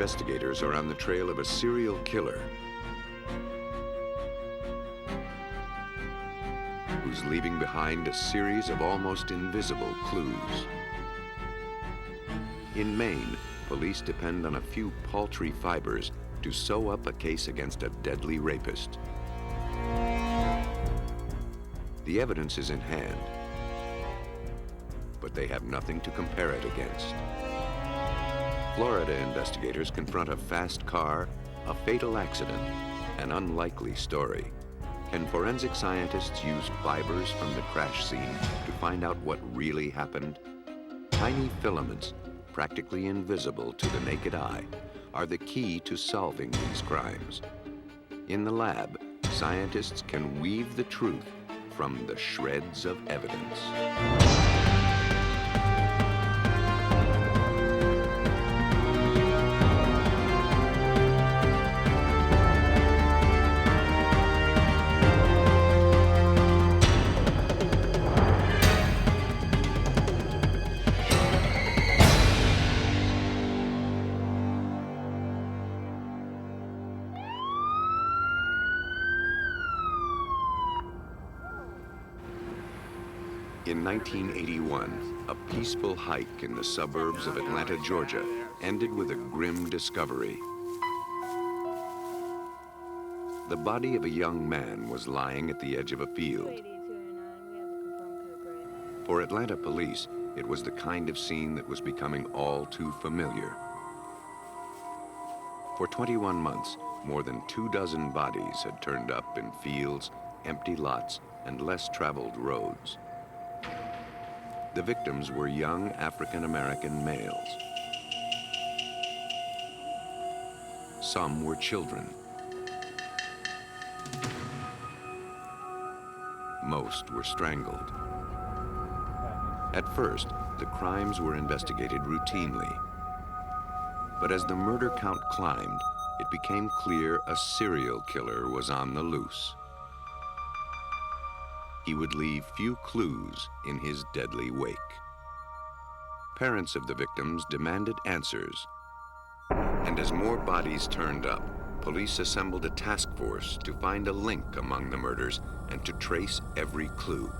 investigators are on the trail of a serial killer who's leaving behind a series of almost invisible clues. In Maine, police depend on a few paltry fibers to sew up a case against a deadly rapist. The evidence is in hand, but they have nothing to compare it against. Florida investigators confront a fast car, a fatal accident, an unlikely story. Can forensic scientists use fibers from the crash scene to find out what really happened? Tiny filaments, practically invisible to the naked eye, are the key to solving these crimes. In the lab, scientists can weave the truth from the shreds of evidence. In 1981, a peaceful hike in the suburbs of Atlanta, Georgia, ended with a grim discovery. The body of a young man was lying at the edge of a field. For Atlanta police, it was the kind of scene that was becoming all too familiar. For 21 months, more than 24 bodies had turned up in fields, empty lots, and less traveled roads. The victims were young African-American males. Some were children. Most were strangled. At first, the crimes were investigated routinely. But as the murder count climbed, it became clear a serial killer was on the loose. He would leave few clues in his deadly wake. Parents of the victims demanded answers. And as more bodies turned up, police assembled a task force to find a link among the murders and to trace every clue.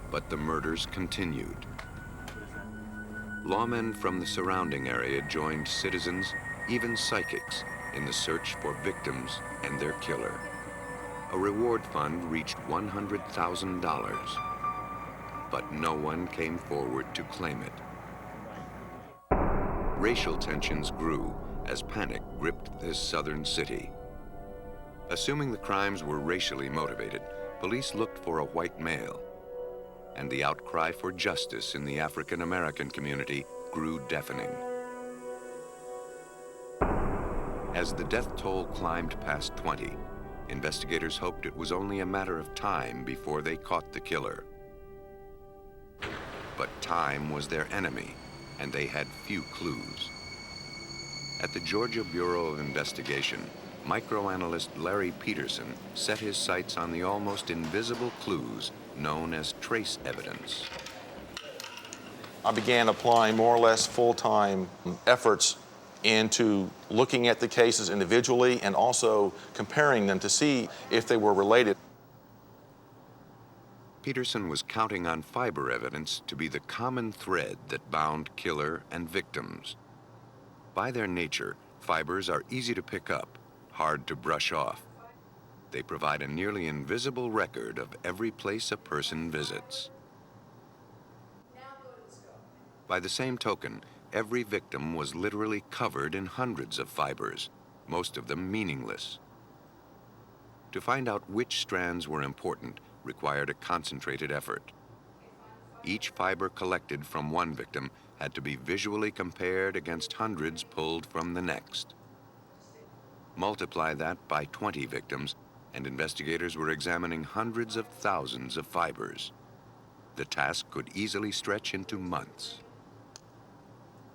But the murders continued. Lawmen from the surrounding area joined citizens, even psychics, in the search for victims and their killer. A reward fund reached $100,000, but no one came forward to claim it. Racial tensions grew as panic gripped this southern city. Assuming the crimes were racially motivated, police looked for a white male, and the outcry for justice in the African-American community grew deafening. As the death toll climbed past 20, investigators hoped it was only a matter of time before they caught the killer. But time was their enemy, and they had few clues. At the Georgia Bureau of Investigation, microanalyst Larry Peterson set his sights on the almost invisible clues known as trace evidence. I began applying more or less full-time efforts into looking at the cases individually and also comparing them to see if they were related. Peterson was counting on fiber evidence to be the common thread that bound killer and victims. By their nature, fibers are easy to pick up, hard to brush off. They provide a nearly invisible record of every place a person visits. By the same token, every victim was literally covered in hundreds of fibers, most of them meaningless. To find out which strands were important required a concentrated effort. Each fiber collected from one victim had to be visually compared against hundreds pulled from the next. Multiply that by 20 victims, and investigators were examining hundreds of thousands of fibers. The task could easily stretch into months.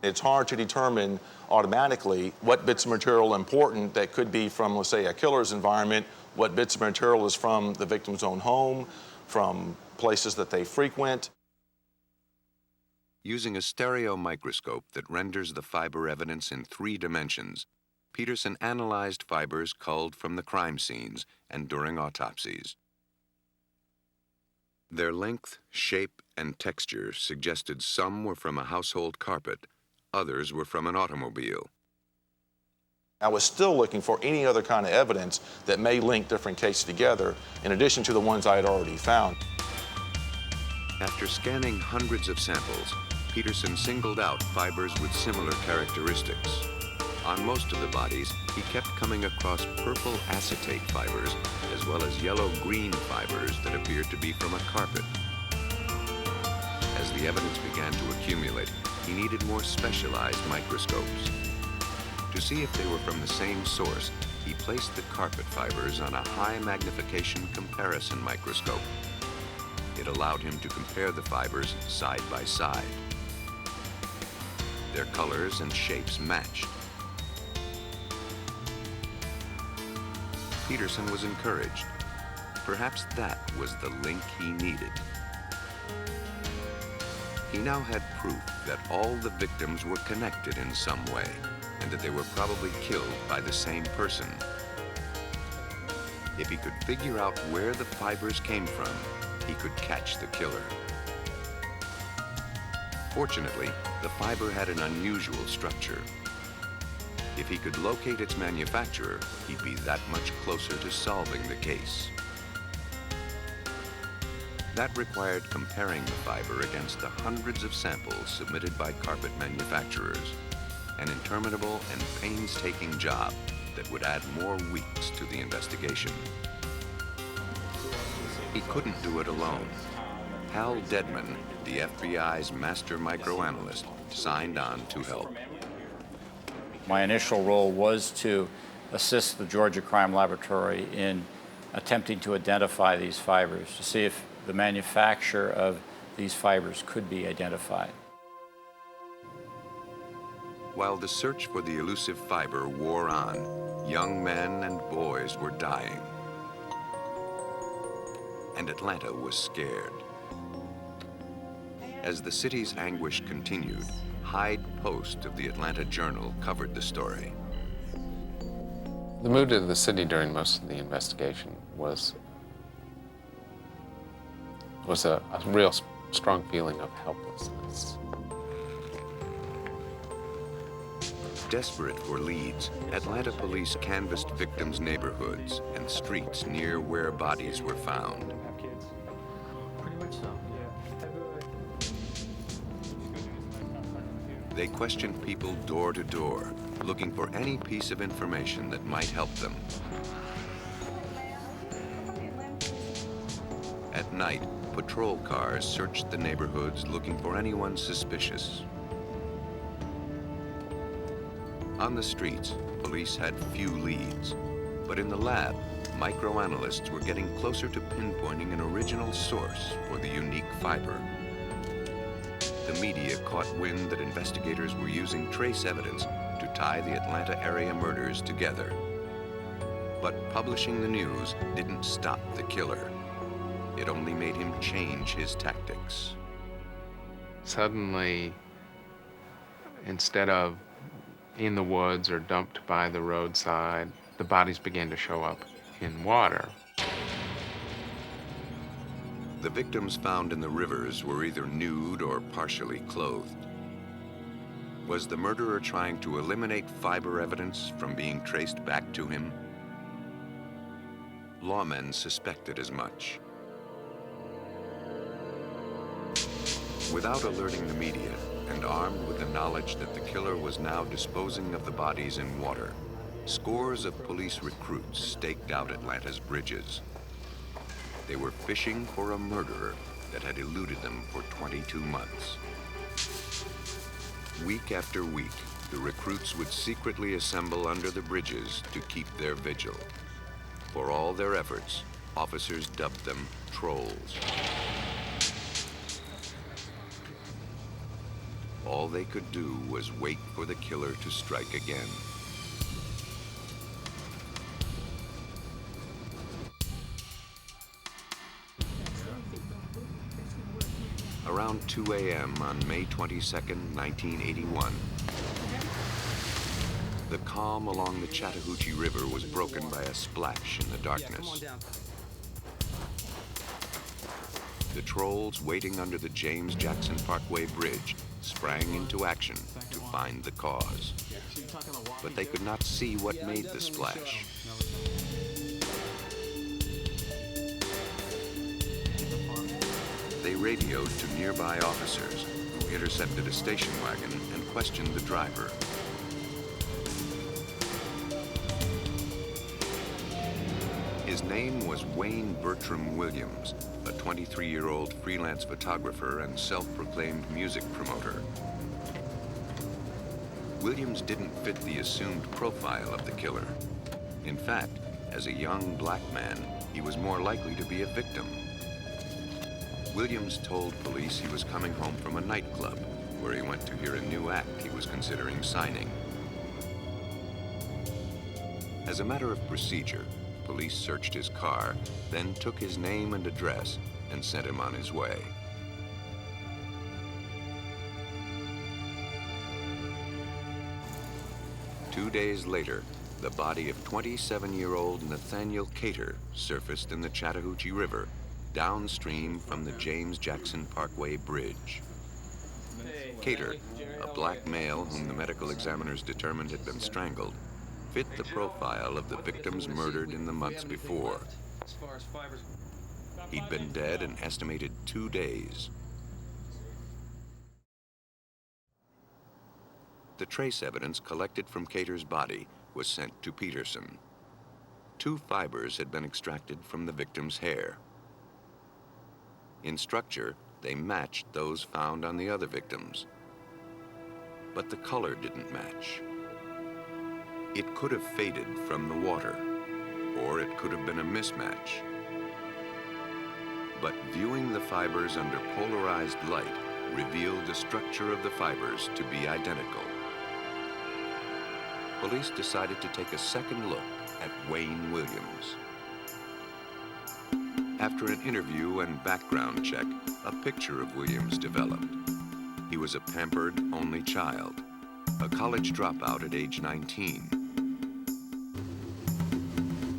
It's hard to determine automatically what bits of material are important that could be from, let's say, a killer's environment, what bits of material is from the victim's own home, from places that they frequent. Using a stereo microscope that renders the fiber evidence in 3 dimensions, Peterson analyzed fibers culled from the crime scenes and during autopsies. Their length, shape, and texture suggested some were from a household carpet, others were from an automobile. I was still looking for any other kind of evidence that may link different cases together, in addition to the ones I had already found. After scanning hundreds of samples, Peterson singled out fibers with similar characteristics. On most of the bodies, he kept coming across purple acetate fibers, as well as yellow-green fibers that appeared to be from a carpet. As the evidence began to accumulate, he needed more specialized microscopes. To see if they were from the same source, he placed the carpet fibers on a high-magnification comparison microscope. It allowed him to compare the fibers side by side. Their colors and shapes matched. Peterson was encouraged. Perhaps that was the link he needed. He now had proof that all the victims were connected in some way, and that they were probably killed by the same person. If he could figure out where the fibers came from, he could catch the killer. Fortunately, the fiber had an unusual structure. If he could locate its manufacturer, he'd be that much closer to solving the case. That required comparing the fiber against the hundreds of samples submitted by carpet manufacturers, an interminable and painstaking job that would add more weeks to the investigation. He couldn't do it alone. Hal Dedman, the FBI's master microanalyst, signed on to help. My initial role was to assist the Georgia Crime Laboratory in attempting to identify these fibers, to see if the manufacturer of these fibers could be identified. While the search for the elusive fiber wore on, young men and boys were dying. And Atlanta was scared. As the city's anguish continued, Hyde Post of the Atlanta Journal covered the story. The mood of the city during most of the investigation was a real strong feeling of helplessness. Desperate for leads, Atlanta police canvassed victims' neighborhoods and streets near where bodies were found. They questioned people door to door, looking for any piece of information that might help them. At night, patrol cars searched the neighborhoods looking for anyone suspicious. On the streets, police had few leads, but in the lab, microanalysts were getting closer to pinpointing an original source for the unique fiber. The media caught wind that investigators were using trace evidence to tie the Atlanta area murders together. But publishing the news didn't stop the killer. It only made him change his tactics. Suddenly, instead of in the woods or dumped by the roadside, the bodies began to show up in water. The victims found in the rivers were either nude or partially clothed. Was the murderer trying to eliminate fiber evidence from being traced back to him? Lawmen suspected as much. Without alerting the media, and armed with the knowledge that the killer was now disposing of the bodies in water, scores of police recruits staked out Atlanta's bridges. They were fishing for a murderer that had eluded them for 22 months. Week after week, the recruits would secretly assemble under the bridges to keep their vigil. For all their efforts, officers dubbed them trolls. All they could do was wait for the killer to strike again. Around 2 a.m. on May 22, 1981, the calm along the Chattahoochee River was broken by a splash in the darkness. The trolls waiting under the James Jackson Parkway Bridge sprang into action to find the cause. But they could not see what made the splash. They radioed to nearby officers, who intercepted a station wagon and questioned the driver. His name was Wayne Bertram Williams, a 23-year-old freelance photographer and self-proclaimed music promoter. Williams didn't fit the assumed profile of the killer. In fact, as a young black man, he was more likely to be a victim. Williams told police he was coming home from a nightclub where he went to hear a new act he was considering signing. As a matter of procedure, police searched his car, then took his name and address and sent him on his way. Two days later, the body of 27-year-old Nathaniel Cater surfaced in the Chattahoochee River, downstream from the James Jackson Parkway Bridge. Cater, a black male whom the medical examiners determined had been strangled, fit the profile of the victims murdered in the months before. He'd been dead an estimated 2 days. The trace evidence collected from Cater's body was sent to Peterson. 2 fibers had been extracted from the victim's hair. In structure, they matched those found on the other victims. But the color didn't match. It could have faded from the water, or it could have been a mismatch. But viewing the fibers under polarized light revealed the structure of the fibers to be identical. Police decided to take a second look at Wayne Williams. After an interview and background check, a picture of Williams developed. He was a pampered only child, a college dropout at age 19.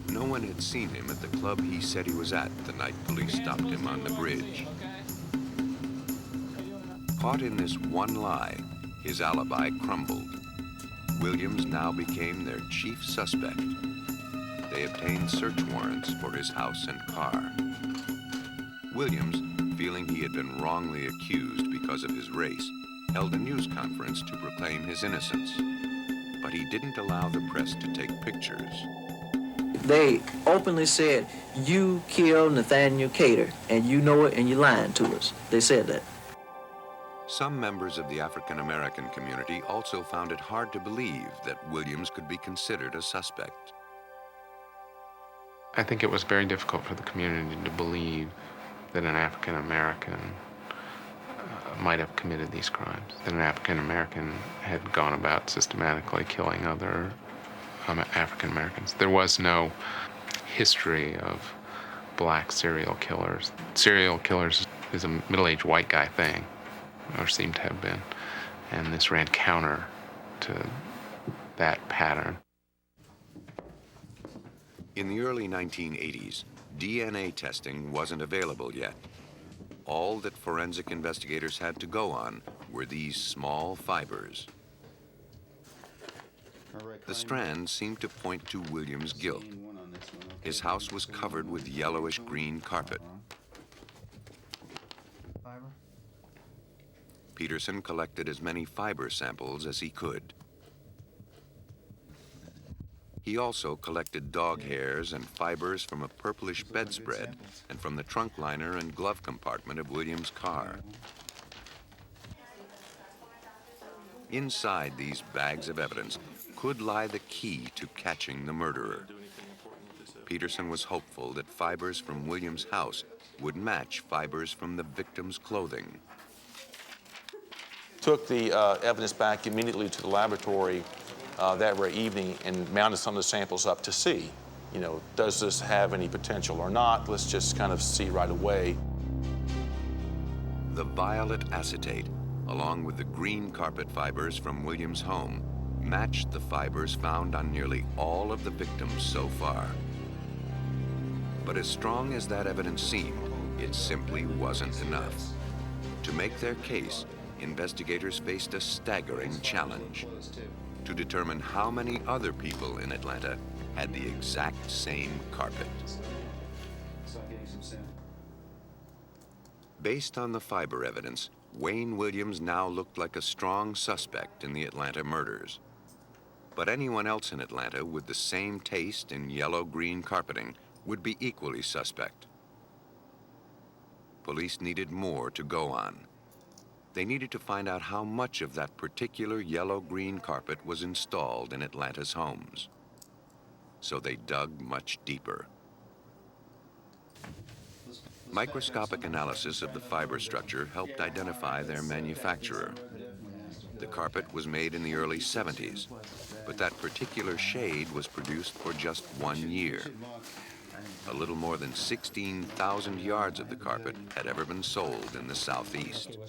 No one had seen him at the club he said he was at the night police stopped him on the bridge. Caught in this one lie, his alibi crumbled. Williams now became their chief suspect. They obtained search warrants for his house and car. Williams, feeling he had been wrongly accused because of his race, held a news conference to proclaim his innocence. But he didn't allow the press to take pictures. They openly said, "You killed Nathaniel Cater, and you know it, and you're lying to us." They said that. Some members of the African American community also found it hard to believe that Williams could be considered a suspect. I think it was very difficult for the community to believe that an African American might have committed these crimes, that an African American had gone about systematically killing other African Americans. There was no history of black serial killers. Serial killers is a middle-aged white guy thing, or seemed to have been, and this ran counter to that pattern. In the early 1980s, DNA testing wasn't available yet. All that forensic investigators had to go on were these small fibers. The strands seemed to point to Williams' guilt. His house was covered with yellowish-green carpet. Peterson collected as many fiber samples as he could. He also collected dog hairs and fibers from a purplish bedspread and from the trunk liner and glove compartment of Williams' car. Inside these bags of evidence could lie the key to catching the murderer. Peterson was hopeful that fibers from Williams' house would match fibers from the victim's clothing. Took the evidence back immediately to the laboratory that very evening and mounted some of the samples up to see, does this have any potential or not? Let's just kind of see right away. The violet acetate, along with the green carpet fibers from Williams' home, matched the fibers found on nearly all of the victims so far. But as strong as that evidence seemed, it simply wasn't enough. To make their case, investigators faced a staggering challenge: to determine how many other people in Atlanta had the exact same carpet. Based on the fiber evidence, Wayne Williams now looked like a strong suspect in the Atlanta murders. But anyone else in Atlanta with the same taste in yellow-green carpeting would be equally suspect. Police needed more to go on. They needed to find out how much of that particular yellow-green carpet was installed in Atlanta's homes. So they dug much deeper. Microscopic analysis of the fiber structure helped identify their manufacturer. The carpet was made in the early 70s, but that particular shade was produced for just 1 year. A little more than 16,000 yards of the carpet had ever been sold in the Southeast.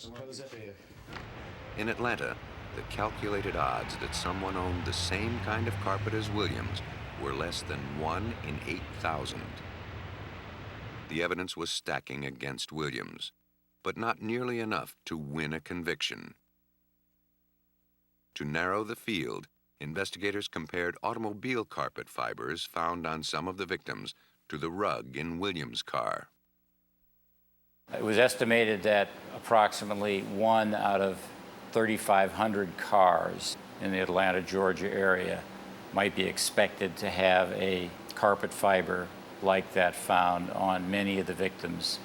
In Atlanta, the calculated odds that someone owned the same kind of carpet as Williams were less than 1 in 8,000. The evidence was stacking against Williams, but not nearly enough to win a conviction. To narrow the field, investigators compared automobile carpet fibers found on some of the victims to the rug in Williams' car. It was estimated that approximately 1 out of 3,500 cars in the Atlanta, Georgia area might be expected to have a carpet fiber like that found on many of the victims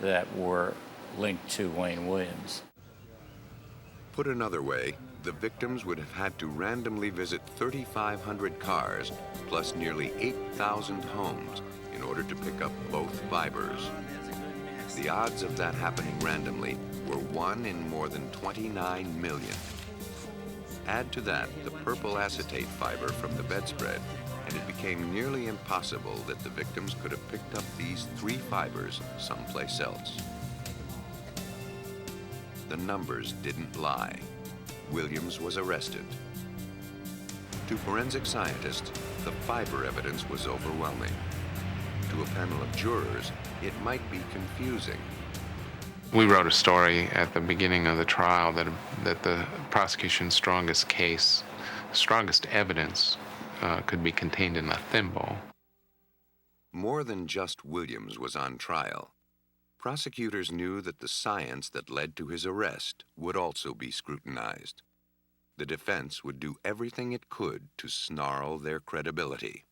that were linked to Wayne Williams. Put another way, the victims would have had to randomly visit 3,500 cars plus nearly 8,000 homes in order to pick up both fibers. The odds of that happening randomly were 1 in more than 29 million. Add to that the purple acetate fiber from the bedspread, and it became nearly impossible that the victims could have picked up these 3 fibers someplace else. The numbers didn't lie. Williams was arrested. To forensic scientists, the fiber evidence was overwhelming. To a panel of jurors, it might be confusing. We wrote a story at the beginning of the trial that the prosecution's strongest case, strongest evidence, could be contained in a thimble. More than just Williams was on trial. Prosecutors knew that the science that led to his arrest would also be scrutinized. The defense would do everything it could to snarl their credibility.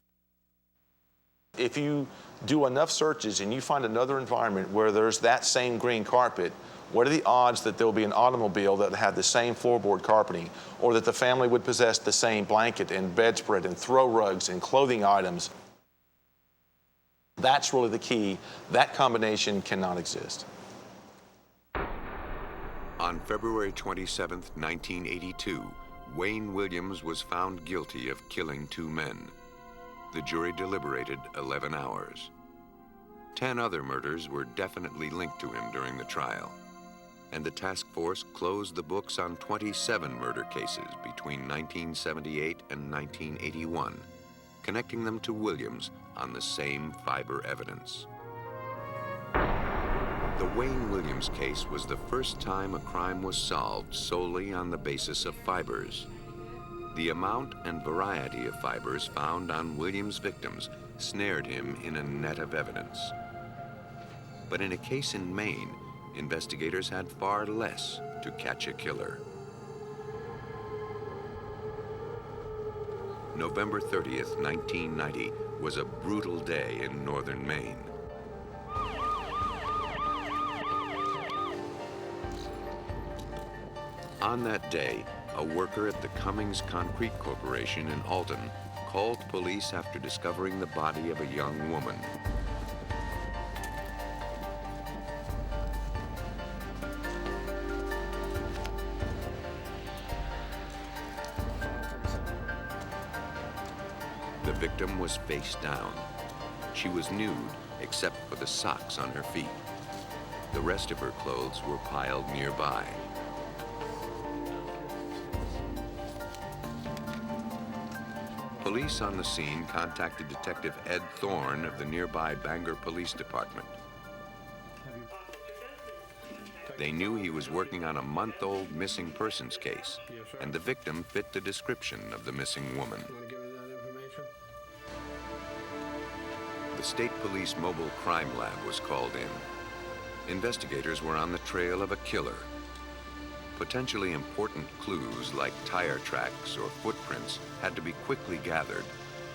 If you do enough searches and you find another environment where there's that same green carpet, what are the odds that there will be an automobile that had the same floorboard carpeting, or that the family would possess the same blanket and bedspread and throw rugs and clothing items? That's really the key. That combination cannot exist. On February 27, 1982, Wayne Williams was found guilty of killing 2 men. The jury deliberated 11 hours. 10 other murders were definitely linked to him during the trial, and the task force closed the books on 27 murder cases between 1978 and 1981, connecting them to Williams on the same fiber evidence. The Wayne Williams case was the first time a crime was solved solely on the basis of fibers. The amount and variety of fibers found on Williams' victims snared him in a net of evidence. But in a case in Maine, investigators had far less to catch a killer. November 30th, 1990 was a brutal day in northern Maine. On that day, a worker at the Cummings Concrete Corporation in Alton called police after discovering the body of a young woman. The victim was face down. She was nude except for the socks on her feet. The rest of her clothes were piled nearby. Police on the scene contacted Detective Ed Thorne of the nearby Bangor Police Department. They knew he was working on a month-old missing persons case, and the victim fit the description of the missing woman. The State Police Mobile Crime Lab was called in. Investigators were on the trail of a killer. Potentially important clues like tire tracks or footprints had to be quickly gathered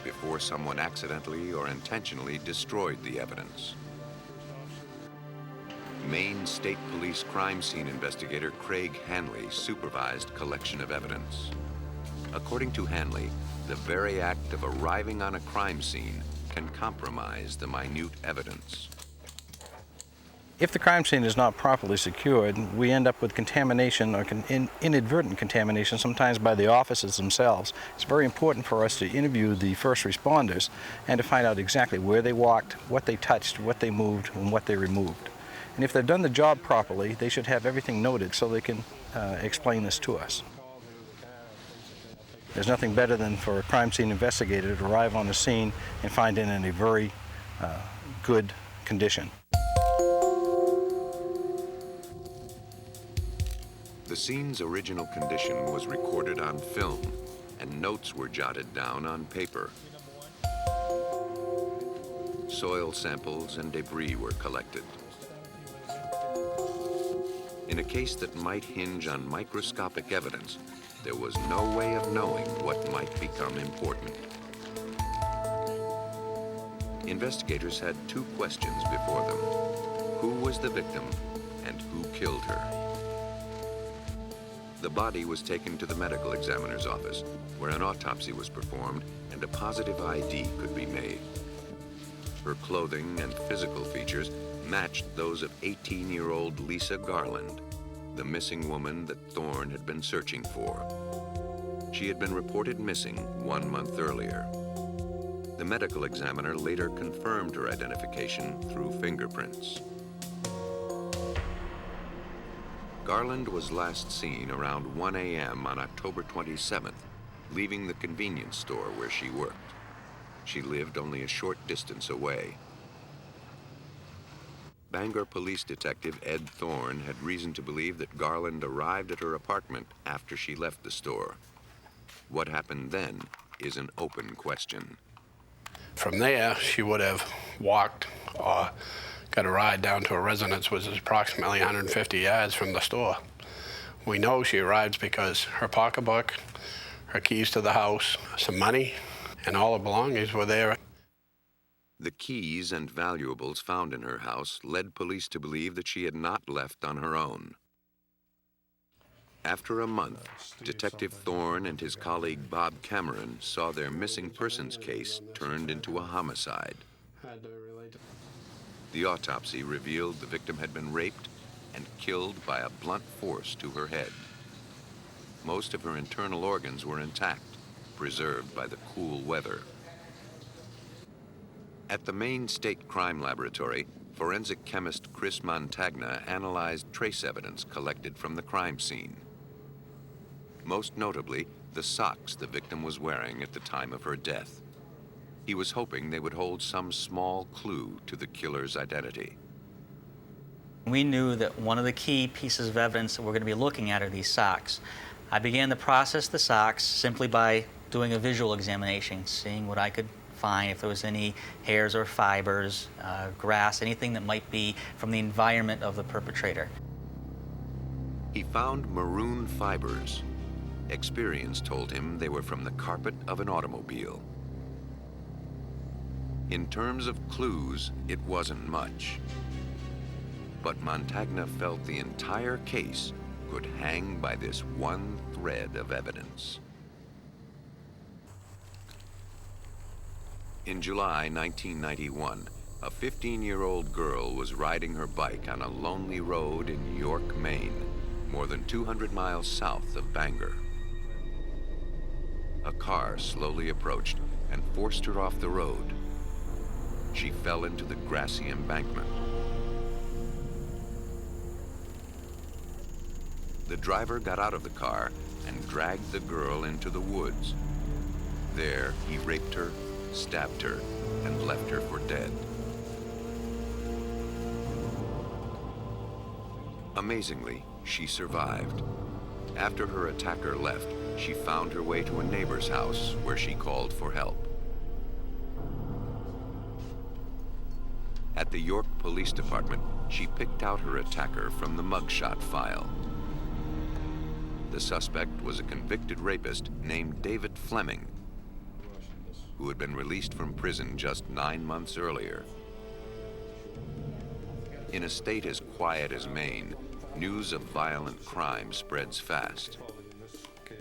before someone accidentally or intentionally destroyed the evidence. Maine State Police crime scene investigator Craig Hanley supervised collection of evidence. According to Hanley, the very act of arriving on a crime scene can compromise the minute evidence. If the crime scene is not properly secured, we end up with contamination or inadvertent contamination, sometimes by the officers themselves. It's very important for us to interview the first responders and to find out exactly where they walked, what they touched, what they moved, and what they removed. And if they've done the job properly, they should have everything noted so they can explain this to us. There's nothing better than for a crime scene investigator to arrive on the scene and find it in a very good condition. The scene's original condition was recorded on film, and notes were jotted down on paper. Soil samples and debris were collected. In a case that might hinge on microscopic evidence, there was no way of knowing what might become important. Investigators had two questions before them. Who was the victim, and who killed her? The body was taken to the medical examiner's office, where an autopsy was performed and a positive ID could be made. Her clothing and physical features matched those of 18-year-old Lisa Garland, the missing woman that Thorne had been searching for. She had been reported missing 1 month earlier. The medical examiner later confirmed her identification through fingerprints. Garland was last seen around 1 a.m. on October 27th, leaving the convenience store where she worked. She lived only a short distance away. Bangor Police Detective Ed Thorne had reason to believe that Garland arrived at her apartment after she left the store. What happened then is an open question. From there, she would have walked or got a ride down to her residence, which is approximately 150 yards from the store. We know she arrived because her pocketbook, her keys to the house, some money, and all her belongings were there. The keys and valuables found in her house led police to believe that she had not left on her own. After a month, Detective Thorne and his colleague Bob Cameron saw their missing persons case turned into a homicide. The autopsy revealed the victim had been raped and killed by a blunt force to her head. Most of her internal organs were intact, preserved by the cool weather. At the Maine State Crime Laboratory, forensic chemist Chris Montagna analyzed trace evidence collected from the crime scene. Most notably, the socks the victim was wearing at the time of her death. He was hoping they would hold some small clue to the killer's identity. We knew that one of the key pieces of evidence that we're going to be looking at are these socks. I began to process the socks simply by doing a visual examination, seeing what I could find, if there was any hairs or fibers, grass, anything that might be from the environment of the perpetrator. He found maroon fibers. Experience told him they were from the carpet of an automobile. In terms of clues, it wasn't much. But Montagna felt the entire case could hang by this one thread of evidence. In July 1991, a 15-year-old girl was riding her bike on a lonely road in York, Maine, more than 200 miles south of Bangor. A car slowly approached and forced her off the road. She fell into the grassy embankment. The driver got out of the car and dragged the girl into the woods. There, he raped her, stabbed her, and left her for dead. Amazingly, she survived. After her attacker left, she found her way to a neighbor's house where she called for help. At the York Police Department, she picked out her attacker from the mugshot file. The suspect was a convicted rapist named David Fleming, who had been released from prison just 9 months earlier. In a state as quiet as Maine, news of violent crime spreads fast.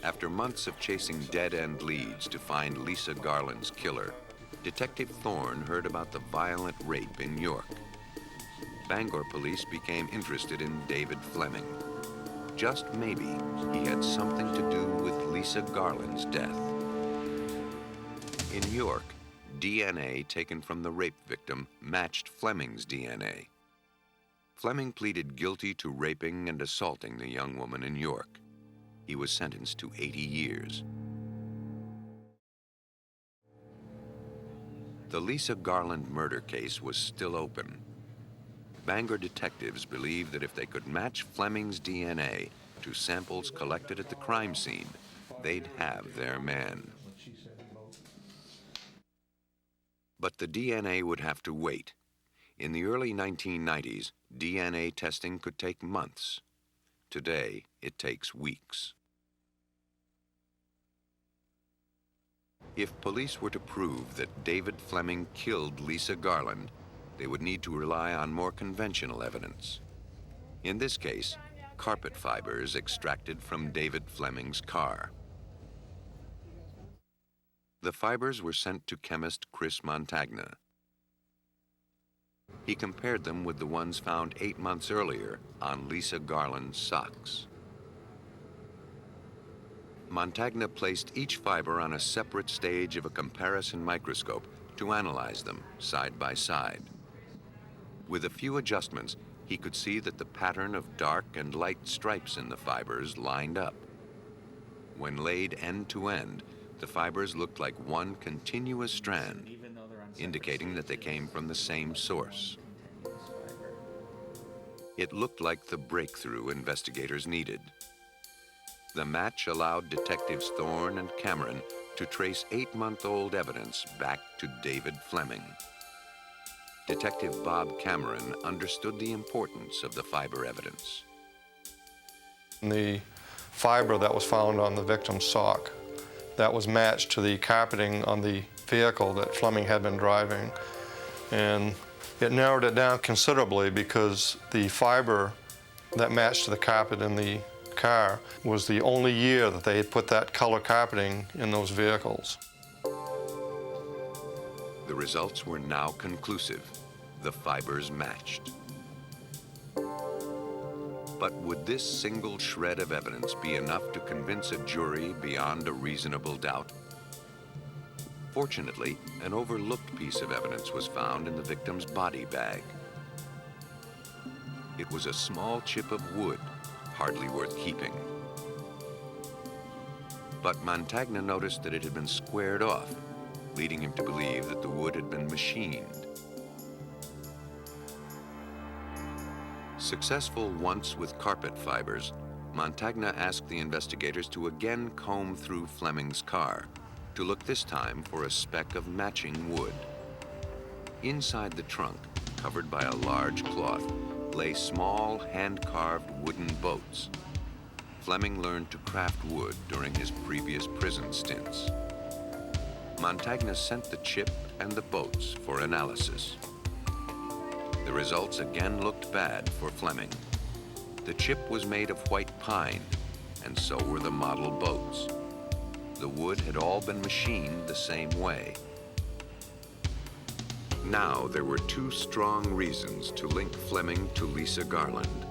After months of chasing dead-end leads to find Lisa Garland's killer, Detective Thorne heard about the violent rape in York. Bangor police became interested in David Fleming. Just maybe he had something to do with Lisa Garland's death. In York, DNA taken from the rape victim matched Fleming's DNA. Fleming pleaded guilty to raping and assaulting the young woman in York. He was sentenced to 80 years. The Lisa Garland murder case was still open. Bangor detectives believed that if they could match Fleming's DNA to samples collected at the crime scene, they'd have their man. But the DNA would have to wait. In the early 1990s, DNA testing could take months. Today, it takes weeks. If police were to prove that David Fleming killed Lisa Garland, they would need to rely on more conventional evidence. In this case, carpet fibers extracted from David Fleming's car. The fibers were sent to chemist Chris Montagna. He compared them with the ones found 8 months earlier on Lisa Garland's socks. Montagna placed each fiber on a separate stage of a comparison microscope to analyze them side by side. With a few adjustments, he could see that the pattern of dark and light stripes in the fibers lined up. When laid end to end, the fibers looked like one continuous strand, indicating that they came from the same source. It looked like the breakthrough investigators needed. The match allowed detectives Thorne and Cameron to trace 8-month-old evidence back to David Fleming. Detective Bob Cameron understood the importance of the fiber evidence. The fiber that was found on the victim's sock, that was matched to the carpeting on the vehicle that Fleming had been driving. And it narrowed it down considerably because the fiber that matched to the carpet in the car was the only year that they had put that color carpeting in those vehicles. The results were now conclusive. The fibers matched. But would this single shred of evidence be enough to convince a jury beyond a reasonable doubt? Fortunately, an overlooked piece of evidence was found in the victim's body bag. It was a small chip of wood, hardly worth keeping. But Montagna noticed that it had been squared off, leading him to believe that the wood had been machined. Successful once with carpet fibers, Montagna asked the investigators to again comb through Fleming's car, to look this time for a speck of matching wood. Inside the trunk, covered by a large cloth, lay small hand-carved wooden boats. Fleming learned to craft wood during his previous prison stints. Montagna sent the chip and the boats for analysis. The results again looked bad for Fleming. The chip was made of white pine, and so were the model boats. The wood had all been machined the same way. Now there were two strong reasons to link Fleming to Lisa Garland.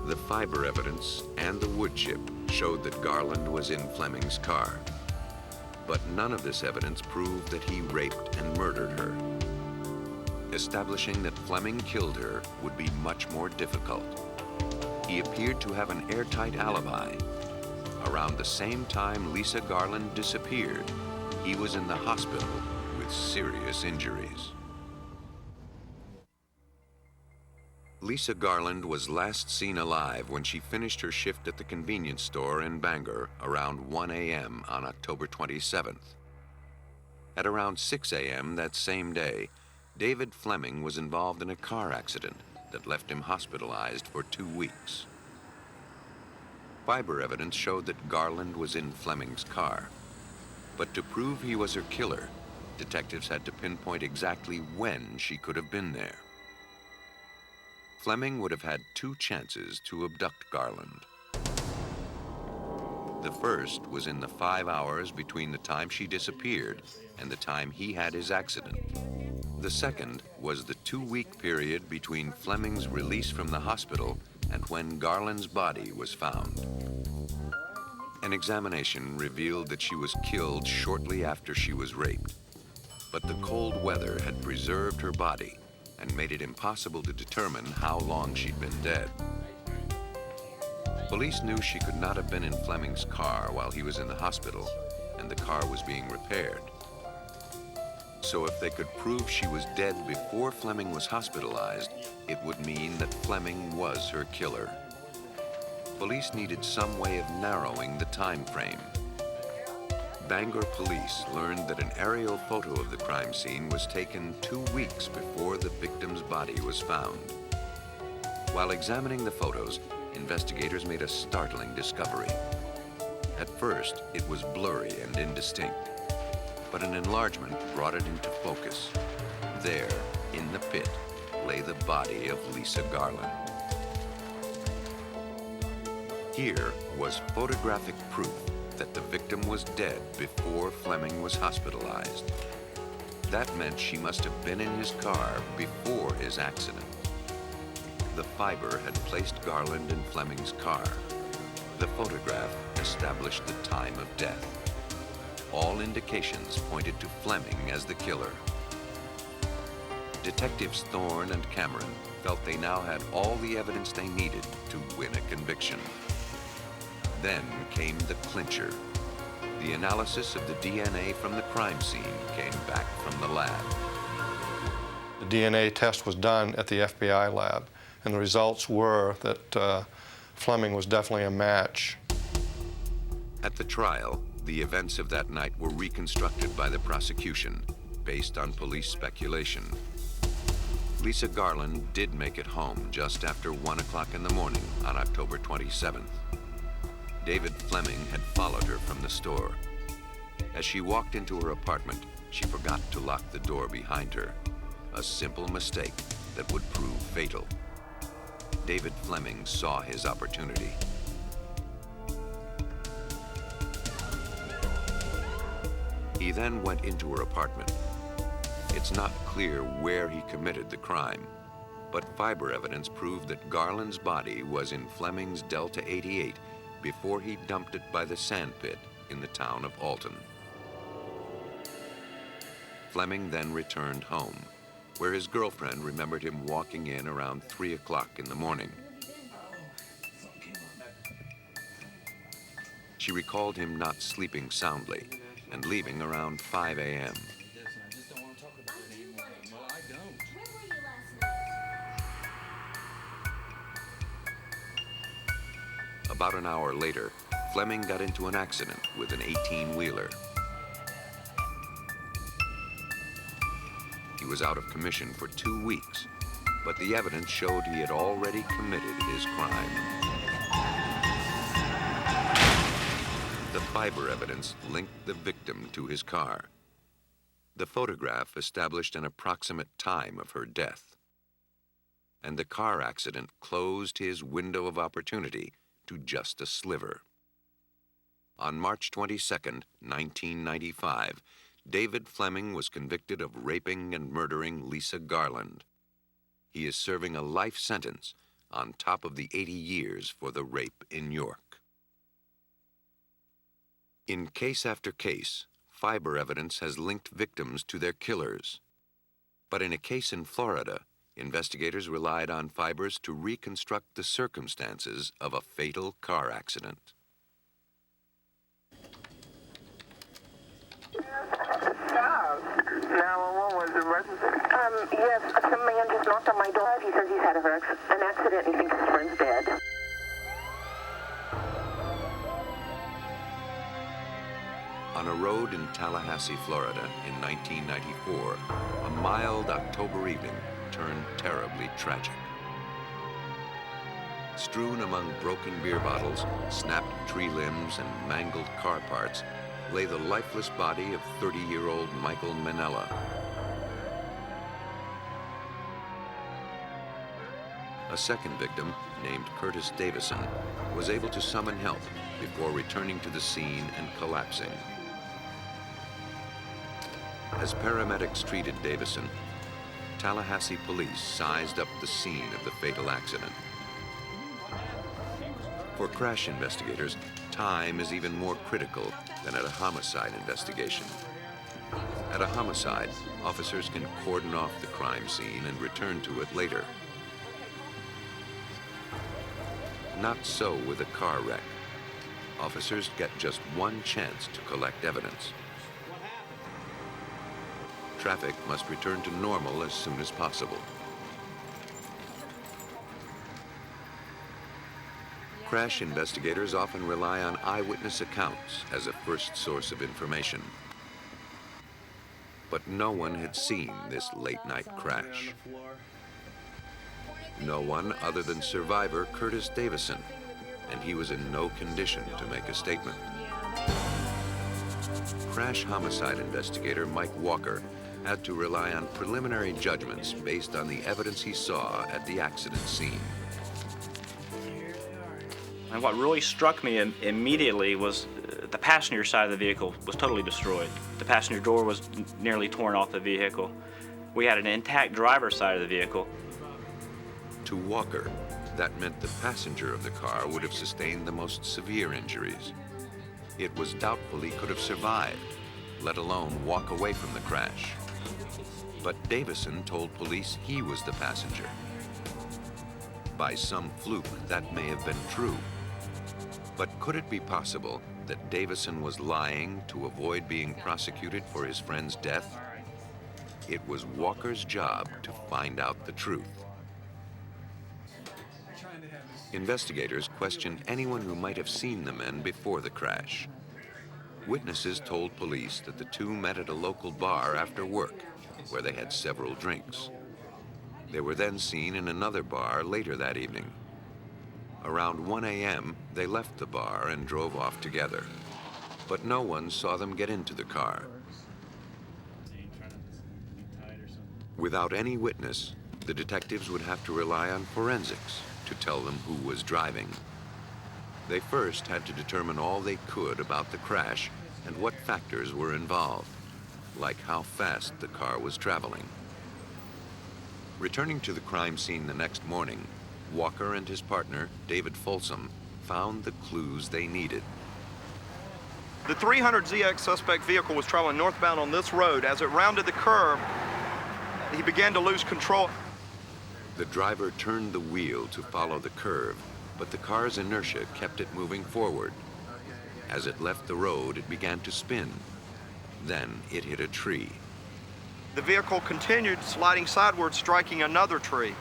The fiber evidence and the wood chip showed that Garland was in Fleming's car. But none of this evidence proved that he raped and murdered her. Establishing that Fleming killed her would be much more difficult. He appeared to have an airtight alibi. Around the same time Lisa Garland disappeared, he was in the hospital with serious injuries. Lisa Garland was last seen alive when she finished her shift at the convenience store in Bangor around 1 a.m. on October 27th. At around 6 a.m. that same day, David Fleming was involved in a car accident that left him hospitalized for 2 weeks. Fiber evidence showed that Garland was in Fleming's car. But to prove he was her killer, detectives had to pinpoint exactly when she could have been there. Fleming would have had 2 chances to abduct Garland. The first was in the 5 hours between the time she disappeared and the time he had his accident. The second was the 2-week period between Fleming's release from the hospital and when Garland's body was found. An examination revealed that she was killed shortly after she was raped, but the cold weather had preserved her body and made it impossible to determine how long she'd been dead. Police knew she could not have been in Fleming's car while he was in the hospital and the car was being repaired. So if they could prove she was dead before Fleming was hospitalized, it would mean that Fleming was her killer. Police needed some way of narrowing the time frame. Bangor police learned that an aerial photo of the crime scene was taken 2 weeks before the victim's body was found. While examining the photos, investigators made a startling discovery. At first, it was blurry and indistinct, but an enlargement brought it into focus. There, in the pit, lay the body of Lisa Garland. Here was photographic proof that the victim was dead before Fleming was hospitalized. That meant she must have been in his car before his accident. The fiber had placed Garland in Fleming's car. The photograph established the time of death. All indications pointed to Fleming as the killer. Detectives Thorne and Cameron felt they now had all the evidence they needed to win a conviction. Then came the clincher. The analysis of the DNA from the crime scene came back from the lab. The DNA test was done at the FBI lab, and the results were that Fleming was definitely a match. At the trial, the events of that night were reconstructed by the prosecution, based on police speculation. Lisa Garland did make it home just after 1 o'clock in the morning on October 27th. David Fleming had followed her from the store. As she walked into her apartment, she forgot to lock the door behind her, a simple mistake that would prove fatal. David Fleming saw his opportunity. He then went into her apartment. It's not clear where he committed the crime, but fiber evidence proved that Garland's body was in Fleming's Delta 88 before he dumped it by the sand pit in the town of Alton. Fleming then returned home, where his girlfriend remembered him walking in around 3 o'clock in the morning. She recalled him not sleeping soundly and leaving around 5 a.m. About an hour later, Fleming got into an accident with an 18-wheeler. He was out of commission for 2 weeks, but the evidence showed he had already committed his crime. The fiber evidence linked the victim to his car. The photograph established an approximate time of her death. And the car accident closed his window of opportunity to just a sliver. On March 22, 1995, David Fleming was convicted of raping and murdering Lisa Garland. He is serving a life sentence on top of the 80 years for the rape in York. In case after case, fiber evidence has linked victims to their killers. But in a case in Florida, investigators relied on fibers to reconstruct the circumstances of a fatal car accident. 911 was emergency. Yes, some man just knocked on my door. He says he's had an accident and he thinks his friend's dead. On a road in Tallahassee, Florida in 1994, a mild October evening turned terribly tragic. Strewn among broken beer bottles, snapped tree limbs, and mangled car parts lay the lifeless body of 30-year-old Michael Manella. A second victim, named Curtis Davison, was able to summon help before returning to the scene and collapsing. As paramedics treated Davison, Tallahassee police sized up the scene of the fatal accident. For crash investigators, time is even more critical than at a homicide investigation. At a homicide, officers can cordon off the crime scene and return to it later. Not so with a car wreck. Officers get just one chance to collect evidence. Traffic must return to normal as soon as possible. Crash investigators often rely on eyewitness accounts as a first source of information. But no one had seen this late-night crash. No one other than survivor Curtis Davison, and he was in no condition to make a statement. Crash homicide investigator Mike Walker had to rely on preliminary judgments based on the evidence he saw at the accident scene. And what really struck me immediately was the passenger side of the vehicle was totally destroyed. The passenger door was nearly torn off the vehicle. We had an intact driver's side of the vehicle. To Walker, that meant the passenger of the car would have sustained the most severe injuries. It was doubtful he could have survived, let alone walk away from the crash. But Davison told police he was the passenger. By some fluke, that may have been true. But could it be possible that Davison was lying to avoid being prosecuted for his friend's death? It was Walker's job to find out the truth. Investigators questioned anyone who might have seen the men before the crash. Witnesses told police that the two met at a local bar after work, where they had several drinks. They were then seen in another bar later that evening. Around 1 a.m., they left the bar and drove off together. But no one saw them get into the car. Without any witness, the detectives would have to rely on forensics to tell them who was driving. They first had to determine all they could about the crash and what factors were involved, like how fast the car was traveling. Returning to the crime scene the next morning, Walker and his partner, David Folsom, found the clues they needed. The 300ZX suspect vehicle was traveling northbound on this road. As it rounded the curve, he began to lose control. The driver turned the wheel to follow the curve, but the car's inertia kept it moving forward. As it left the road, it began to spin. Then it hit a tree. The vehicle continued sliding sideways, striking another tree.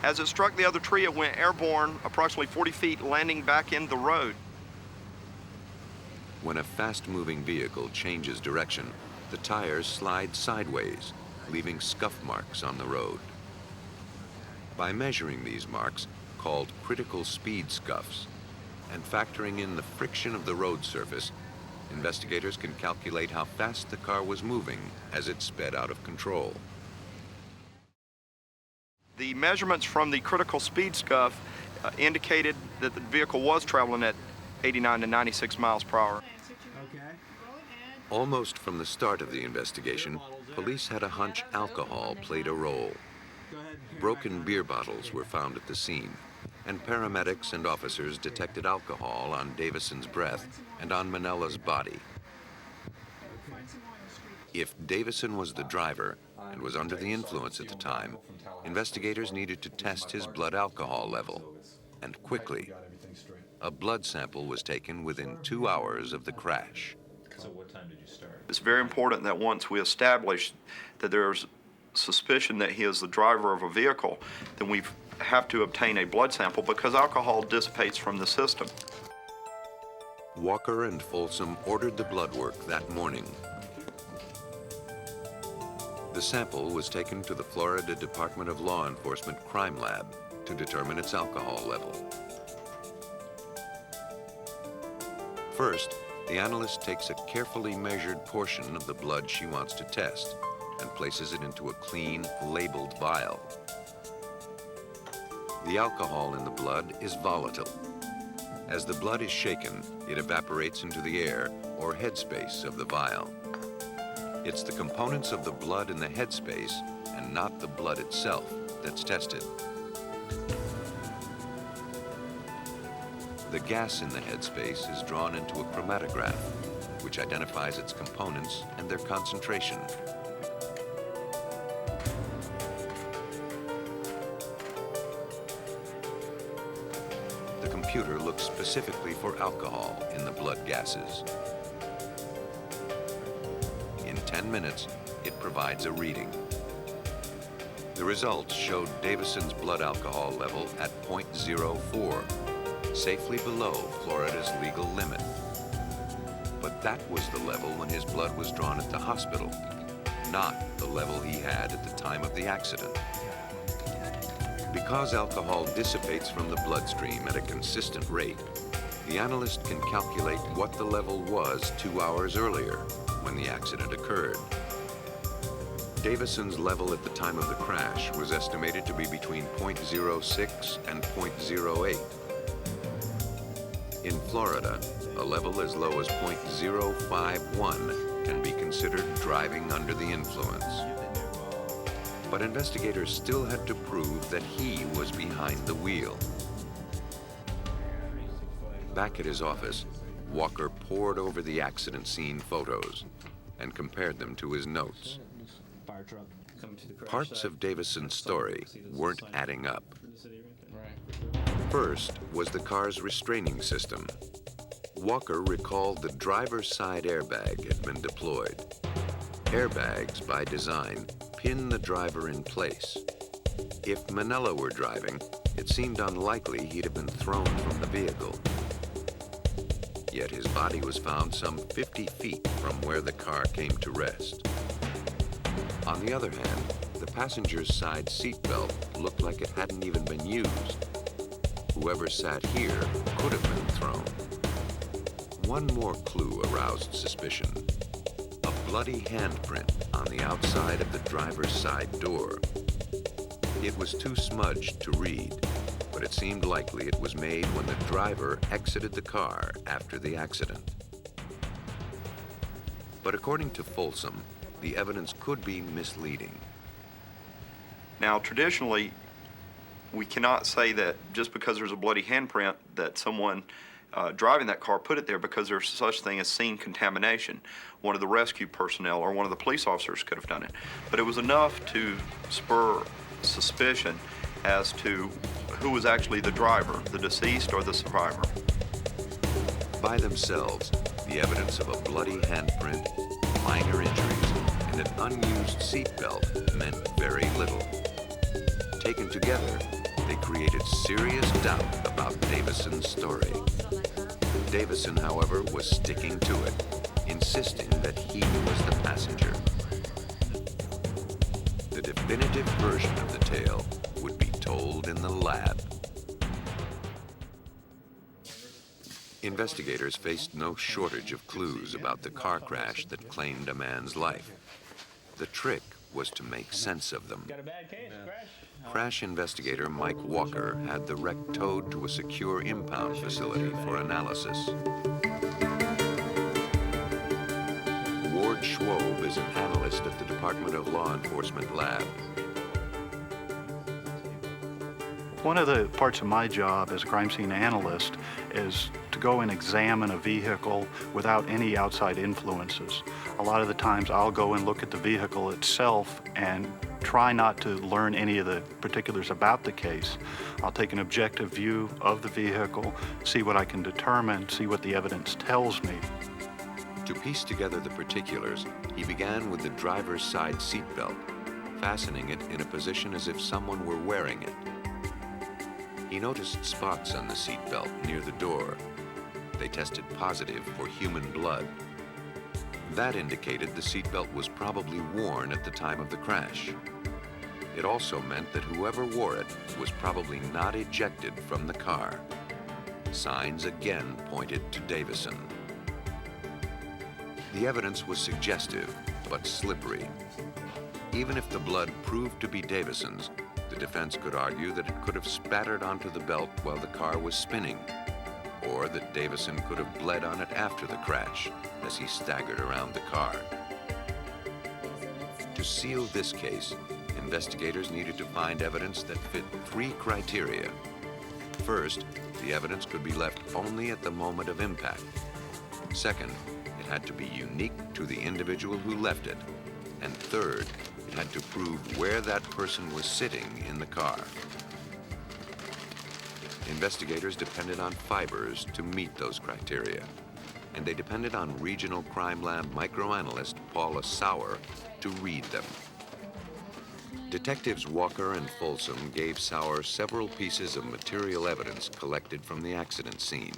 As it struck the other tree, it went airborne approximately 40 feet, landing back in the road. When a fast-moving vehicle changes direction, the tires slide sideways, leaving scuff marks on the road. By measuring these marks, called critical speed scuffs, and factoring in the friction of the road surface, investigators can calculate how fast the car was moving as it sped out of control. The measurements from the critical speed scuff indicated that the vehicle was traveling at 89 to 96 miles per hour. Almost from the start of the investigation, police had a hunch alcohol played a role. Broken beer bottles were found at the scene, and paramedics and officers detected alcohol on Davison's breath and on Manella's body. If Davison was the driver, and was under the influence at the time, investigators needed to test his blood alcohol level, and quickly. A blood sample was taken within 2 hours of the crash. So what time did you start? It's very important that once we establish that there's suspicion that he is the driver of a vehicle, then we have to obtain a blood sample because alcohol dissipates from the system. Walker and Folsom ordered the blood work that morning. The sample was taken to the Florida Department of Law Enforcement Crime Lab to determine its alcohol level. First, the analyst takes a carefully measured portion of the blood she wants to test and places it into a clean, labeled vial. The alcohol in the blood is volatile. As the blood is shaken, it evaporates into the air or headspace of the vial. It's the components of the blood in the headspace and not the blood itself that's tested. The gas in the headspace is drawn into a chromatograph, which identifies its components and their concentration. The computer looks specifically for alcohol in the blood gases. In 10 minutes, it provides a reading. The results showed Davison's blood alcohol level at 0.04, safely below Florida's legal limit. But that was the level when his blood was drawn at the hospital, not the level he had at the time of the accident. Because alcohol dissipates from the bloodstream at a consistent rate, the analyst can calculate what the level was 2 hours earlier when the accident occurred. Davison's level at the time of the crash was estimated to be between 0.06 and 0.08. In Florida, a level as low as 0.051 can be considered driving under the influence. But investigators still had to prove that he was behind the wheel. Back at his office, Walker pored over the accident scene photos and compared them to his notes. Parts of Davison's story weren't adding up. First was the car's restraining system. Walker recalled the driver's side airbag had been deployed. Airbags, by design, pin the driver in place. If Manella were driving, it seemed unlikely he'd have been thrown from the vehicle. Yet his body was found some 50 feet from where the car came to rest. On the other hand, the passenger's side seatbelt looked like it hadn't even been used. Whoever sat here could have been thrown. One more clue aroused suspicion. A bloody handprint on the outside of the driver's side door. It was too smudged to read, but it seemed likely it was made when the driver exited the car after the accident. But according to Folsom, the evidence could be misleading. Now, traditionally, we cannot say that just because there's a bloody handprint that someone driving that car put it there, because there's such thing as scene contamination. One of the rescue personnel or one of the police officers could have done it. But it was enough to spur suspicion as to who was actually the driver, the deceased or the survivor. By themselves, the evidence of a bloody handprint, minor injuries, and an unused seatbelt meant very little. Taken together, they created serious doubt about Davison's story. Davison, however, was sticking to it, insisting that he was the passenger. The definitive version of the tale would be told in the lab. Investigators faced no shortage of clues about the car crash that claimed a man's life. The trick was to make sense of them. Crash investigator Mike Walker had the wreck towed to a secure impound facility for analysis. Ward Schwob is an analyst at the Department of Law Enforcement lab. One of the parts of my job as a crime scene analyst is to to go and examine a vehicle without any outside influences. A lot of the times I'll go and look at the vehicle itself and try not to learn any of the particulars about the case. I'll take an objective view of the vehicle, see what I can determine, see what the evidence tells me. To piece together the particulars, he began with the driver's side seatbelt, fastening it in a position as if someone were wearing it. He noticed spots on the seatbelt near the door. They tested positive for human blood. That indicated the seatbelt was probably worn at the time of the crash. It also meant that whoever wore it was probably not ejected from the car. Signs again pointed to Davison. The evidence was suggestive, but slippery. Even if the blood proved to be Davison's, the defense could argue that it could have spattered onto the belt while the car was spinning, or that Davison could have bled on it after the crash as he staggered around the car. To seal this case, investigators needed to find evidence that fit 3 criteria. First, the evidence could be left only at the moment of impact. Second, it had to be unique to the individual who left it. And third, it had to prove where that person was sitting in the car. Investigators depended on fibers to meet those criteria, and they depended on Regional Crime Lab microanalyst Paula Sauer to read them. Detectives Walker and Folsom gave Sauer several pieces of material evidence collected from the accident scene,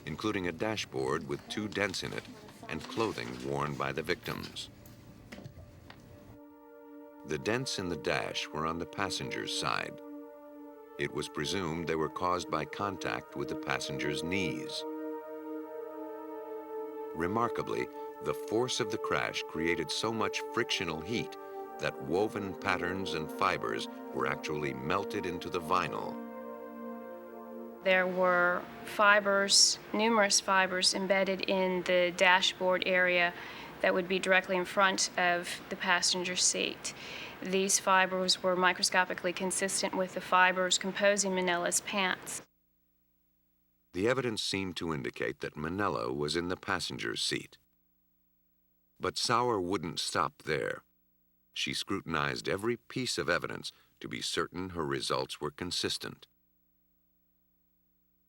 including a dashboard with 2 dents in it and clothing worn by the victims. The dents in the dash were on the passenger's side. It was presumed they were caused by contact with the passenger's knees. Remarkably, the force of the crash created so much frictional heat that woven patterns and fibers were actually melted into the vinyl. There were fibers, numerous fibers embedded in the dashboard area that would be directly in front of the passenger seat. These fibers were microscopically consistent with the fibers composing Manella's pants. The evidence seemed to indicate that Manella was in the passenger's seat. But Sauer wouldn't stop there. She scrutinized every piece of evidence to be certain her results were consistent.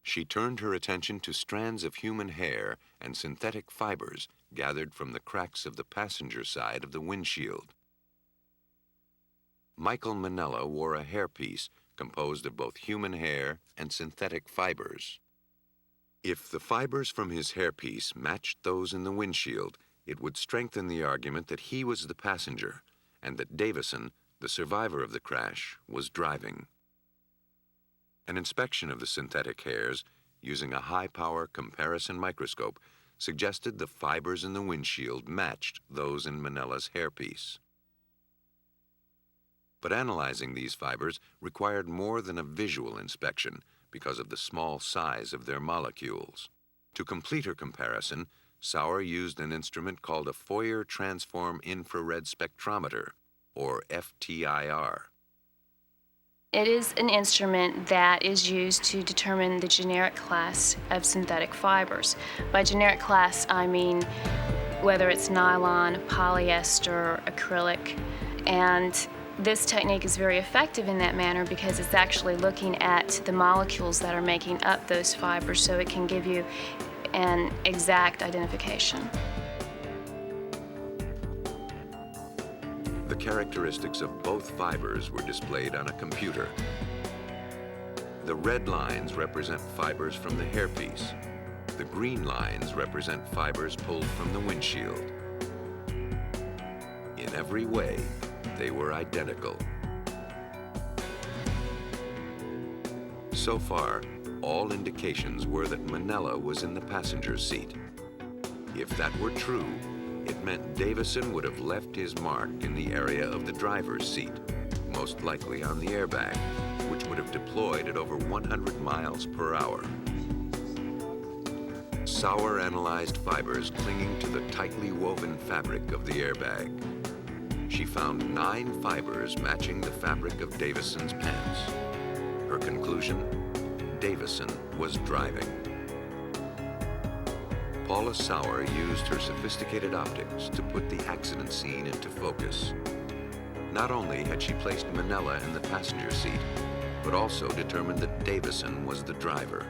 She turned her attention to strands of human hair and synthetic fibers gathered from the cracks of the passenger side of the windshield. Michael Manella wore a hairpiece composed of both human hair and synthetic fibers. If the fibers from his hairpiece matched those in the windshield, it would strengthen the argument that he was the passenger and that Davison, the survivor of the crash, was driving. An inspection of the synthetic hairs using a high-power comparison microscope suggested the fibers in the windshield matched those in Manella's hairpiece. But analyzing these fibers required more than a visual inspection because of the small size of their molecules. To complete her comparison, Sauer used an instrument called a Fourier Transform Infrared Spectrometer, or FTIR. It is an instrument that is used to determine the generic class of synthetic fibers. By generic class, I mean whether it's nylon, polyester, acrylic, and this technique is very effective in that manner because it's actually looking at the molecules that are making up those fibers, so it can give you an exact identification. The characteristics of both fibers were displayed on a computer. The red lines represent fibers from the hairpiece. The green lines represent fibers pulled from the windshield. In every way, they were identical. So far, all indications were that Manella was in the passenger seat. If that were true, it meant Davison would have left his mark in the area of the driver's seat, most likely on the airbag, which would have deployed at over 100 miles per hour. Sauer analyzed fibers clinging to the tightly woven fabric of the airbag. She found 9 fibers matching the fabric of Davison's pants. Her conclusion? Davison was driving. Paula Sauer used her sophisticated optics to put the accident scene into focus. Not only had she placed Manella in the passenger seat, but also determined that Davison was the driver.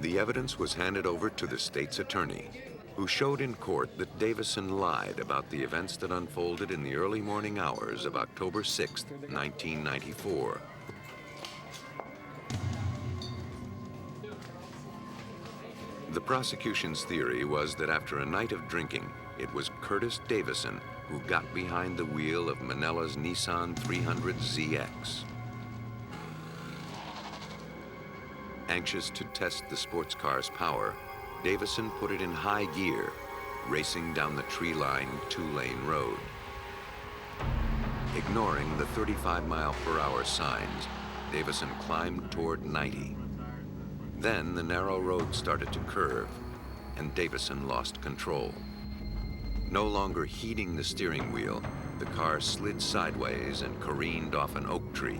The evidence was handed over to the state's attorney, who showed in court that Davison lied about the events that unfolded in the early morning hours of October 6, 1994. The prosecution's theory was that after a night of drinking, it was Curtis Davison who got behind the wheel of Manella's Nissan 300ZX. Anxious to test the sports car's power, Davison put it in high gear, racing down the tree-lined two-lane road. Ignoring the 35-mile-per-hour signs, Davison climbed toward 90. Then the narrow road started to curve, and Davison lost control. No longer heeding the steering wheel, the car slid sideways and careened off an oak tree.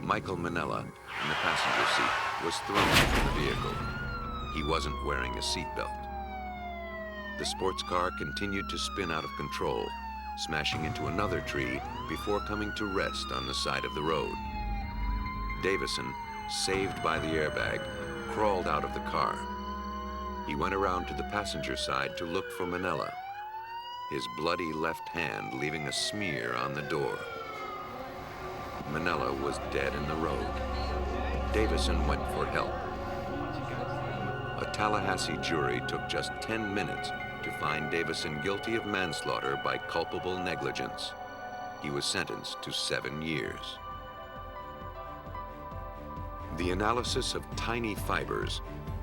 Michael Manella, in the passenger seat, was thrown from the vehicle. He wasn't wearing a seatbelt. The sports car continued to spin out of control, smashing into another tree before coming to rest on the side of the road. Davison, saved by the airbag, crawled out of the car. He went around to the passenger side to look for Manella, his bloody left hand leaving a smear on the door. Manella was dead in the road. Davison went for help. A Tallahassee jury took just 10 minutes to find Davison guilty of manslaughter by culpable negligence. He was sentenced to 7 years. The analysis of tiny fibers,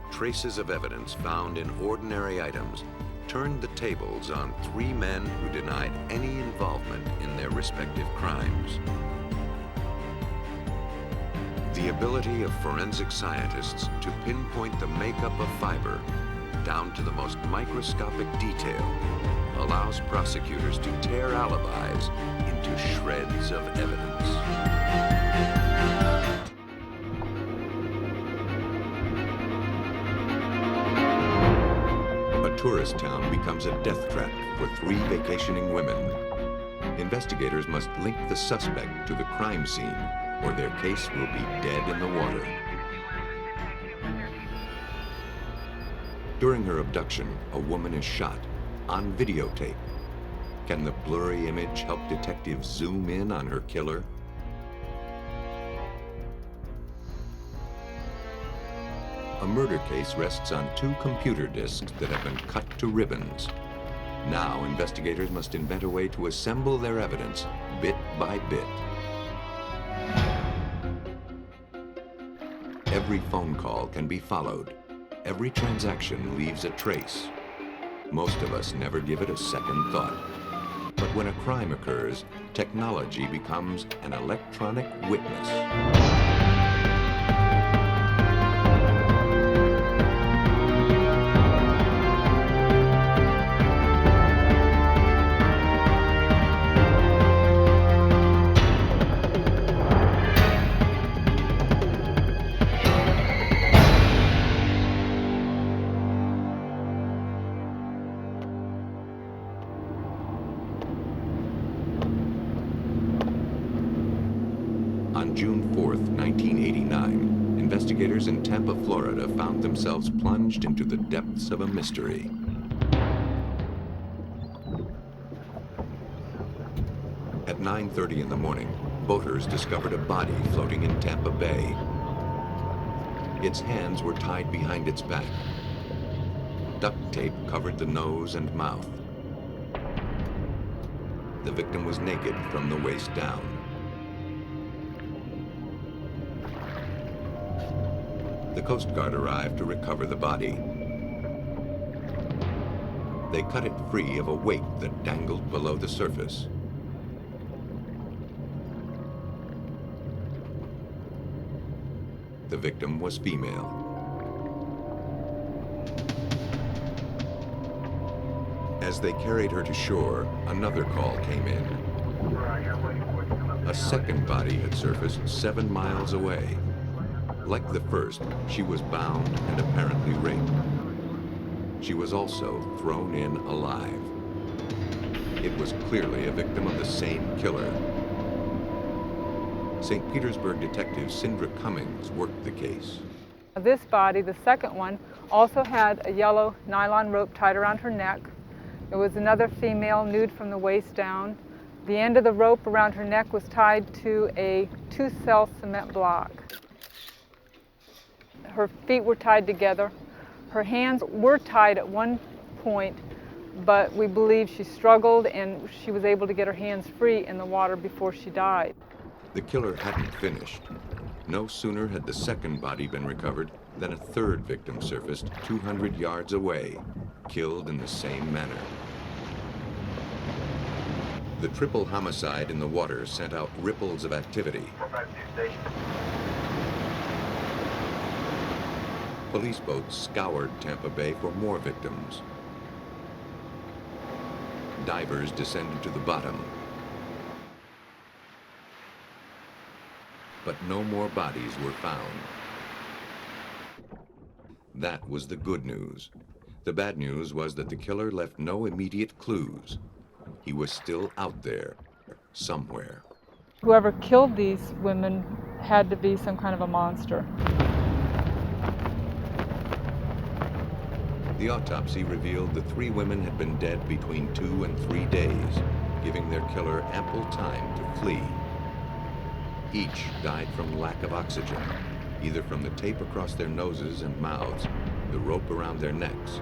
traces of evidence found in ordinary items, turned the tables on 3 men who denied any involvement in their respective crimes. The ability of forensic scientists to pinpoint the makeup of fiber down to the most microscopic detail allows prosecutors to tear alibis into shreds of evidence. A tourist town becomes a death trap for 3 vacationing women. Investigators must link the suspect to the crime scene, or their case will be dead in the water. During her abduction, a woman is shot on videotape. Can the blurry image help detectives zoom in on her killer? A murder case rests on 2 computer disks that have been cut to ribbons. Now, investigators must invent a way to assemble their evidence bit by bit. Every phone call can be followed. Every transaction leaves a trace. Most of us never give it a second thought. But when a crime occurs, technology becomes an electronic witness. On June 4th, 1989, investigators in Tampa, Florida found themselves plunged into the depths of a mystery. At 9:30 in the morning, boaters discovered a body floating in Tampa Bay. Its hands were tied behind its back. Duct tape covered the nose and mouth. The victim was naked from the waist down. The Coast Guard arrived to recover the body. They cut it free of a weight that dangled below the surface. The victim was female. As they carried her to shore, another call came in. A second body had surfaced 7 miles away. Like the first, she was bound and apparently raped. She was also thrown in alive. It was clearly a victim of the same killer. St. Petersburg detective Sindra Cummings worked the case. This body, the second one, also had a yellow nylon rope tied around her neck. There was another female nude from the waist down. The end of the rope around her neck was tied to a 2-cell cement block. Her feet were tied together. Her hands were tied at one point, but we believe she struggled and she was able to get her hands free in the water before she died. The killer hadn't finished. No sooner had the second body been recovered than a third victim surfaced 200 yards away, killed in the same manner. The triple homicide in the water sent out ripples of activity. Police boats scoured Tampa Bay for more victims. Divers descended to the bottom. But no more bodies were found. That was the good news. The bad news was that the killer left no immediate clues. He was still out there, somewhere. Whoever killed these women had to be some kind of a monster. The autopsy revealed the 3 women had been dead between 2 and 3 days, giving their killer ample time to flee. Each died from lack of oxygen, either from the tape across their noses and mouths, the rope around their necks,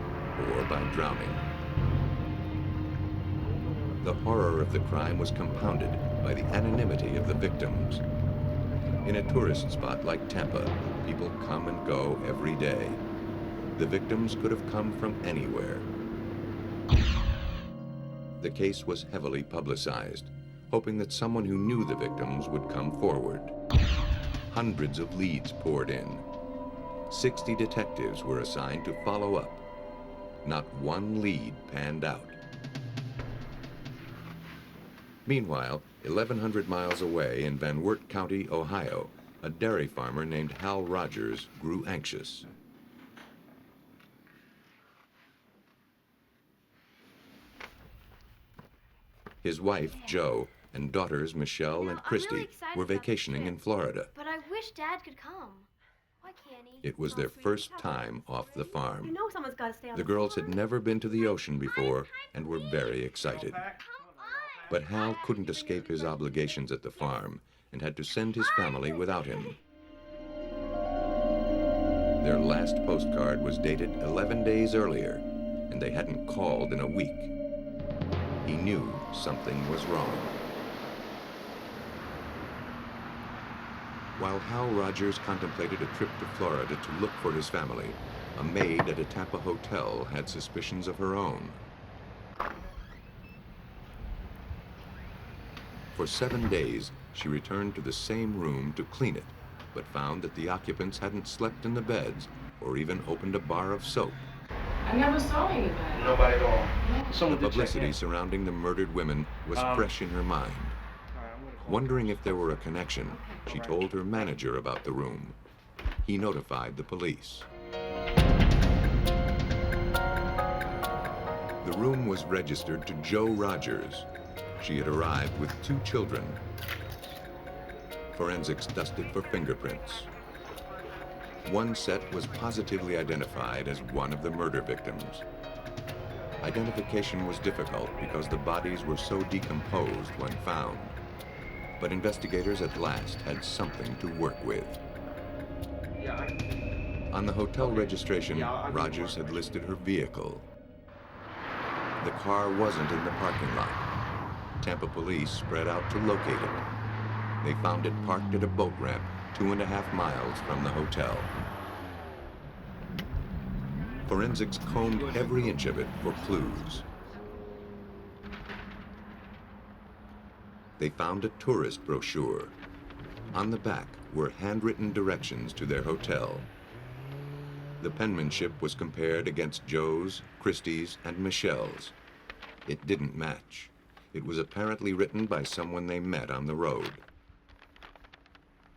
or by drowning. The horror of the crime was compounded by the anonymity of the victims. In a tourist spot like Tampa, people come and go every day. The victims could have come from anywhere. The case was heavily publicized, hoping that someone who knew the victims would come forward. Hundreds of leads poured in. 60 detectives were assigned to follow up. Not one lead panned out. Meanwhile, 1,100 miles away in Van Wert County, Ohio, a dairy farmer named Hal Rogers grew anxious. His wife, Jo, and daughters Michelle and Christy were vacationing in Florida. But I wish Dad could come. Why can't he? It was their first time off the farm. You know someone's got to stay on The girls had never been to the ocean before and were very excited. But Hal couldn't escape his obligations at the farm and had to send his family without him. Their last postcard was dated 11 days earlier, and they hadn't called in a week. He knew something was wrong. While Hal Rogers contemplated a trip to Florida to look for his family, a maid at a Tampa hotel had suspicions of her own. For 7 days, she returned to the same room to clean it, but found that the occupants hadn't slept in the beds or even opened a bar of soap. I never saw anybody. Nobody at all. The publicity surrounding the murdered women was fresh in her mind. Wondering if there were a connection, she told her manager about the room. He notified the police. The room was registered to Jo Rogers. She had arrived with 2 children. Forensics dusted for fingerprints. One set was positively identified as one of the murder victims. Identification was difficult because the bodies were so decomposed when found. But investigators at last had something to work with. On the hotel registration, Rogers had listed her vehicle. The car wasn't in the parking lot. Tampa police spread out to locate it. They found it parked at a boat ramp 2.5 miles from the hotel. Forensics combed every inch of it for clues. They found a tourist brochure. On the back were handwritten directions to their hotel. The penmanship was compared against Jo's, Christie's, and Michelle's. It didn't match. It was apparently written by someone they met on the road.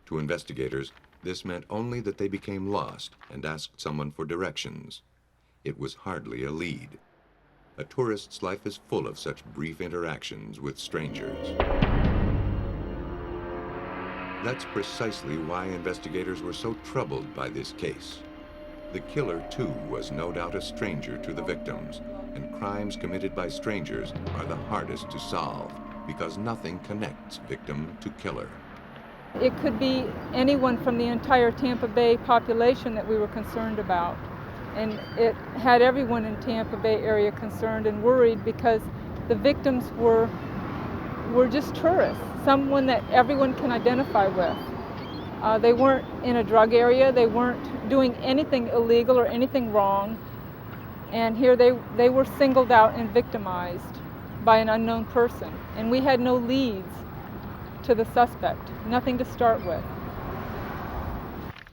To investigators, This meant only that they became lost and asked someone for directions. It was hardly a lead. A tourist's life is full of such brief interactions with strangers. That's precisely why investigators were so troubled by this case. The killer, too, was no doubt a stranger to the victims, and crimes committed by strangers are the hardest to solve because nothing connects victim to killer. It could be anyone from the entire Tampa Bay population that we were concerned about. And it had everyone in Tampa Bay area concerned and worried because the victims were just tourists, someone that everyone can identify with. They weren't in a drug area, they weren't doing anything illegal or anything wrong, and here they were singled out and victimized by an unknown person. And we had no leads to the suspect, nothing to start with.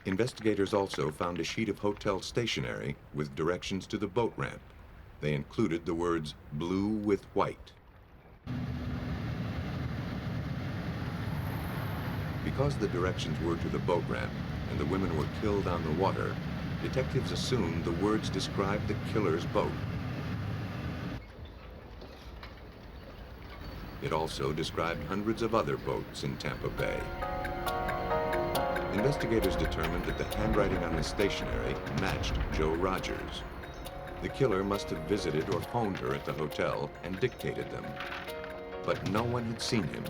Investigators also found a sheet of hotel stationery with directions to the boat ramp. They included the words blue with white. Because the directions were to the boat ramp and the women were killed on the water, detectives assumed the words described the killer's boat. It also described hundreds of other boats in Tampa Bay. Investigators determined that the handwriting on the stationery matched Joe Rogers. The killer must have visited or phoned her at the hotel and dictated them. But no one had seen him,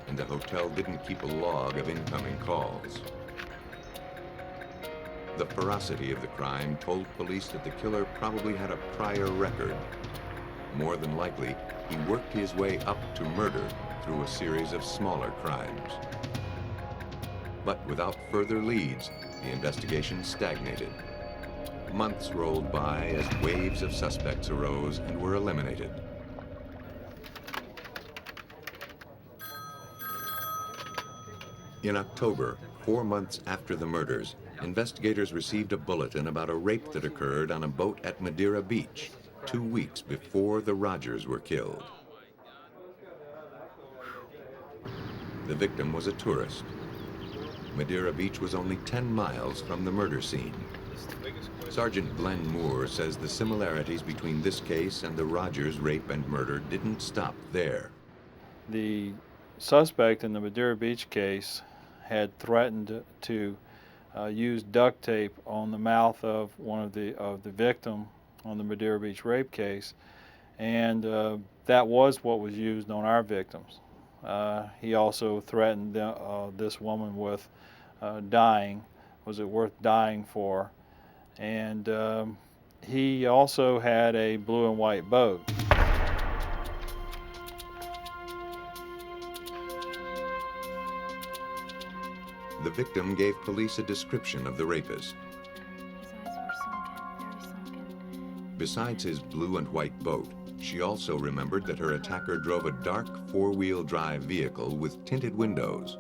and the hotel didn't keep a log of incoming calls. The ferocity of the crime told police that the killer probably had a prior record. More than likely, he worked his way up to murder through a series of smaller crimes. But without further leads, the investigation stagnated. Months rolled by as waves of suspects arose and were eliminated. In October, 4 months after the murders, investigators received a bulletin about a rape that occurred on a boat at Madeira Beach 2 weeks before the Rogers were killed. The victim was a tourist. Madeira Beach was only 10 miles from the murder scene. Sergeant Glenn Moore says the similarities between this case and the Rogers rape and murder didn't stop there. The suspect in the Madeira Beach case had threatened to use duct tape on the mouth of one of the victim on the Madeira Beach rape case, and that was what was used on our victims. He also threatened this woman with dying. Was it worth dying for? And he also had a blue and white boat. The victim gave police a description of the rapist. His eyes were sunken, very sunken. Besides his blue and white boat, she also remembered that her attacker drove a dark four-wheel drive vehicle with tinted windows.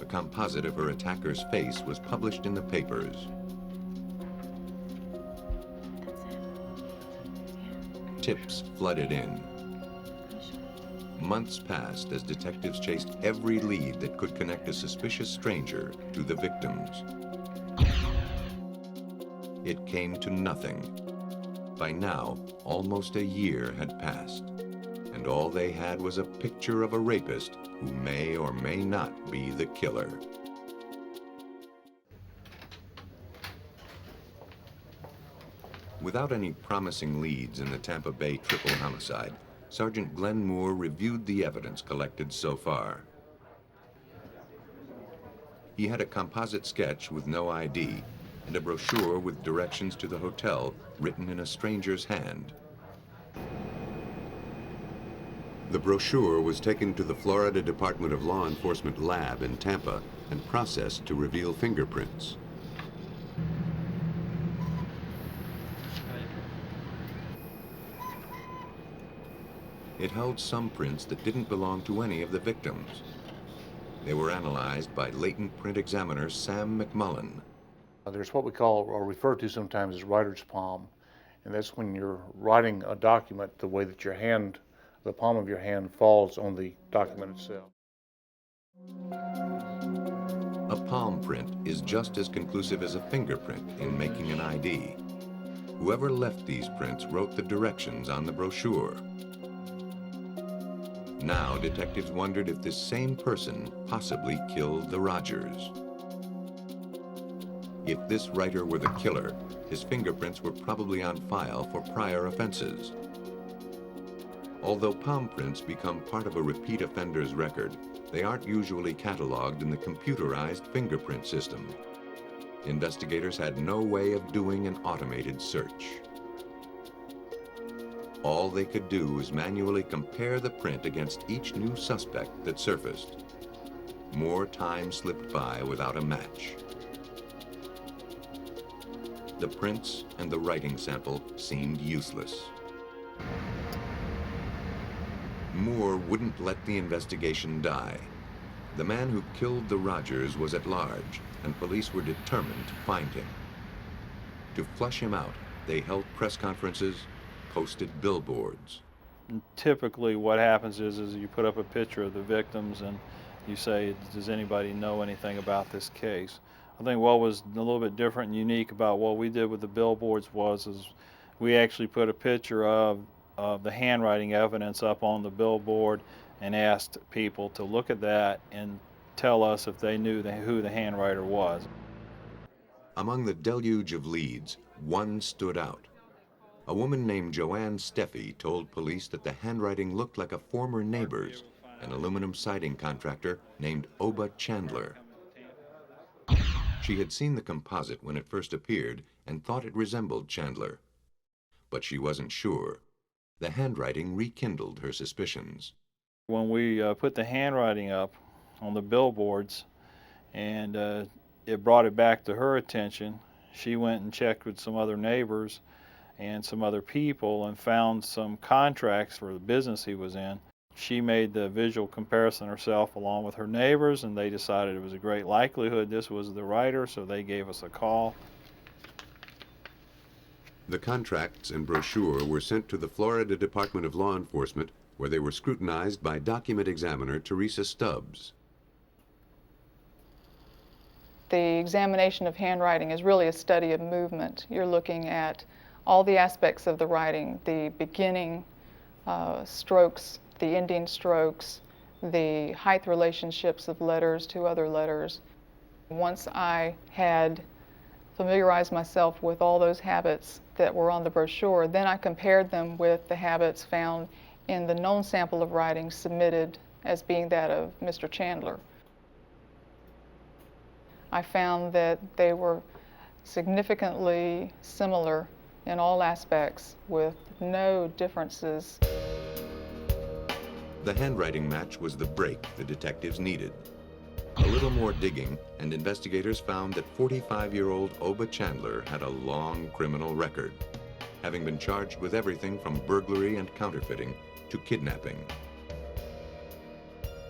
A composite of her attacker's face was published in the papers. Tips flooded in. Months passed as detectives chased every lead that could connect a suspicious stranger to the victims. It came to nothing. By now, almost a year had passed, and all they had was a picture of a rapist who may or may not be the killer. Without any promising leads in the Tampa Bay triple homicide, Sergeant Glenn Moore reviewed the evidence collected so far. He had a composite sketch with no ID and a brochure with directions to the hotel written in a stranger's hand. The brochure was taken to the Florida Department of Law Enforcement lab in Tampa and processed to reveal fingerprints. It held some prints that didn't belong to any of the victims. They were analyzed by latent print examiner Sam McMullen. There's what we call, or refer to sometimes as writer's palm, and that's when you're writing a document the way that your hand, the palm of your hand falls on the document itself. A palm print is just as conclusive as a fingerprint in making an ID. Whoever left these prints wrote the directions on the brochure. Now, detectives wondered if this same person possibly killed the Rogers. If this writer were the killer, his fingerprints were probably on file for prior offenses. Although palm prints become part of a repeat offender's record, they aren't usually cataloged in the computerized fingerprint system. Investigators had no way of doing an automated search. All they could do was manually compare the print against each new suspect that surfaced. More time slipped by without a match. The prints and the writing sample seemed useless. Moore wouldn't let the investigation die. The man who killed the Rogers was at large, and police were determined to find him. To flush him out, they held press conferences, posted billboards. And typically what happens is you put up a picture of the victims and you say, does anybody know anything about this case? I think what was a little bit different and unique about what we did with the billboards is we actually put a picture of the handwriting evidence up on the billboard and asked people to look at that and tell us if they knew who the handwriter was. Among the deluge of leads, one stood out. A woman named Joanne Steffi told police that the handwriting looked like a former neighbor's, an aluminum siding contractor named Oba Chandler. She had seen the composite when it first appeared and thought it resembled Chandler. But she wasn't sure. The handwriting rekindled her suspicions. When we put the handwriting up on the billboards and it brought it back to her attention, she went and checked with some other neighbors and some other people and found some contracts for the business he was in. She made the visual comparison herself along with her neighbors, and they decided it was a great likelihood this was the writer, so they gave us a call. The contracts and brochure were sent to the Florida Department of Law Enforcement, where they were scrutinized by document examiner Teresa Stubbs. The examination of handwriting is really a study of movement. You're looking at all the aspects of the writing, the beginning strokes, the ending strokes, the height relationships of letters to other letters. Once I had familiarized myself with all those habits that were on the brochure, then I compared them with the habits found in the known sample of writing submitted as being that of Mr. Chandler. I found that they were significantly similar in all aspects with no differences. The handwriting match was the break the detectives needed. A little more digging, and investigators found that 45-year-old Oba Chandler had a long criminal record, having been charged with everything from burglary and counterfeiting to kidnapping.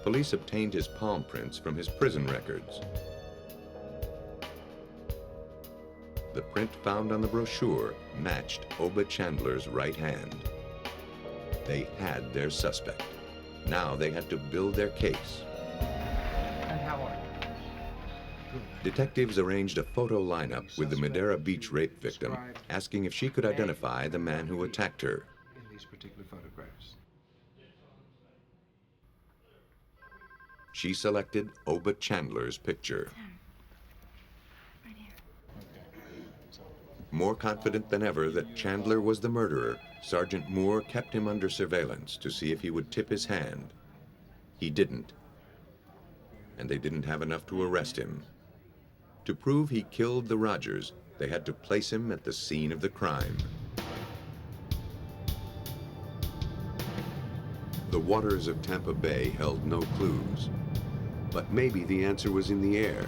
Police obtained his palm prints from his prison records. The print found on the brochure matched Oba Chandler's right hand. They had their suspect. Now they had to build their case. And how are you? Detectives arranged a photo lineup with the Madeira Beach rape victim, asking if she could identify the man who attacked her. In these particular photographs. She selected Oba Chandler's picture. More confident than ever that Chandler was the murderer, Sergeant Moore kept him under surveillance to see if he would tip his hand. He didn't. And they didn't have enough to arrest him. To prove he killed the Rogers, they had to place him at the scene of the crime. The waters of Tampa Bay held no clues, but maybe the answer was in the air.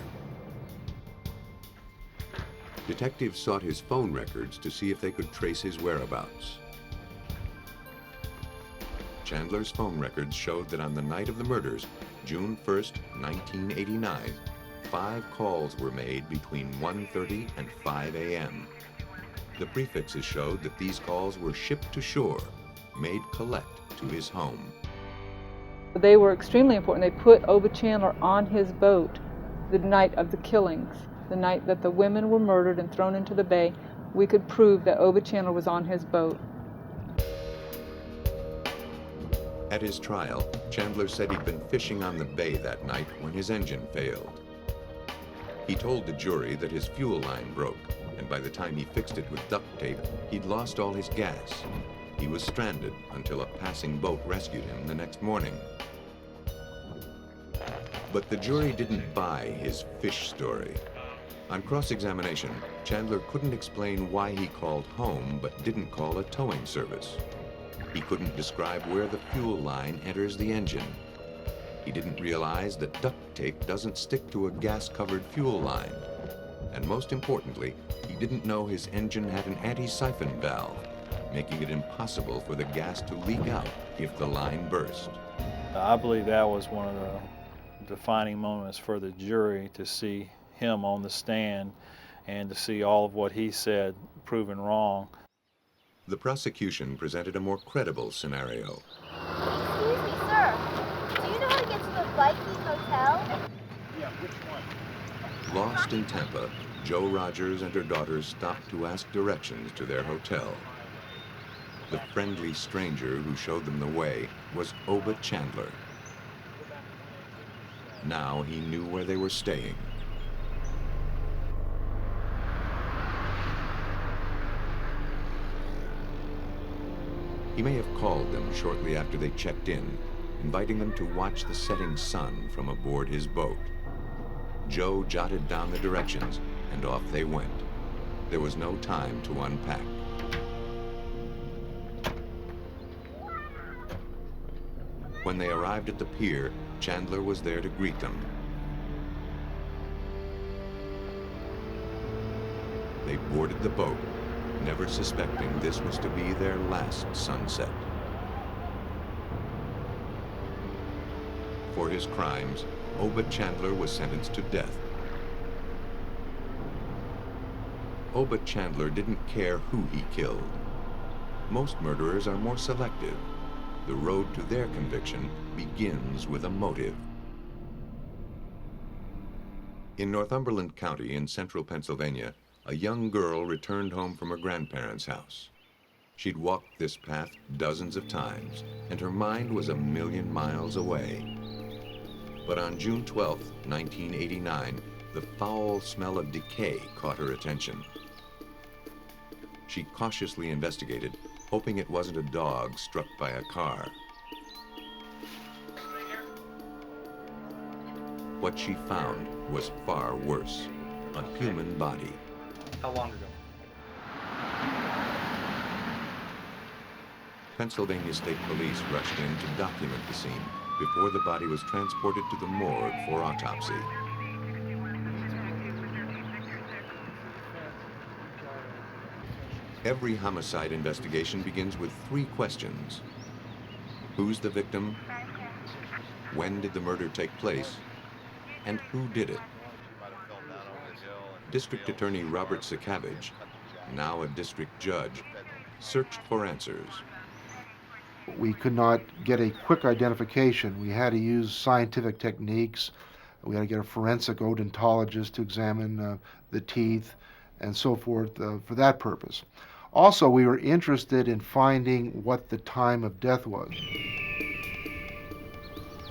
Detectives sought his phone records to see if they could trace his whereabouts. Chandler's phone records showed that on the night of the murders, June 1st, 1989, 5 calls were made between 1:30 and 5 a.m. The prefixes showed that these calls were shipped to shore, made collect to his home. They were extremely important. They put Oba Chandler on his boat the night of the killings, the night that the women were murdered and thrown into the bay, we could prove that Oba Chandler was on his boat. At his trial, Chandler said he'd been fishing on the bay that night when his engine failed. He told the jury that his fuel line broke, and by the time he fixed it with duct tape, he'd lost all his gas. He was stranded until a passing boat rescued him the next morning. But the jury didn't buy his fish story. On cross-examination, Chandler couldn't explain why he called home but didn't call a towing service. He couldn't describe where the fuel line enters the engine. He didn't realize that duct tape doesn't stick to a gas-covered fuel line. And most importantly, he didn't know his engine had an anti-siphon valve, making it impossible for the gas to leak out if the line burst. I believe that was one of the defining moments for the jury, to see him on the stand and to see all of what he said proven wrong. The prosecution presented a more credible scenario. Excuse me, sir. Do you know how to get to the Viking Hotel? Yeah, which one? Lost in Tampa, Jo Rogers and her daughters stopped to ask directions to their hotel. The friendly stranger who showed them the way was Oba Chandler. Now he knew where they were staying. He may have called them shortly after they checked in, inviting them to watch the setting sun from aboard his boat. Jo jotted down the directions, and off they went. There was no time to unpack. When they arrived at the pier, Chandler was there to greet them. They boarded the boat, never suspecting this was to be their last sunset. For his crimes, Oba Chandler was sentenced to death. Oba Chandler didn't care who he killed. Most murderers are more selective. The road to their conviction begins with a motive. In Northumberland County in central Pennsylvania, a young girl returned home from her grandparents' house. She'd walked this path dozens of times, and her mind was a million miles away. But on June 12, 1989, the foul smell of decay caught her attention. She cautiously investigated, hoping it wasn't a dog struck by a car. What she found was far worse, a human body. How long ago? Pennsylvania State Police rushed in to document the scene before the body was transported to the morgue for autopsy. Every homicide investigation begins with 3 questions. Who's the victim? When did the murder take place? And who did it? District Attorney Robert Sakavage, now a district judge, searched for answers. We could not get a quick identification. We had to use scientific techniques. We had to get a forensic odontologist to examine the teeth and so forth for that purpose. Also, we were interested in finding what the time of death was.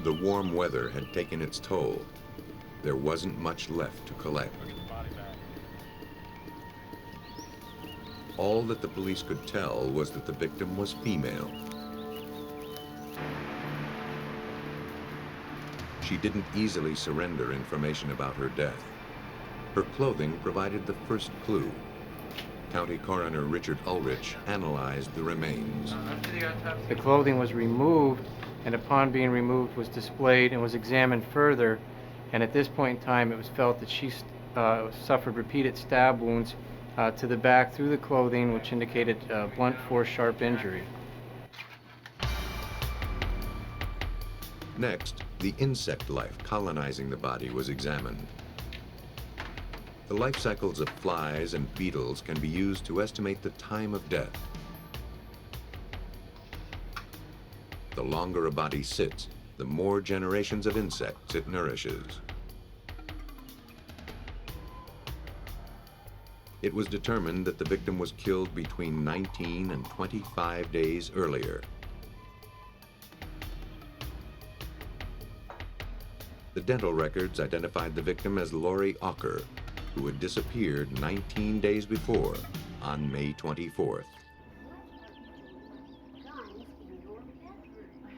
The warm weather had taken its toll. There wasn't much left to collect. All that the police could tell was that the victim was female. She didn't easily surrender information about her death. Her clothing provided the first clue. County Coroner Richard Ulrich analyzed the remains. The clothing was removed, and upon being removed was displayed and was examined further, and at this point in time it was felt that she suffered repeated stab wounds to the back through the clothing, which indicated blunt force sharp injury. Next, the insect life colonizing the body was examined. The life cycles of flies and beetles can be used to estimate the time of death. The longer a body sits, the more generations of insects it nourishes. It was determined that the victim was killed between 19 and 25 days earlier. The dental records identified the victim as Lori Ocker, who had disappeared 19 days before, on May 24th.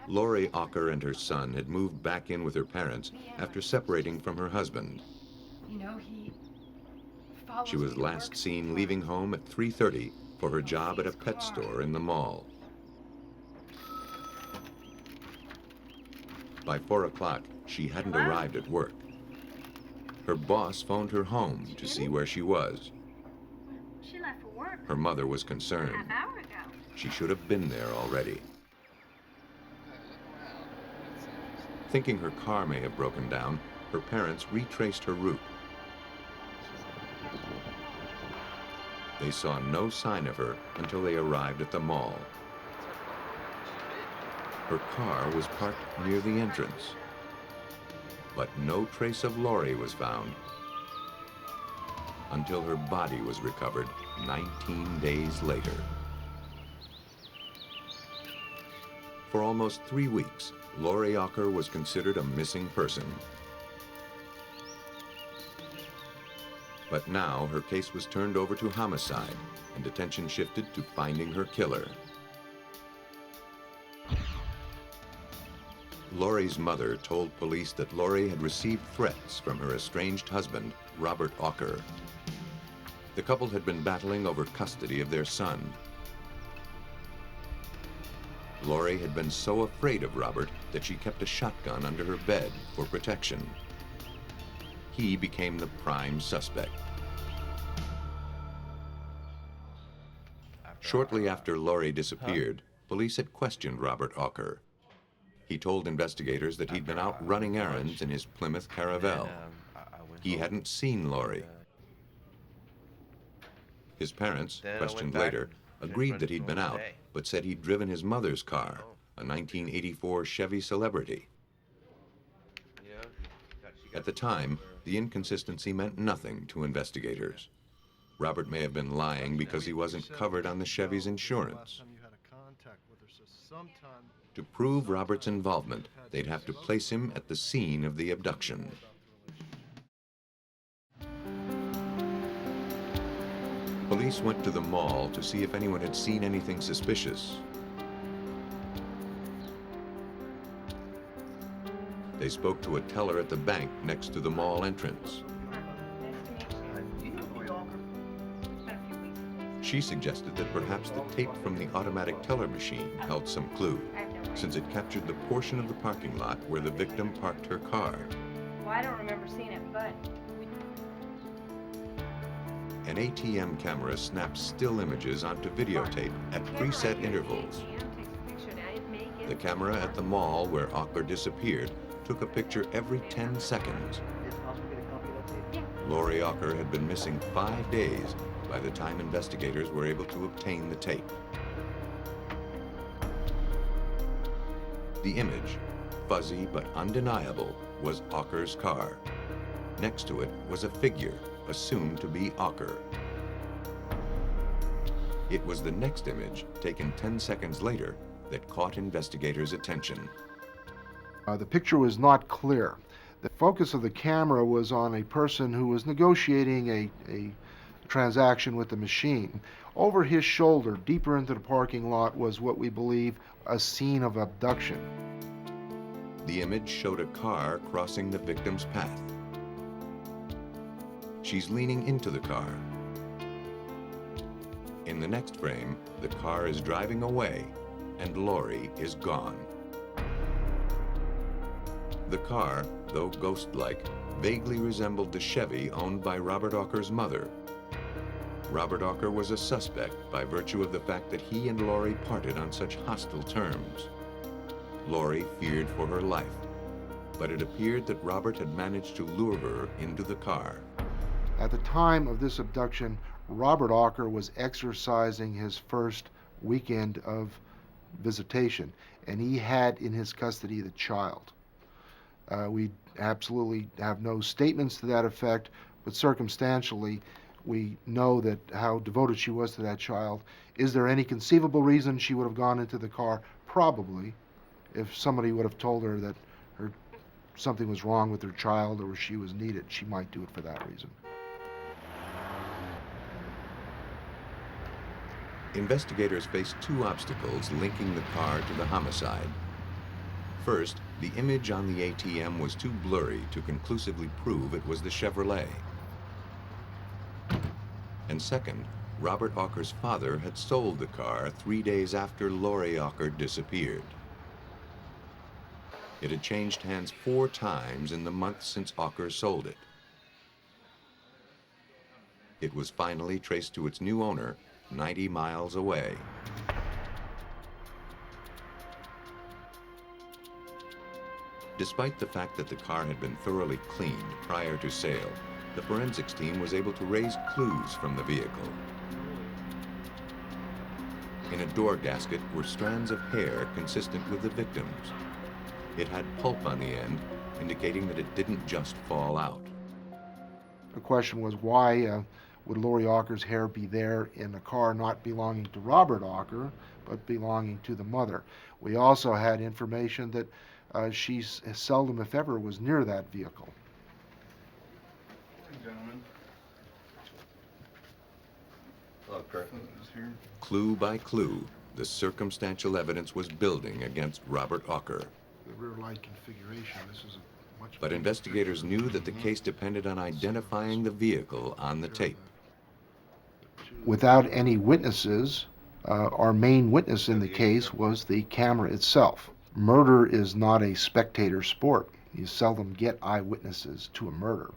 Lori Ocker and her son had moved back in with her parents after separating from her husband. You know, She was last seen leaving home at 3:30 for her job at a pet store in the mall. By 4 o'clock, she hadn't arrived at work. Her boss phoned her home to see where she was. She left for work Her mother was concerned. a half hour ago. She should have been there already. Thinking her car may have broken down, her parents retraced her route. They saw no sign of her until they arrived at the mall. Her car was parked near the entrance, but no trace of Lori was found until her body was recovered 19 days later. For almost 3 weeks, Lori Ocker was considered a missing person. But now her case was turned over to homicide, and attention shifted to finding her killer. Lori's mother told police that Lori had received threats from her estranged husband, Robert Ocker. The couple had been battling over custody of their son. Lori had been so afraid of Robert that she kept a shotgun under her bed for protection. He became the prime suspect. Shortly after Lori disappeared, police had questioned Robert Ocker. He told investigators that he'd been out running errands in his Plymouth Caravelle. He hadn't seen Lori. His parents, questioned later, agreed that he'd been out, but said he'd driven his mother's car, a 1984 Chevy Celebrity. At the time, the inconsistency meant nothing to investigators. Robert may have been lying because he wasn't covered on the Chevy's insurance. To prove Robert's involvement, they'd have to place him at the scene of the abduction. Police went to the mall to see if anyone had seen anything suspicious. They spoke to a teller at the bank next to the mall entrance. She suggested that perhaps the tape from the automatic teller machine held some clue, since it captured the portion of the parking lot where the victim parked her car. Well, I don't remember seeing it, but An ATM camera snaps still images onto videotape at preset intervals. The camera at the mall where Ocker disappeared took a picture every 10 seconds. Lori Ocker had been missing 5 days by the time investigators were able to obtain the tape. The image, fuzzy but undeniable, was Ocker's car. Next to it was a figure, assumed to be Ocker. It was the next image, taken 10 seconds later, that caught investigators' attention. The picture was not clear. The focus of the camera was on a person who was negotiating a transaction with the machine. Over his shoulder, deeper into the parking lot, was what we believe a scene of abduction. The image showed a car crossing the victim's path. She's leaning into the car. In the next frame, the car is driving away, and Lori is gone. The car, though ghost-like, vaguely resembled the Chevy owned by Robert Ocker's mother. Robert Ocker was a suspect by virtue of the fact that he and Lori parted on such hostile terms. Lori feared for her life, but it appeared that Robert had managed to lure her into the car. At the time of this abduction, Robert Ocker was exercising his first weekend of visitation, and he had in his custody the child. We absolutely have no statements to that effect, but circumstantially, We know that how devoted she was to that child. Is there any conceivable reason she would have gone into the car? Probably. If somebody would have told her that something was wrong with her child or she was needed, she might do it for that reason. Investigators faced two obstacles linking the car to the homicide. First, the image on the ATM was too blurry to conclusively prove it was the Chevrolet. And second, Robert Auker's father had sold the car 3 days after Lori Auker disappeared. It had changed hands 4 times in the months since Auker sold it. It was finally traced to its new owner, 90 miles away. Despite the fact that the car had been thoroughly cleaned prior to sale, the forensics team was able to raise clues from the vehicle. In a door gasket were strands of hair consistent with the victim's. It had pulp on the end, indicating that it didn't just fall out. The question was, why would Lori Auker's hair be there in a car not belonging to Robert Auker, but belonging to the mother? We also had information that she seldom, if ever, was near that vehicle. Clue by clue, the circumstantial evidence was building against Robert Auker. The rear light configuration, this is a much... But investigators knew that the case depended on identifying the vehicle on the tape. Without any witnesses, our main witness in the case was the camera itself. Murder is not a spectator sport. You seldom get eyewitnesses to a murder.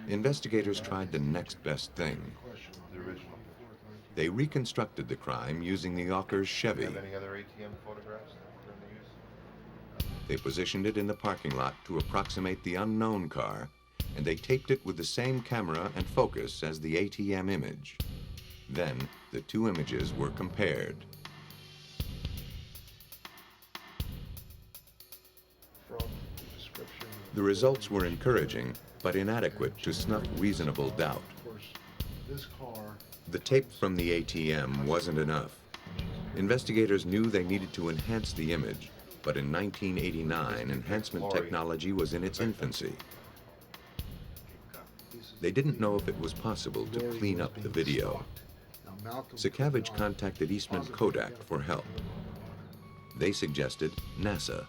Investigators tried the next best thing. They reconstructed the crime using the Auker's Chevy. Any other ATM photographs during the use? They positioned it in the parking lot to approximate the unknown car, and they taped it with the same camera and focus as the ATM image. Then, the two images were compared. The results were encouraging, but inadequate to snuff reasonable doubt. The tape from the ATM wasn't enough. Investigators knew they needed to enhance the image, but in 1989, enhancement technology was in its infancy. They didn't know if it was possible to clean up the video. Sakavage contacted Eastman Kodak for help. They suggested NASA.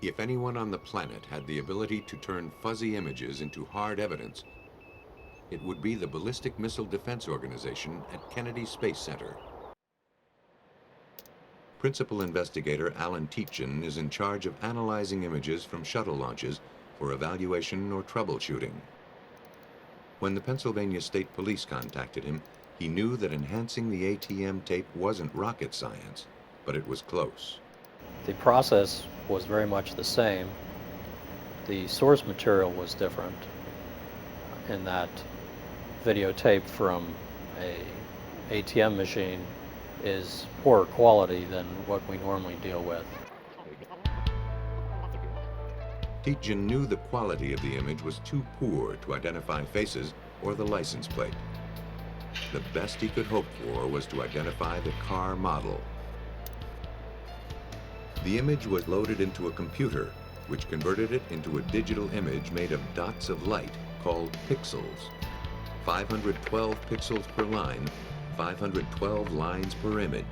If anyone on the planet had the ability to turn fuzzy images into hard evidence, it would be the Ballistic Missile Defense Organization at Kennedy Space Center. Principal investigator Alan Tietjen is in charge of analyzing images from shuttle launches for evaluation or troubleshooting. When the Pennsylvania State Police contacted him, he knew that enhancing the ATM tape wasn't rocket science, but it was close. The process was very much the same. The source material was different in that videotape from a ATM machine is poorer quality than what we normally deal with. Tietjen knew the quality of the image was too poor to identify faces or the license plate. The best he could hope for was to identify the car model. The image was loaded into a computer, which converted it into a digital image made of dots of light called pixels. 512 pixels per line, 512 lines per image.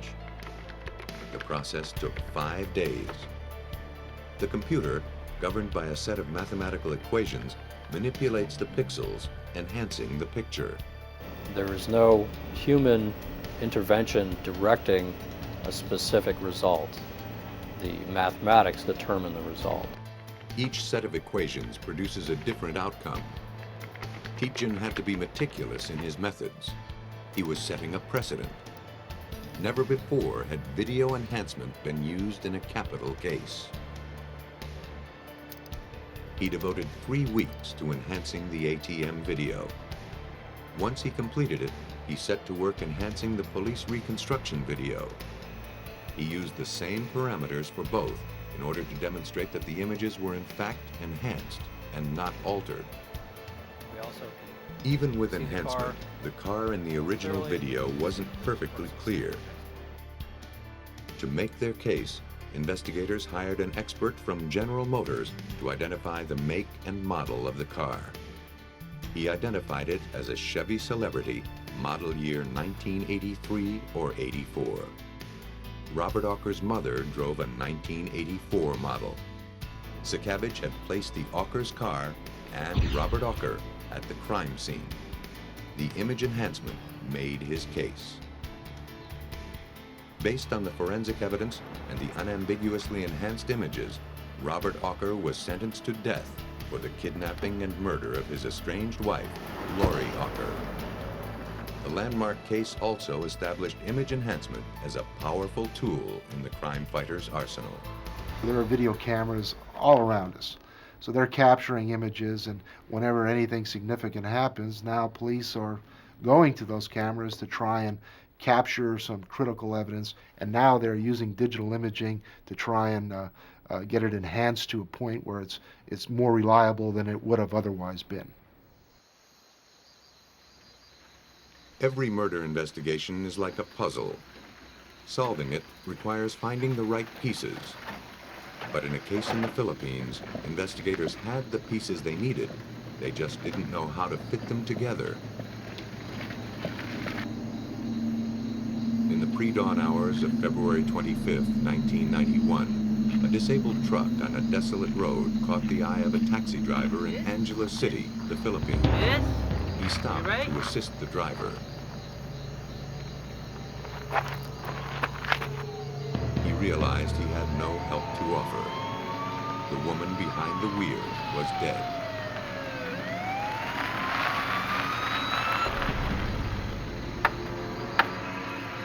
The process took 5 days. The computer, governed by a set of mathematical equations, manipulates the pixels, enhancing the picture. There is no human intervention directing a specific result. The mathematics determine the result. Each set of equations produces a different outcome. Tietjen had to be meticulous in his methods. He was setting a precedent. Never before had video enhancement been used in a capital case. He devoted 3 weeks to enhancing the ATM video. Once he completed it, he set to work enhancing the police reconstruction video. He used the same parameters for both in order to demonstrate that the images were in fact enhanced and not altered. We also Even with see the enhancement, the car in the original video wasn't perfectly clear. To make their case, investigators hired an expert from General Motors to identify the make and model of the car. He identified it as a Chevy Celebrity, model year 1983 or 84. Robert Auker's mother drove a 1984 model. Sakavich had placed the Auker's car and Robert Auker at the crime scene. The image enhancement made his case. Based on the forensic evidence and the unambiguously enhanced images, Robert Auker was sentenced to death for the kidnapping and murder of his estranged wife, Lori Auker. The landmark case also established image enhancement as a powerful tool in the crime fighter's arsenal. There are video cameras all around us. So they're capturing images, and whenever anything significant happens, now police are going to those cameras to try and capture some critical evidence, and now they're using digital imaging to try and get it enhanced to a point where it's more reliable than it would have otherwise been. Every murder investigation is like a puzzle. Solving it requires finding the right pieces. But in a case in the Philippines, investigators had the pieces they needed. They just didn't know how to fit them together. In the pre-dawn hours of February 25, 1991, a disabled truck on a desolate road caught the eye of a taxi driver in Angeles City, the Philippines. He stopped to assist the driver. He realized he had no help to offer. The woman behind the wheel was dead.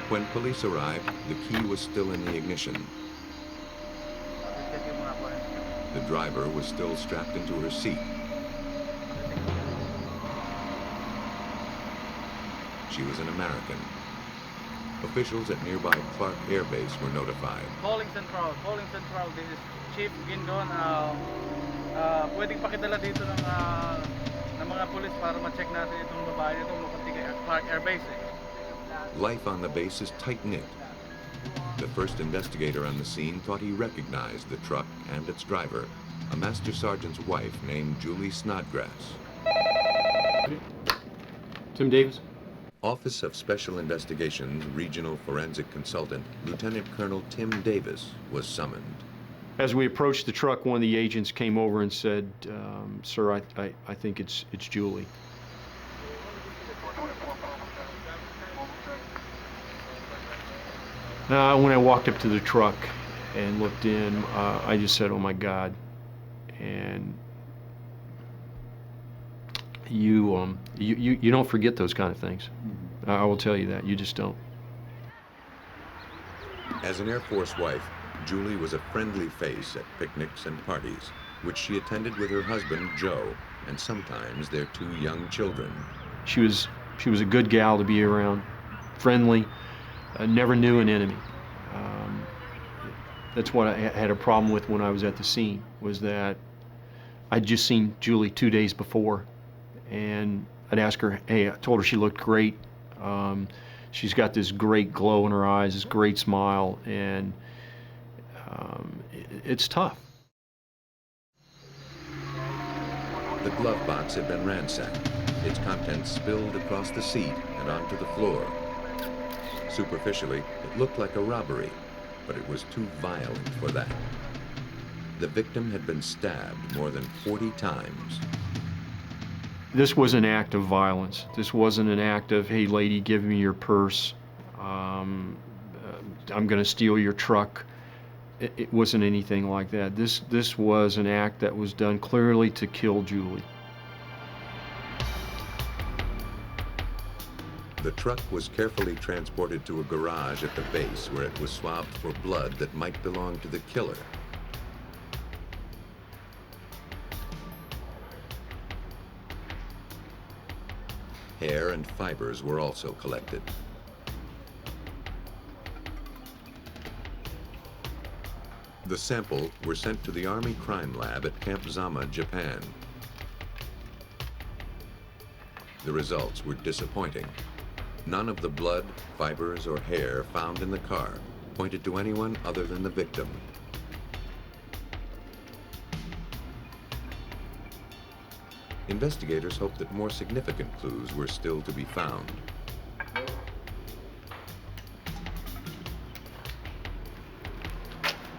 When police arrived, the key was still in the ignition. The driver was still strapped into her seat. She was an American. Officials at nearby Clark Air Base were notified. Calling Central, this is Chief Gindon. Pwedeng pakidala dito ng mga pulis para ma-check natin itong babae nito mukhang tiga Clark Air Base. Life on the base is tight-knit. The first investigator on the scene thought he recognized the truck and its driver, a master sergeant's wife named Julie Snodgrass. Tim Davis. Office of Special Investigations Regional Forensic Consultant Lieutenant Colonel Tim Davis was summoned. As we approached the truck, one of the agents came over and said, "Sir, I think it's Julie." When I walked up to the truck and looked in, I just said, "Oh my God!" And you don't forget those kind of things. I will tell you that. You just don't. As an Air Force wife, Julie was a friendly face at picnics and parties, which she attended with her husband, Joe, and sometimes their 2 young children. She was a good gal to be around, friendly, never knew an enemy. That's what I had a problem with when I was at the scene, was that I'd just seen Julie 2 days before, and I'd ask her, hey, I told her she looked great. She's got this great glow in her eyes, this great smile, and it's tough. The glove box had been ransacked, its contents spilled across the seat and onto the floor. Superficially, it looked like a robbery, but it was too violent for that. The victim had been stabbed more than 40 times. This was an act of violence. This wasn't an act of, hey lady, give me your purse. I'm gonna steal your truck. It wasn't anything like that. This was an act that was done clearly to kill Julie. The truck was carefully transported to a garage at the base where it was swabbed for blood that might belong to the killer. Hair and fibers were also collected. The sample were sent to the Army Crime Lab at Camp Zama, Japan. The results were disappointing. None of the blood, fibers, or hair found in the car pointed to anyone other than the victim. Investigators hoped that more significant clues were still to be found.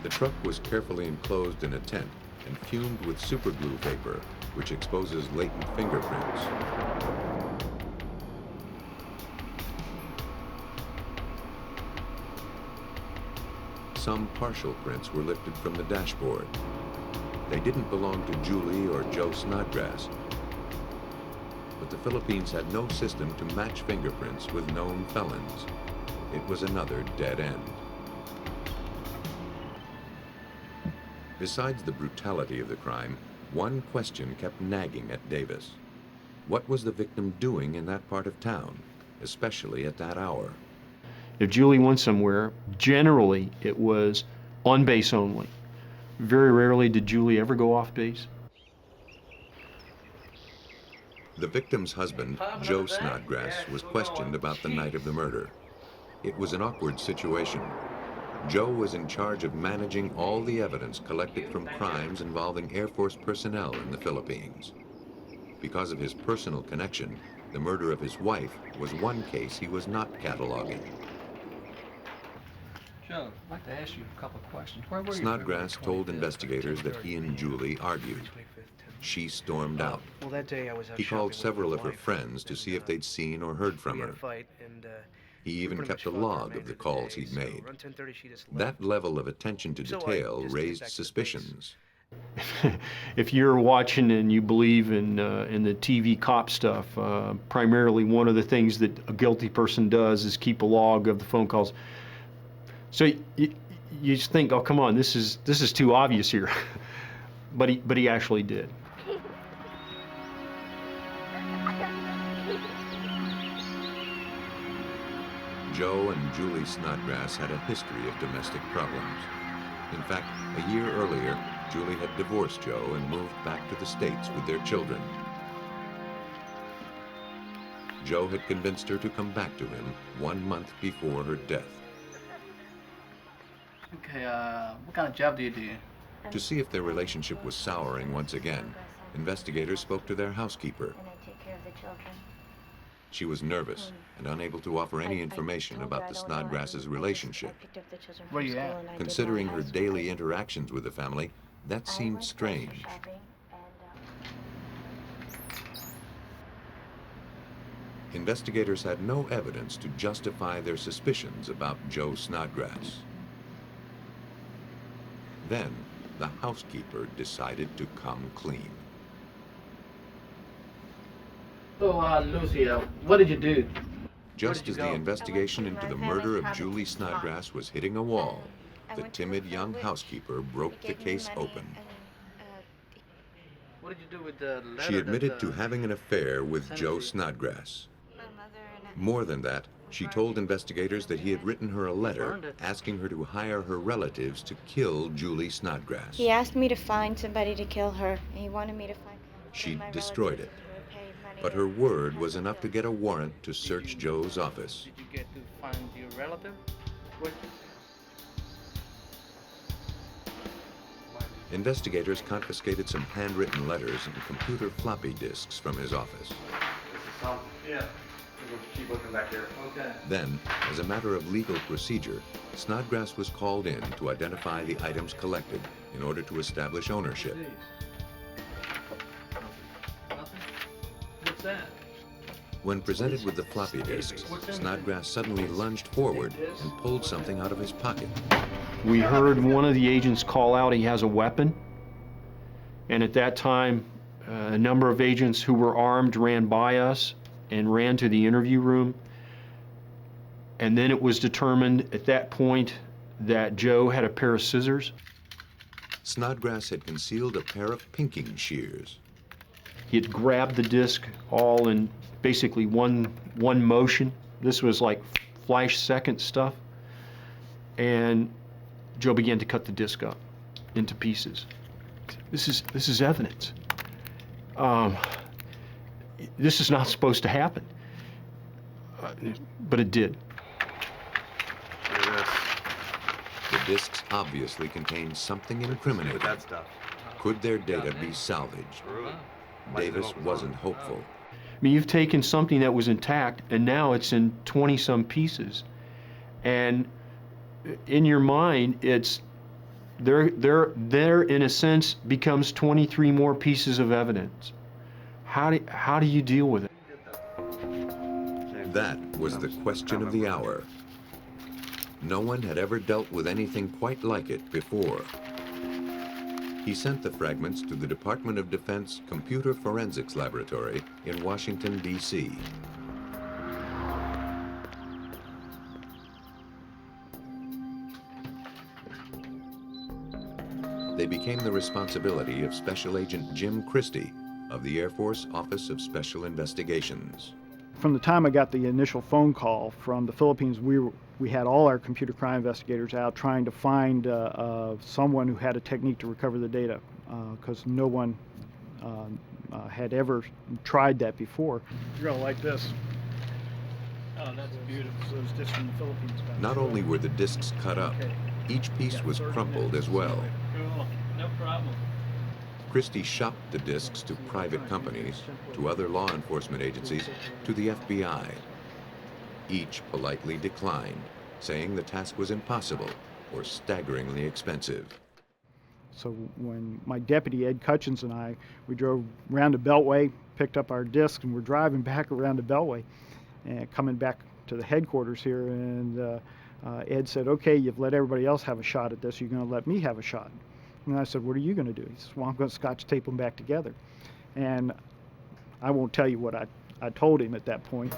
The truck was carefully enclosed in a tent and fumed with superglue vapor, which exposes latent fingerprints. Some partial prints were lifted from the dashboard. They didn't belong to Julie or Joe Snodgrass, but the Philippines had no system to match fingerprints with known felons. It was another dead end. Besides the brutality of the crime, one question kept nagging at Davis. What was the victim doing in that part of town, especially at that hour? If Julie went somewhere, generally it was on base only. Very rarely did Julie ever go off base. The victim's husband, Joe Snodgrass, was questioned about the night of the murder. It was an awkward situation. Joe was in charge of managing all the evidence collected from crimes involving Air Force personnel in the Philippines. Because of his personal connection, the murder of his wife was one case he was not cataloging. Joe, I'd like to ask you a couple of questions. Where were you? Snodgrass told investigators that he and Julie argued. She stormed out. Well, that day I was out He called shopping with several my of her wife, friends to see if they'd seen or heard from we had her. a fight, and He even kept a log of the calls he'd made. around 10:30 she just left. That level of attention to So I detail just raised came back to the suspicions. If you're watching and you believe in the TV cop stuff, primarily one of the things that a guilty person does is keep a log of the phone calls. So you just think, oh, come on, this is too obvious here. but he actually did. Joe and Julie Snodgrass had a history of domestic problems. In fact, a year earlier, Julie had divorced Joe and moved back to the States with their children. Joe had convinced her to come back to him 1 month before her death. Okay, what kind of job do you do? To see if their relationship was souring once again, investigators spoke to their housekeeper. And I take care of the children. She was nervous and unable to offer any information about the Snodgrasses' relationship. Where you at? Considering her daily interactions with the family, that seemed strange. Investigators had no evidence to justify their suspicions about Joe Snodgrass. Then, the housekeeper decided to come clean. So, Lucy, what did you do? Just as the investigation into the murder of Julie Snodgrass was hitting a wall, the timid young housekeeper broke the case open. What did you do with the letter? She admitted to having an affair with Joe Snodgrass. More than that, she told investigators that he had written her a letter asking her to hire her relatives to kill Julie Snodgrass. He asked me to find somebody to kill her. He wanted me to find. She destroyed it. But her word was enough to get a warrant to search Joe's office. Did you get to find your relative? What? Investigators confiscated some handwritten letters and computer floppy disks from his office. Yeah. Keep looking back here. Okay. Then, as a matter of legal procedure, Snodgrass was called in to identify the items collected in order to establish ownership. What's that? When presented with the floppy disks, Snodgrass suddenly lunged forward and pulled something out of his pocket. We heard one of the agents call out he has a weapon, and at that time, a number of agents who were armed ran by us and ran to the interview room. And then it was determined at that point that Joe had a pair of scissors. Snodgrass had concealed a pair of pinking shears. He had grabbed the disc all in basically one motion. This was like flash second stuff. And Joe began to cut the disc up. into pieces. This is evidence. This is not supposed to happen, but it did. The discs obviously contained something incriminating. Could their data be salvaged? Davis wasn't hopeful. I mean, you've taken something that was intact and now it's in 20-some pieces. And in your mind, it's there in a sense becomes 23 more pieces of evidence. How do you deal with it? That was the question of the hour. No one had ever dealt with anything quite like it before. He sent the fragments to the Department of Defense Computer Forensics Laboratory in Washington, D.C. They became the responsibility of Special Agent Jim Christie of the Air Force Office of Special Investigations. From the time I got the initial phone call from the Philippines, we had all our computer crime investigators out trying to find someone who had a technique to recover the data, because no one had ever tried that before. You're gonna like this. Oh, that's beautiful. So it's just from the Philippines. Not only were the discs cut up, each piece was crumpled as well. Cool. No problem. Christie shopped the discs to private companies, to other law enforcement agencies, to the FBI. Each politely declined, saying the task was impossible or staggeringly expensive. So when my deputy, Ed Cutchins, and we drove around the Beltway, picked up our discs, and we're driving back around the Beltway, and coming back to the headquarters here, and Ed said, okay, you've let everybody else have a shot at this, you're going to let me have a shot. And I said, what are you going to do? He says, well, I'm going to Scotch tape them back together. And I won't tell you what I told him at that point.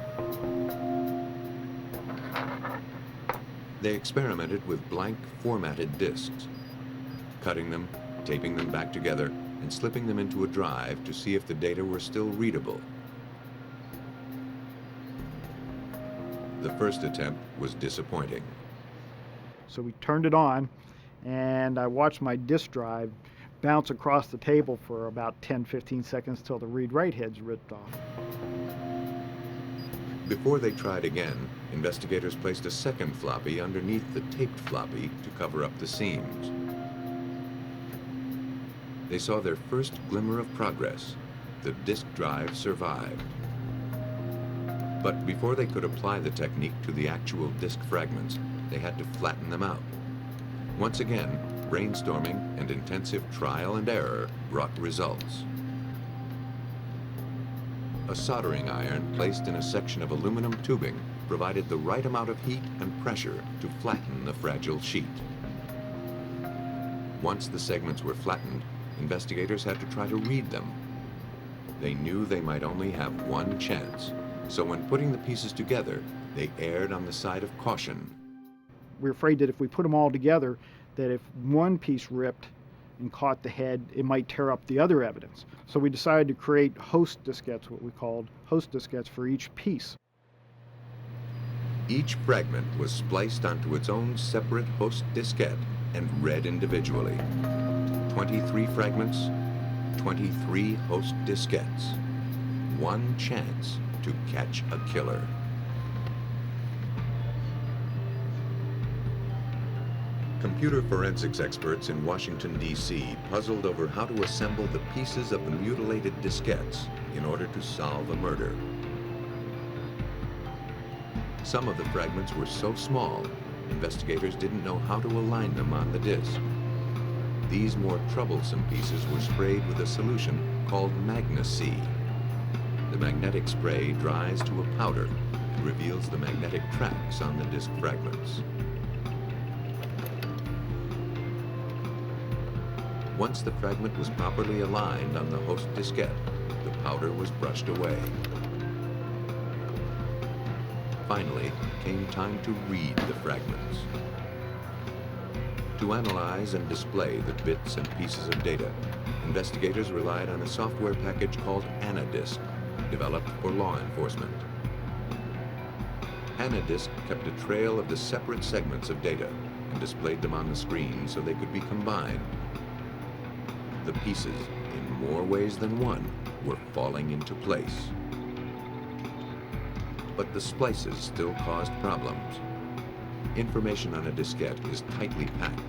They experimented with blank, formatted discs, cutting them, taping them back together, and slipping them into a drive to see if the data were still readable. The first attempt was disappointing. So we turned it on, and I watched my disk drive bounce across the table for about 10-15 seconds till the read-write heads ripped off. Before they tried again, investigators placed a second floppy underneath the taped floppy to cover up the seams. They saw their first glimmer of progress. The disk drive survived. But before they could apply the technique to the actual disk fragments, they had to flatten them out. Once again, brainstorming and intensive trial and error brought results. A soldering iron placed in a section of aluminum tubing provided the right amount of heat and pressure to flatten the fragile sheet. Once the segments were flattened, investigators had to try to read them. They knew they might only have one chance, so when putting the pieces together, they erred on the side of caution. We're afraid that if we put them all together, that if one piece ripped and caught the head, it might tear up the other evidence. So we decided to create host diskettes, what we called host diskettes, for each piece. Each fragment was spliced onto its own separate host diskette and read individually. 23 fragments, 23 host diskettes. One chance to catch a killer. Computer forensics experts in Washington, D.C. puzzled over how to assemble the pieces of the mutilated diskettes in order to solve a murder. Some of the fragments were so small, investigators didn't know how to align them on the disc. These more troublesome pieces were sprayed with a solution called Magna-C. The magnetic spray dries to a powder and reveals the magnetic tracks on the disc fragments. Once the fragment was properly aligned on the host diskette, the powder was brushed away. Finally, came time to read the fragments. To analyze and display the bits and pieces of data, investigators relied on a software package called AnaDisk, developed for law enforcement. AnaDisk kept a trail of the separate segments of data and displayed them on the screen so they could be combined, the pieces, in more ways than one, were falling into place. But the splices still caused problems. Information on a diskette is tightly packed.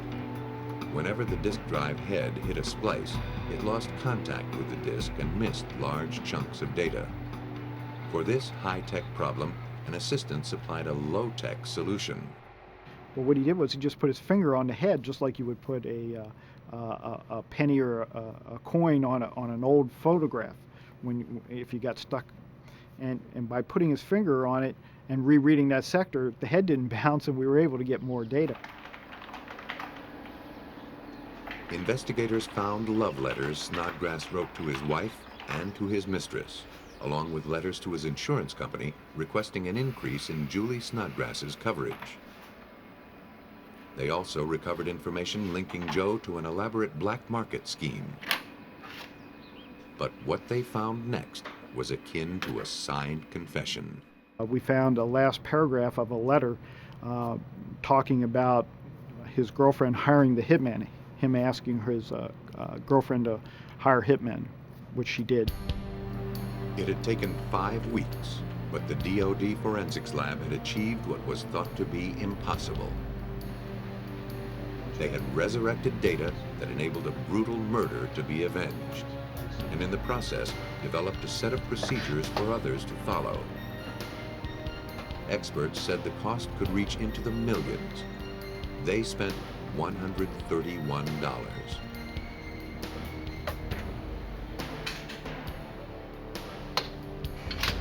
Whenever the disk drive head hit a splice, it lost contact with the disk and missed large chunks of data. For this high-tech problem, an assistant supplied a low-tech solution. Well, what he did was he just put his finger on the head, just like you would put a penny or a coin on an old photograph if you got stuck. And by putting his finger on it and rereading that sector, the head didn't bounce, and we were able to get more data. Investigators found love letters Snodgrass wrote to his wife and to his mistress, along with letters to his insurance company requesting an increase in Julie Snodgrass's coverage. They also recovered information linking Joe to an elaborate black market scheme. But what they found next was akin to a signed confession. We found a last paragraph of a letter talking about his girlfriend hiring the hitman, him asking his girlfriend to hire hitmen, which she did. It had taken 5 weeks, but the DoD Forensics Lab had achieved what was thought to be impossible. They had resurrected data that enabled a brutal murder to be avenged, and in the process developed a set of procedures for others to follow. Experts said the cost could reach into the millions. They spent $131.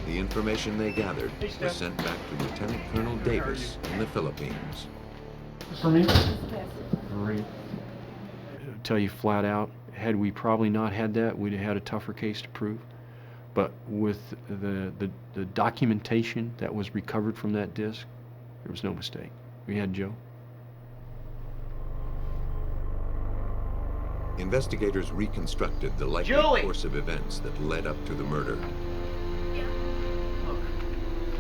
The information they gathered was sent back to Lieutenant Colonel Davis in the Philippines. For me? I'll tell you flat out, had we probably not had that, we'd have had a tougher case to prove. But with the documentation that was recovered from that disc, there was no mistake. We had Joe. Investigators reconstructed the likely course of events that led up to the murder.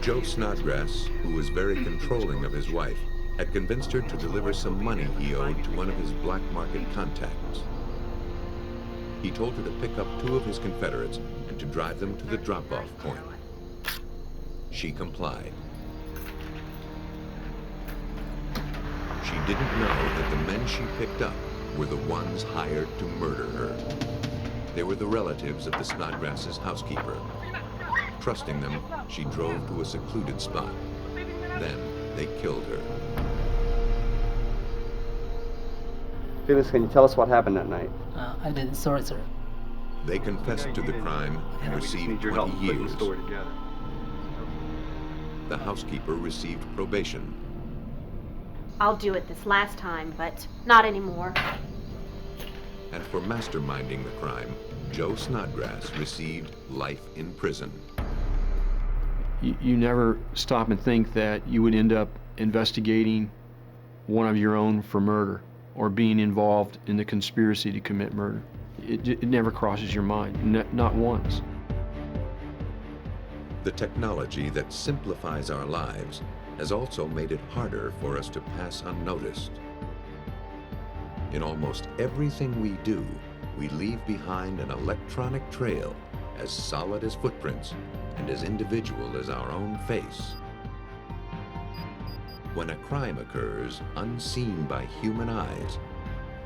Joe Snodgrass, who was very controlling of his wife, had convinced her to deliver some money he owed to one of his black market contacts. He told her to pick up 2 of his Confederates and to drive them to the drop-off point. She complied. She didn't know that the men she picked up were the ones hired to murder her. They were the relatives of the Snodgrasses' housekeeper. Trusting them, she drove to a secluded spot. Then they killed her. Felix, can you tell us what happened that night? I didn't. Sorry, sir. They confessed to the crime and received 20 years. The housekeeper received probation. I'll do it this last time, but not anymore. And for masterminding the crime, Joe Snodgrass received life in prison. You never stop and think that you would end up investigating one of your own for murder or being involved in the conspiracy to commit murder. It never crosses your mind, not once. The technology that simplifies our lives has also made it harder for us to pass unnoticed. In almost everything we do, we leave behind an electronic trail as solid as footprints and as individual as our own face. When a crime occurs unseen by human eyes,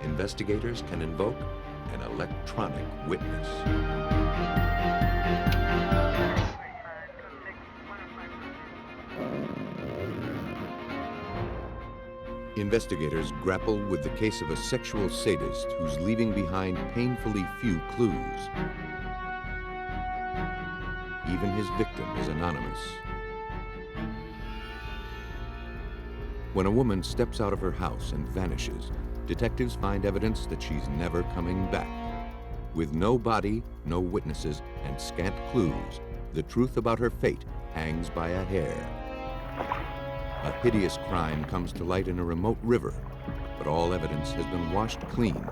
investigators can invoke an electronic witness. Investigators grapple with the case of a sexual sadist who's leaving behind painfully few clues. Even his victim is anonymous. When a woman steps out of her house and vanishes, detectives find evidence that she's never coming back. With no body, no witnesses, and scant clues, the truth about her fate hangs by a hair. A hideous crime comes to light in a remote river, but all evidence has been washed clean.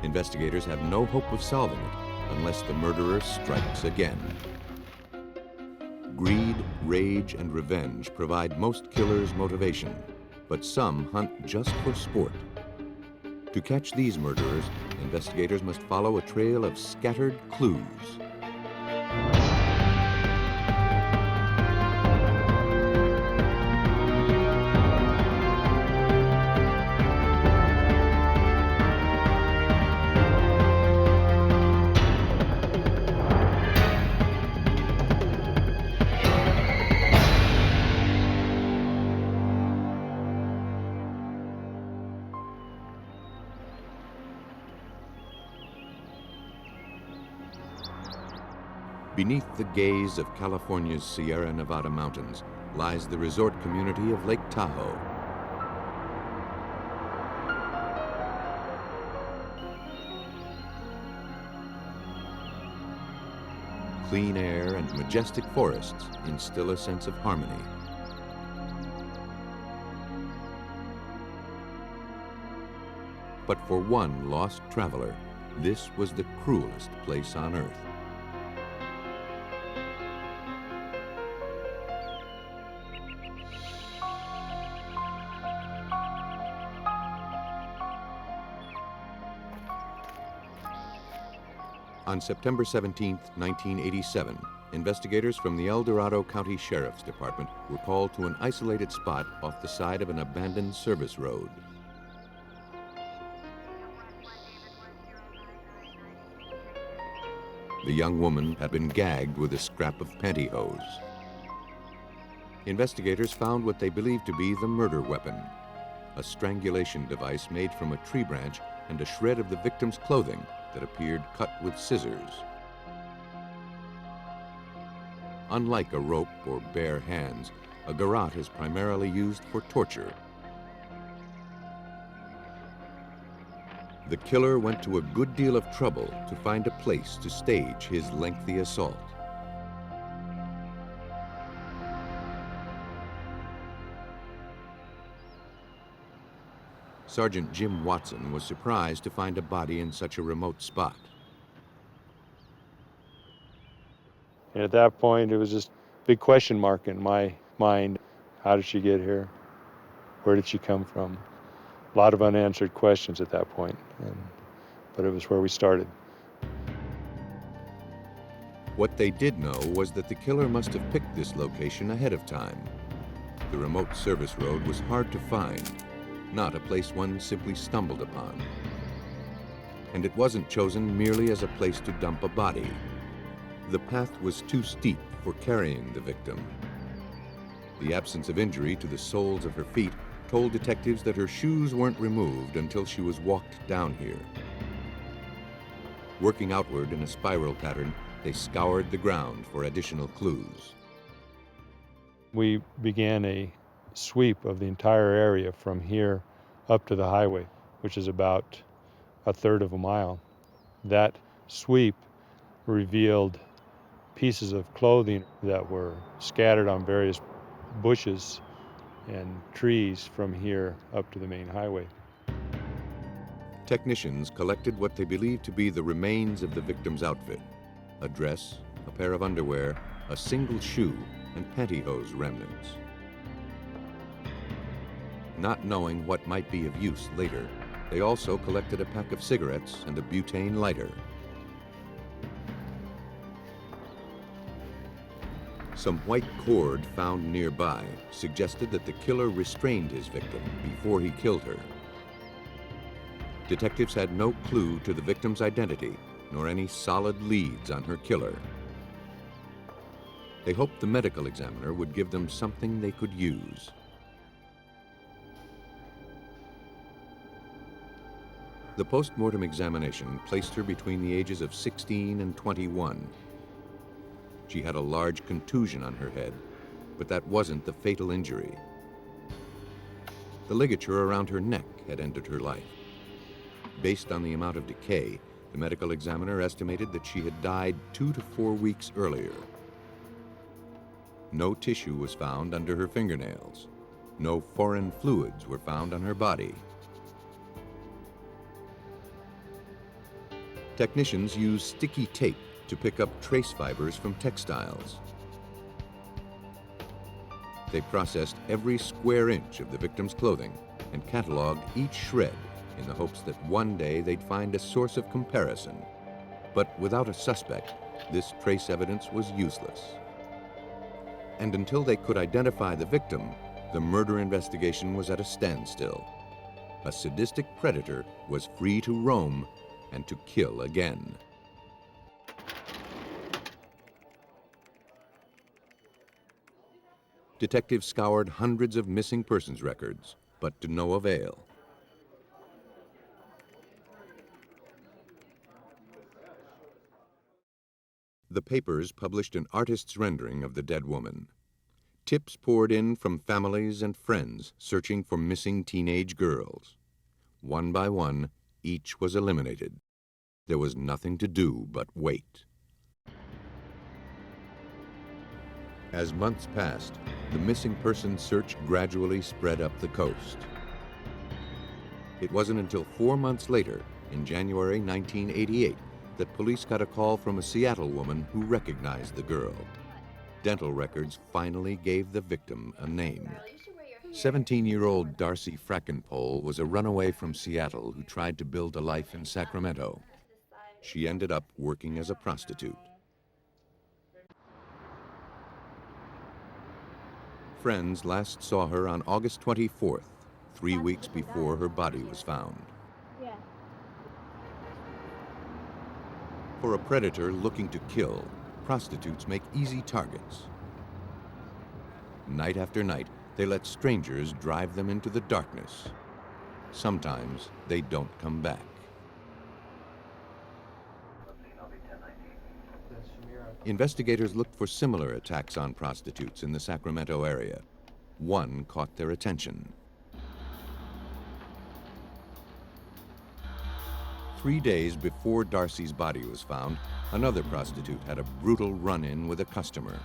Investigators have no hope of solving it unless the murderer strikes again. Greed, rage, and revenge provide most killers motivation, but some hunt just for sport. To catch these murderers, investigators must follow a trail of scattered clues. Beneath the gaze of California's Sierra Nevada mountains lies the resort community of Lake Tahoe. Clean air and majestic forests instill a sense of harmony. But for one lost traveler, this was the cruelest place on earth. On September 17, 1987, investigators from the El Dorado County Sheriff's Department were called to an isolated spot off the side of an abandoned service road. The young woman had been gagged with a scrap of pantyhose. Investigators found what they believed to be the murder weapon, a strangulation device made from a tree branch and a shred of the victim's clothing that appeared cut with scissors. Unlike a rope or bare hands, a garrote is primarily used for torture. The killer went to a good deal of trouble to find a place to stage his lengthy assault. Sergeant Jim Watson was surprised to find a body in such a remote spot. And at that point, it was just a big question mark in my mind. How did she get here? Where did she come from? A lot of unanswered questions at that point, but it was where we started. What they did know was that the killer must have picked this location ahead of time. The remote service road was hard to find, not a place one simply stumbled upon. And it wasn't chosen merely as a place to dump a body. The path was too steep for carrying the victim. The absence of injury to the soles of her feet told detectives that her shoes weren't removed until she was walked down here. Working outward in a spiral pattern, they scoured the ground for additional clues. We began a sweep of the entire area from here up to the highway, which is about a third of a mile. That sweep revealed pieces of clothing that were scattered on various bushes and trees from here up to the main highway. Technicians collected what they believed to be the remains of the victim's outfit: a dress, a pair of underwear, a single shoe, and pantyhose remnants. Not knowing what might be of use later, they also collected a pack of cigarettes and a butane lighter. Some white cord found nearby suggested that the killer restrained his victim before he killed her. Detectives had no clue to the victim's identity, nor any solid leads on her killer. They hoped the medical examiner would give them something they could use. The post-mortem examination placed her between the ages of 16 and 21. She had a large contusion on her head, but that wasn't the fatal injury. The ligature around her neck had ended her life. Based on the amount of decay, the medical examiner estimated that she had died 2 to 4 weeks earlier. No tissue was found under her fingernails. No foreign fluids were found on her body. Technicians used sticky tape to pick up trace fibers from textiles. They processed every square inch of the victim's clothing and cataloged each shred in the hopes that one day they'd find a source of comparison. But without a suspect, this trace evidence was useless. And until they could identify the victim, the murder investigation was at a standstill. A sadistic predator was free to roam and to kill again. Detectives scoured hundreds of missing persons records, but to no avail. The papers published an artist's rendering of the dead woman. Tips poured in from families and friends searching for missing teenage girls. One by one, each was eliminated. There was nothing to do but wait. As months passed, the missing persons search gradually spread up the coast. It wasn't until 4 months later, in January 1988, that police got a call from a Seattle woman who recognized the girl. Dental records finally gave the victim a name. 17-year-old Darcy Frackenpole was a runaway from Seattle who tried to build a life in Sacramento. She ended up working as a prostitute. Friends last saw her on August 24th, 3 weeks before her body was found. For a predator looking to kill, prostitutes make easy targets. Night after night, they let strangers drive them into the darkness. Sometimes they don't come back. Investigators looked for similar attacks on prostitutes in the Sacramento area. One caught their attention. 3 days before Darcy's body was found, another prostitute had a brutal run-in with a customer.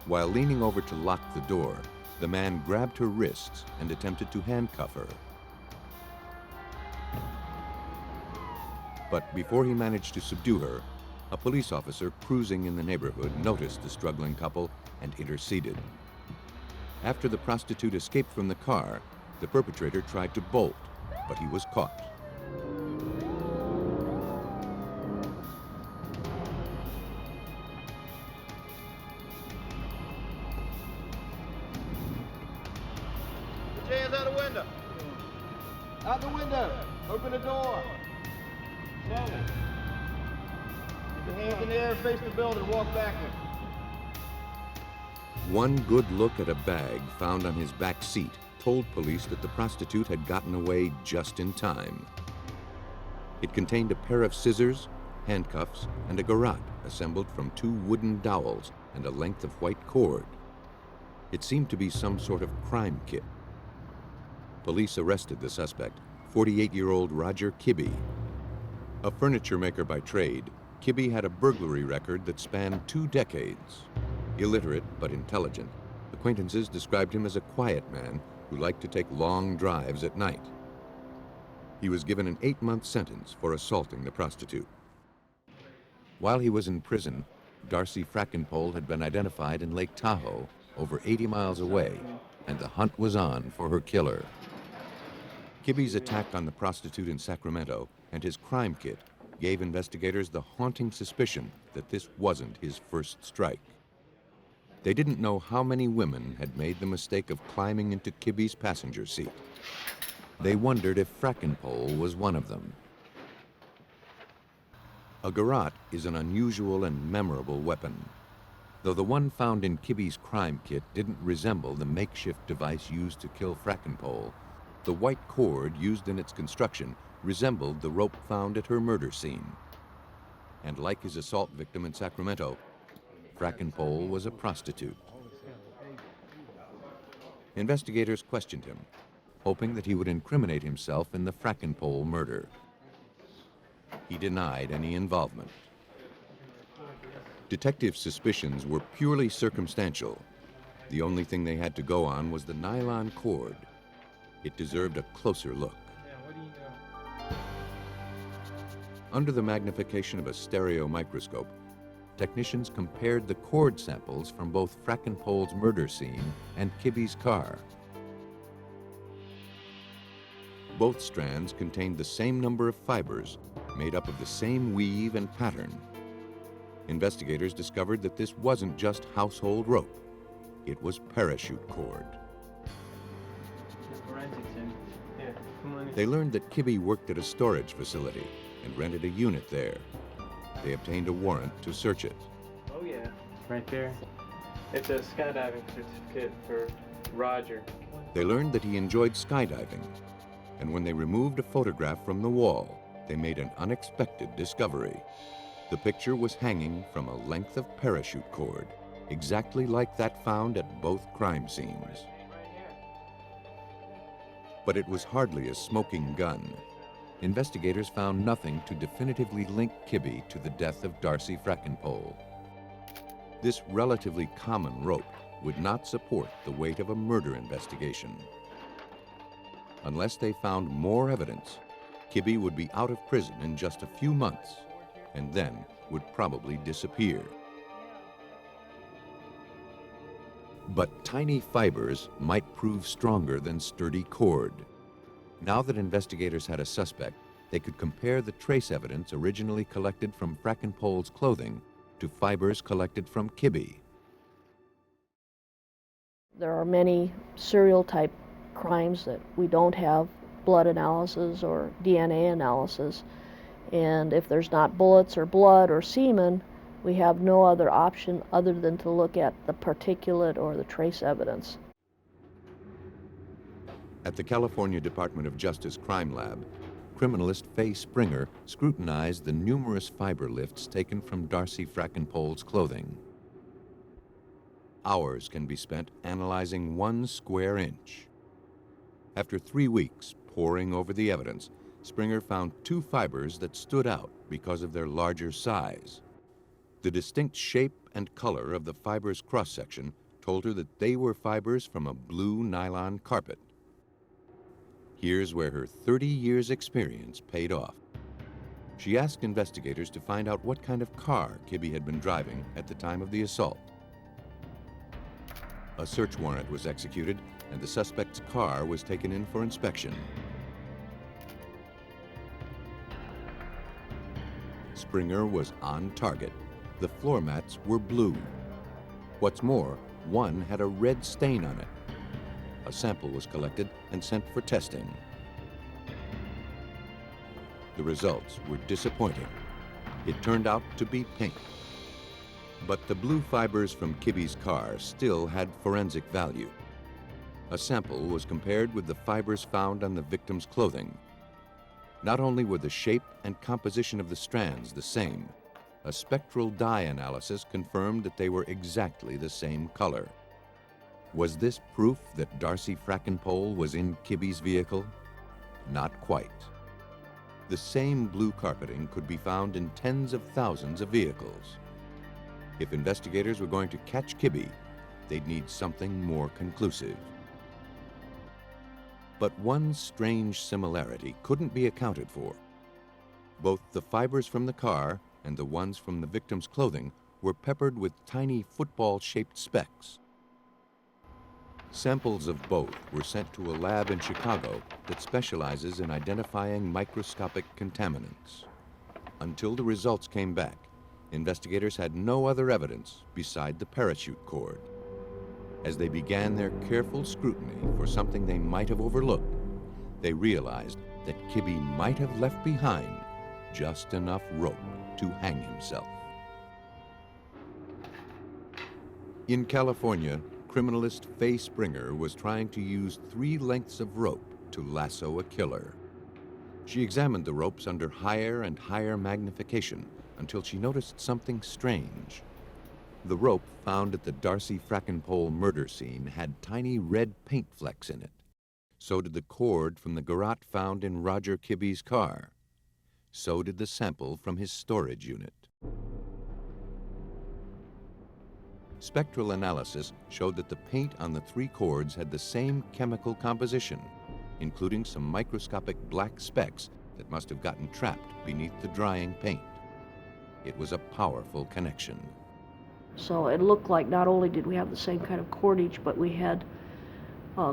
While leaning over to lock the door, the man grabbed her wrists and attempted to handcuff her. But before he managed to subdue her, a police officer cruising in the neighborhood noticed the struggling couple and interceded. After the prostitute escaped from the car, the perpetrator tried to bolt, but he was caught. Put your hands out the window. Out the window. Open the door. Slowly. Keep your hands in the air, face the building, walk backward. One good look at a bag found on his back seat told police that the prostitute had gotten away just in time. It contained a pair of scissors, handcuffs, and a garrote assembled from 2 wooden dowels and a length of white cord. It seemed to be some sort of crime kit. Police arrested the suspect, 48-year-old Roger Kibbe. A furniture maker by trade, Kibbe had a burglary record that spanned 2 decades. Illiterate but intelligent, acquaintances described him as a quiet man who liked to take long drives at night. He was given an 8-month sentence for assaulting the prostitute. While he was in prison, Darcy Frackenpole had been identified in Lake Tahoe, over 80 miles away, and the hunt was on for her killer. Kibbe's attack on the prostitute in Sacramento and his crime kit gave investigators the haunting suspicion that this wasn't his first strike. They didn't know how many women had made the mistake of climbing into Kibbe's passenger seat. They wondered if Frackenpole was one of them. A garrote is an unusual and memorable weapon. Though the one found in Kibbe's crime kit didn't resemble the makeshift device used to kill Frackenpole, the white cord used in its construction resembled the rope found at her murder scene. And like his assault victim in Sacramento, Frackenpole was a prostitute. Investigators questioned him, hoping that he would incriminate himself in the Frackenpole murder. He denied any involvement. Detectives' suspicions were purely circumstantial. The only thing they had to go on was the nylon cord. It deserved a closer look. Under the magnification of a stereo microscope, technicians compared the cord samples from both Frackenpole's murder scene and Kibbe's car. Both strands contained the same number of fibers, made up of the same weave and pattern. Investigators discovered that this wasn't just household rope. It was parachute cord. They learned that Kibbe worked at a storage facility and rented a unit there. They obtained a warrant to search it. Oh yeah, right there. It's a skydiving certificate for Roger. They learned that he enjoyed skydiving, and when they removed a photograph from the wall, they made an unexpected discovery. The picture was hanging from a length of parachute cord, exactly like that found at both crime scenes. But it was hardly a smoking gun. Investigators found nothing to definitively link Kibbe to the death of Darcy Frackenpole. This relatively common rope would not support the weight of a murder investigation. Unless they found more evidence, Kibbe would be out of prison in just a few months, and then would probably disappear. But tiny fibers might prove stronger than sturdy cord. Now that investigators had a suspect, they could compare the trace evidence originally collected from Frackenpole's clothing to fibers collected from Kibbe. There are many serial type crimes that we don't have blood analysis or DNA analysis, and if there's not bullets or blood or semen, we have no other option other than to look at the particulate or the trace evidence. At the California Department of Justice Crime Lab, criminalist Faye Springer scrutinized the numerous fiber lifts taken from Darcy Frackenpole's clothing. Hours can be spent analyzing 1 square inch. After 3 weeks poring over the evidence, Springer found 2 fibers that stood out because of their larger size. The distinct shape and color of the fiber's cross-section told her that they were fibers from a blue nylon carpet. Here's where her 30 years' experience paid off. She asked investigators to find out what kind of car Kibbe had been driving at the time of the assault. A search warrant was executed, and the suspect's car was taken in for inspection. Springer was on target. The floor mats were blue. What's more, one had a red stain on it. A sample was collected and sent for testing. The results were disappointing. It turned out to be pink. But the blue fibers from Kibbe's car still had forensic value. A sample was compared with the fibers found on the victim's clothing. Not only were the shape and composition of the strands the same, a spectral dye analysis confirmed that they were exactly the same color. Was this proof that Darcy Frackenpole was in Kibbe's vehicle? Not quite. The same blue carpeting could be found in tens of thousands of vehicles. If investigators were going to catch Kibbe, they'd need something more conclusive. But one strange similarity couldn't be accounted for. Both the fibers from the car and the ones from the victim's clothing were peppered with tiny football-shaped specks. Samples of both were sent to a lab in Chicago that specializes in identifying microscopic contaminants. Until the results came back, investigators had no other evidence beside the parachute cord. As they began their careful scrutiny for something they might have overlooked, they realized that Kibbe might have left behind just enough rope to hang himself. In California, criminalist Faye Springer was trying to use 3 lengths of rope to lasso a killer. She examined the ropes under higher and higher magnification until she noticed something strange. The rope found at the Darcy Frackenpole murder scene had tiny red paint flecks in it. So did the cord from the garrote found in Roger Kibbe's car. So did the sample from his storage unit. Spectral analysis showed that the paint on the 3 cords had the same chemical composition, including some microscopic black specks that must have gotten trapped beneath the drying paint. It was a powerful connection. So it looked like not only did we have the same kind of cordage, but we had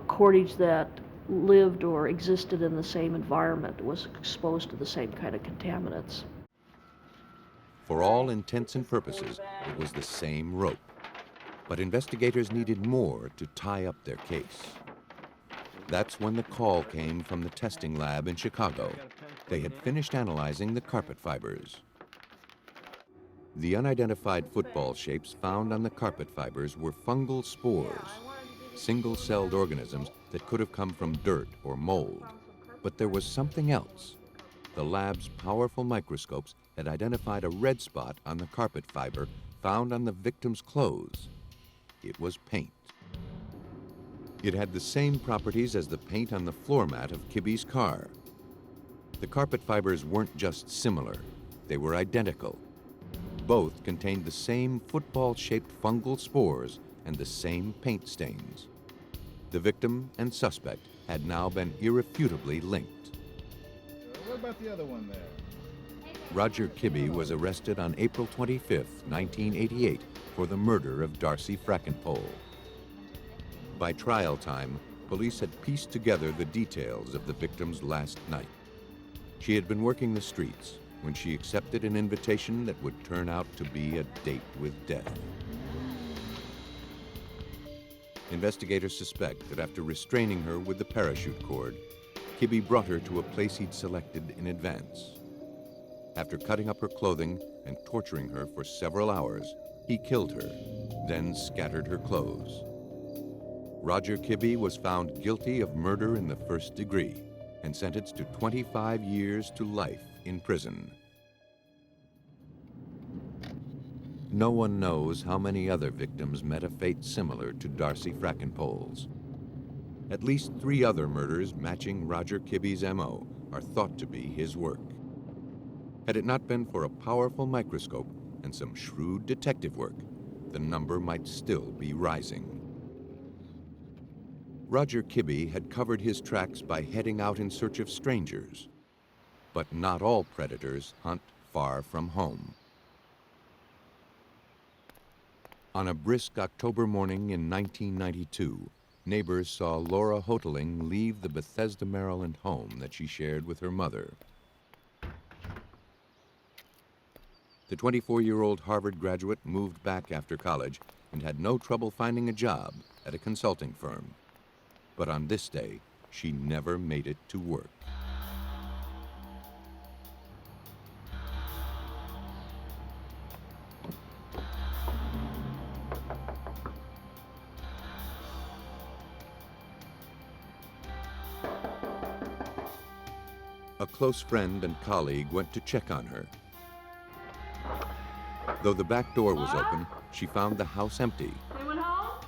cordage that lived or existed in the same environment, was exposed to the same kind of contaminants. For all intents and purposes, it was the same rope. But investigators needed more to tie up their case. That's when the call came from the testing lab in Chicago. They had finished analyzing the carpet fibers. The unidentified football shapes found on the carpet fibers were fungal spores, single-celled organisms that could have come from dirt or mold. But there was something else. The lab's powerful microscopes had identified a red spot on the carpet fiber found on the victim's clothes. It was paint. It had the same properties as the paint on the floor mat of Kibbe's car. The carpet fibers weren't just similar, they were identical. Both contained the same football-shaped fungal spores and the same paint stains. The victim and suspect had now been irrefutably linked. What about the other one there? Roger Kibbe was arrested on April 25, 1988, for the murder of Darcy Frackenpole. By trial time, police had pieced together the details of the victim's last night. She had been working the streets when she accepted an invitation that would turn out to be a date with death. Investigators suspect that after restraining her with the parachute cord, Kibbe brought her to a place he'd selected in advance. After cutting up her clothing and torturing her for several hours, he killed her, then scattered her clothes. Roger Kibbe was found guilty of murder in the first degree and sentenced to 25 years to life in prison. No one knows how many other victims met a fate similar to Darcy Frackenpole's. At least 3 other murders matching Roger Kibbe's MO are thought to be his work. Had it not been for a powerful microscope and some shrewd detective work, the number might still be rising. Roger Kibbe had covered his tracks by heading out in search of strangers. But not all predators hunt far from home. On a brisk October morning in 1992, neighbors saw Laura Hoteling leave the Bethesda, Maryland home that she shared with her mother. The 24-year-old Harvard graduate moved back after college and had no trouble finding a job at a consulting firm. But on this day, she never made it to work. A close friend and colleague went to check on her. Though the back door was open, she found the house empty. Anyone home?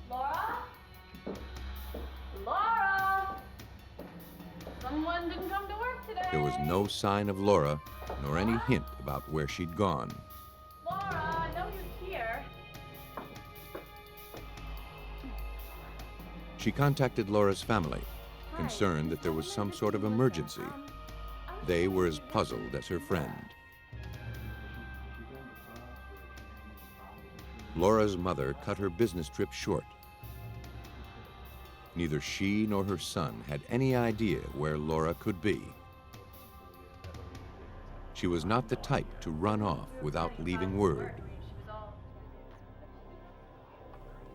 Laura? Laura? Someone didn't come to work today. There was no sign of Laura, nor any hint about where she'd gone. Laura, I know you're here. She contacted Laura's family, concerned that there was some sort of emergency. They were as puzzled as her friend. Laura's mother cut her business trip short. Neither she nor her son had any idea where Laura could be. She was not the type to run off without leaving word.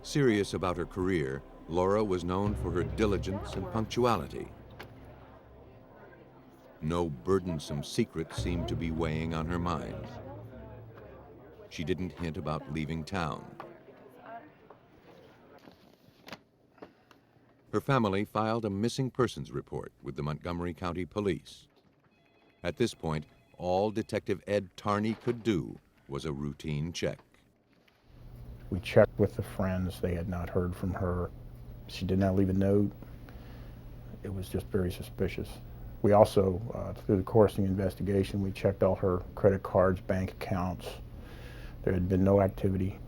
Serious about her career, Laura was known for her diligence and punctuality. No burdensome secret seemed to be weighing on her mind. She didn't hint about leaving town. Her family filed a missing persons report with the Montgomery County Police. At this point, all Detective Ed Tarney could do was a routine check. We checked with the friends. They had not heard from her. She did not leave a note. It was just very suspicious. We also, through the course of the investigation, we checked all her credit cards, bank accounts. There had been no activity.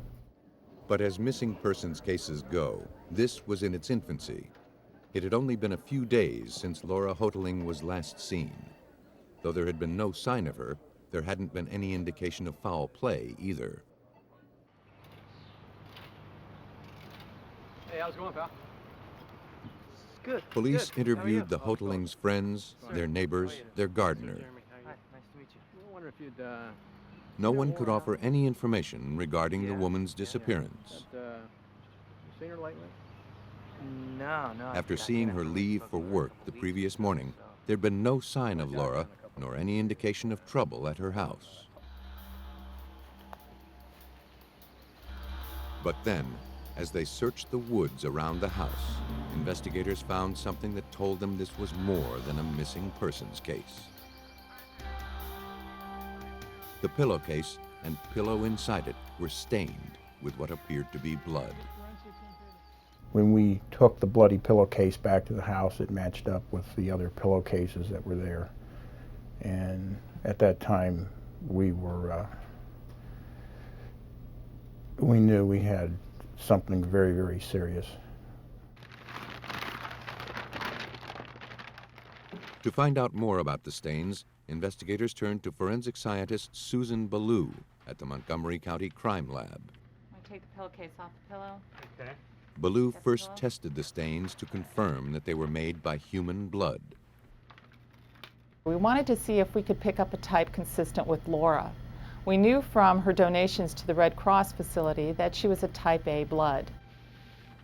But as missing persons cases go, this was in its infancy. It had only been a few days since Laura Hoteling was last seen. Though there had been no sign of her, there hadn't been any indication of foul play either. Hey, how's it going, pal? Good. Police good. interviewed the Hoteling's friends, their neighbors, their gardener. Hi, nice to meet you. I wonder if you'd, No one could offer any information regarding the woman's disappearance. you seen her lately? No. After seeing her leave for work the previous morning, there'd been no sign of Laura, nor any indication of trouble at her house. But then, as they searched the woods around the house, investigators found something that told them this was more than a missing persons case. The pillowcase and pillow inside it were stained with what appeared to be blood. When we took the bloody pillowcase back to the house, it matched up with the other pillowcases that were there. And at that time, we knew we had something very, very serious. To find out more about the stains, investigators turned to forensic scientist Susan Ballou at the Montgomery County Crime Lab. I take the pillowcase off the pillow. Okay. Ballou first tested the stains to confirm that they were made by human blood. We wanted to see if we could pick up a type consistent with Laura. We knew from her donations to the Red Cross facility that she was a type A blood.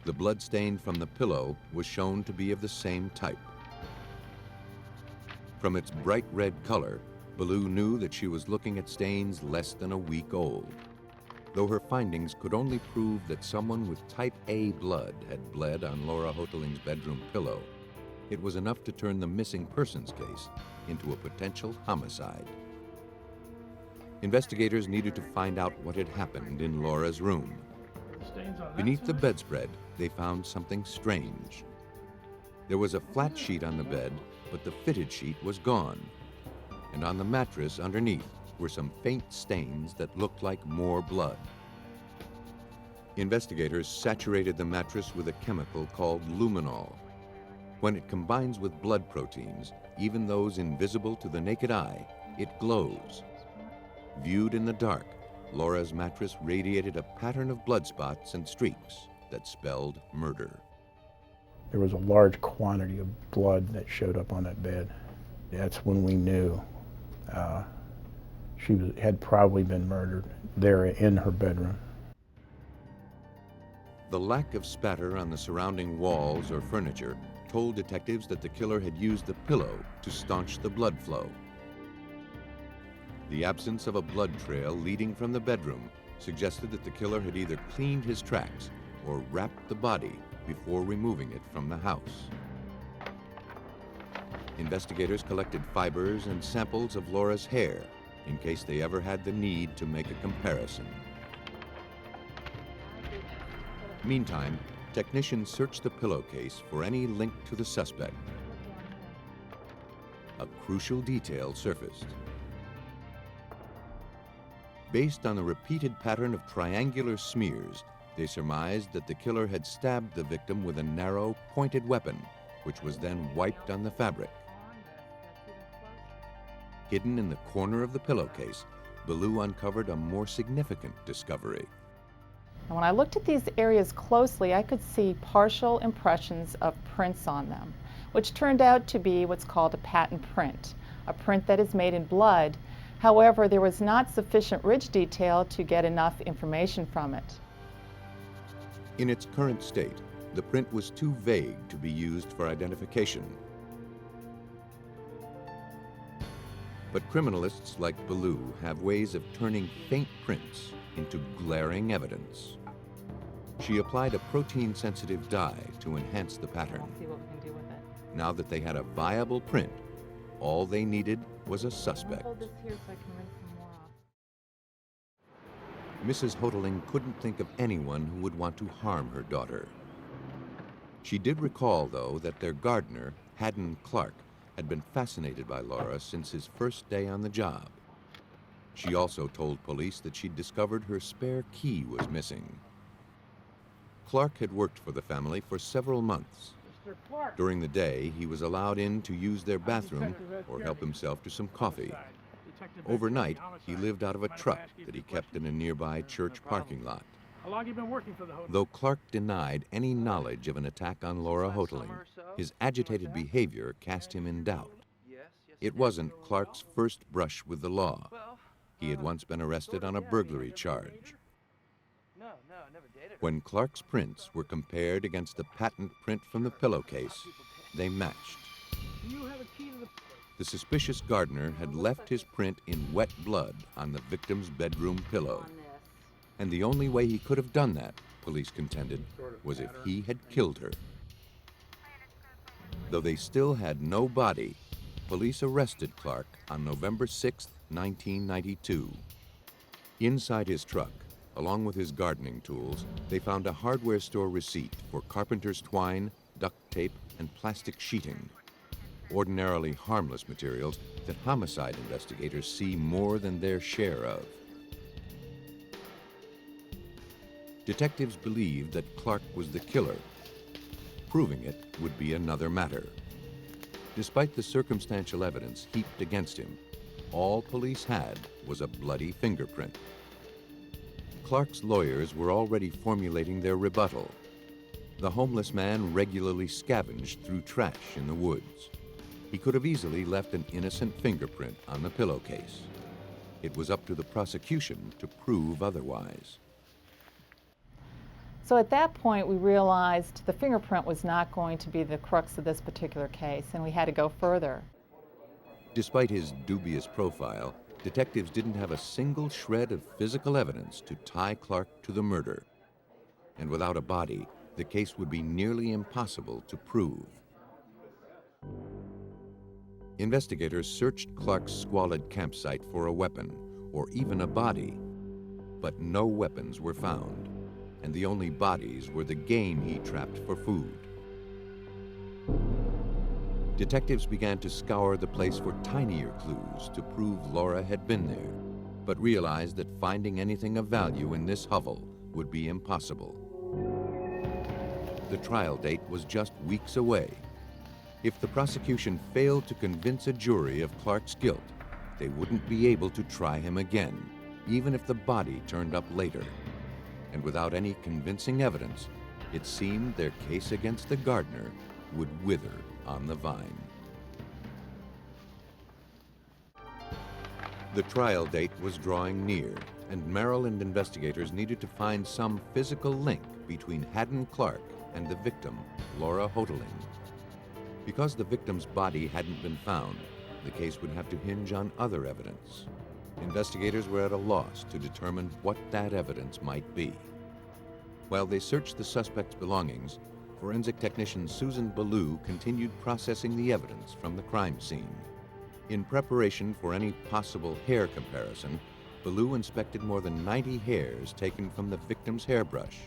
The blood stain from the pillow was shown to be of the same type. From its bright red color, Ballou knew that she was looking at stains less than a week old. Though her findings could only prove that someone with type A blood had bled on Laura Hoteling's bedroom pillow, it was enough to turn the missing persons case into a potential homicide. Investigators needed to find out what had happened in Laura's room. Beneath the bedspread, they found something strange. There was a flat sheet on the bed, but the fitted sheet was gone. And on the mattress underneath were some faint stains that looked like more blood. Investigators saturated the mattress with a chemical called luminol. When it combines with blood proteins, even those invisible to the naked eye, it glows. Viewed in the dark, Laura's mattress radiated a pattern of blood spots and streaks that spelled murder. There was a large quantity of blood that showed up on that bed. That's when we knew she had probably been murdered there in her bedroom. The lack of spatter on the surrounding walls or furniture told detectives that the killer had used the pillow to staunch the blood flow. The absence of a blood trail leading from the bedroom suggested that the killer had either cleaned his tracks or wrapped the body before removing it from the house. Investigators collected fibers and samples of Laura's hair in case they ever had the need to make a comparison. Meantime, technicians searched the pillowcase for any link to the suspect. A crucial detail surfaced. Based on the repeated pattern of triangular smears, they surmised that the killer had stabbed the victim with a narrow, pointed weapon, which was then wiped on the fabric. Hidden in the corner of the pillowcase, Ballou uncovered a more significant discovery. And when I looked at these areas closely, I could see partial impressions of prints on them, which turned out to be what's called a patent print, a print that is made in blood. However, there was not sufficient ridge detail to get enough information from it. In its current state, the print was too vague to be used for identification. But criminalists like Ballou have ways of turning faint prints into glaring evidence. She applied a protein-sensitive dye to enhance the pattern. Let's see what we can do with it. Now that they had a viable print, all they needed was a I'm suspect. gonna hold this here so I can rinse some more off. Mrs. Hoteling couldn't think of anyone who would want to harm her daughter. She did recall, though, that their gardener, Haddon Clark, had been fascinated by Laura since his first day on the job. She also told police that she'd discovered her spare key was missing. Clark had worked for the family for several months. During the day, he was allowed in to use their bathroom or help himself to some coffee. Overnight, he lived out of a truck that he kept in a nearby church parking lot. How long have you been working for the hotel? Though Clark denied any knowledge of an attack on Laura Hoteling, his agitated behavior cast him in doubt. It wasn't Clark's first brush with the law. He had once been arrested on a burglary charge. When Clark's prints were compared against the patent print from the pillowcase, they matched. The suspicious gardener had left his print in wet blood on the victim's bedroom pillow. And the only way he could have done that, police contended, was if he had killed her. Though they still had no body, police arrested Clark on November 6, 1992. Inside his truck, along with his gardening tools, they found a hardware store receipt for carpenter's twine, duct tape, and plastic sheeting. Ordinarily harmless materials that homicide investigators see more than their share of. Detectives believed that Clark was the killer. Proving it would be another matter. Despite the circumstantial evidence heaped against him, all police had was a bloody fingerprint. Clark's lawyers were already formulating their rebuttal. The homeless man regularly scavenged through trash in the woods. He could have easily left an innocent fingerprint on the pillowcase. It was up to the prosecution to prove otherwise. So at that point, we realized the fingerprint was not going to be the crux of this particular case, and we had to go further. Despite his dubious profile, detectives didn't have a single shred of physical evidence to tie Clark to the murder. And without a body, the case would be nearly impossible to prove. Investigators searched Clark's squalid campsite for a weapon, or even a body, but no weapons were found, and the only bodies were the game he trapped for food. Detectives began to scour the place for tinier clues to prove Laura had been there, but realized that finding anything of value in this hovel would be impossible. The trial date was just weeks away. If the prosecution failed to convince a jury of Clark's guilt, they wouldn't be able to try him again, even if the body turned up later. And without any convincing evidence, it seemed their case against the gardener would wither on the vine. The trial date was drawing near, and Maryland investigators needed to find some physical link between Haddon Clark and the victim, Laura Hoteling. Because the victim's body hadn't been found, the case would have to hinge on other evidence. Investigators were at a loss to determine what that evidence might be. While they searched the suspect's belongings, forensic technician Susan Ballou continued processing the evidence from the crime scene. In preparation for any possible hair comparison, Ballou inspected more than 90 hairs taken from the victim's hairbrush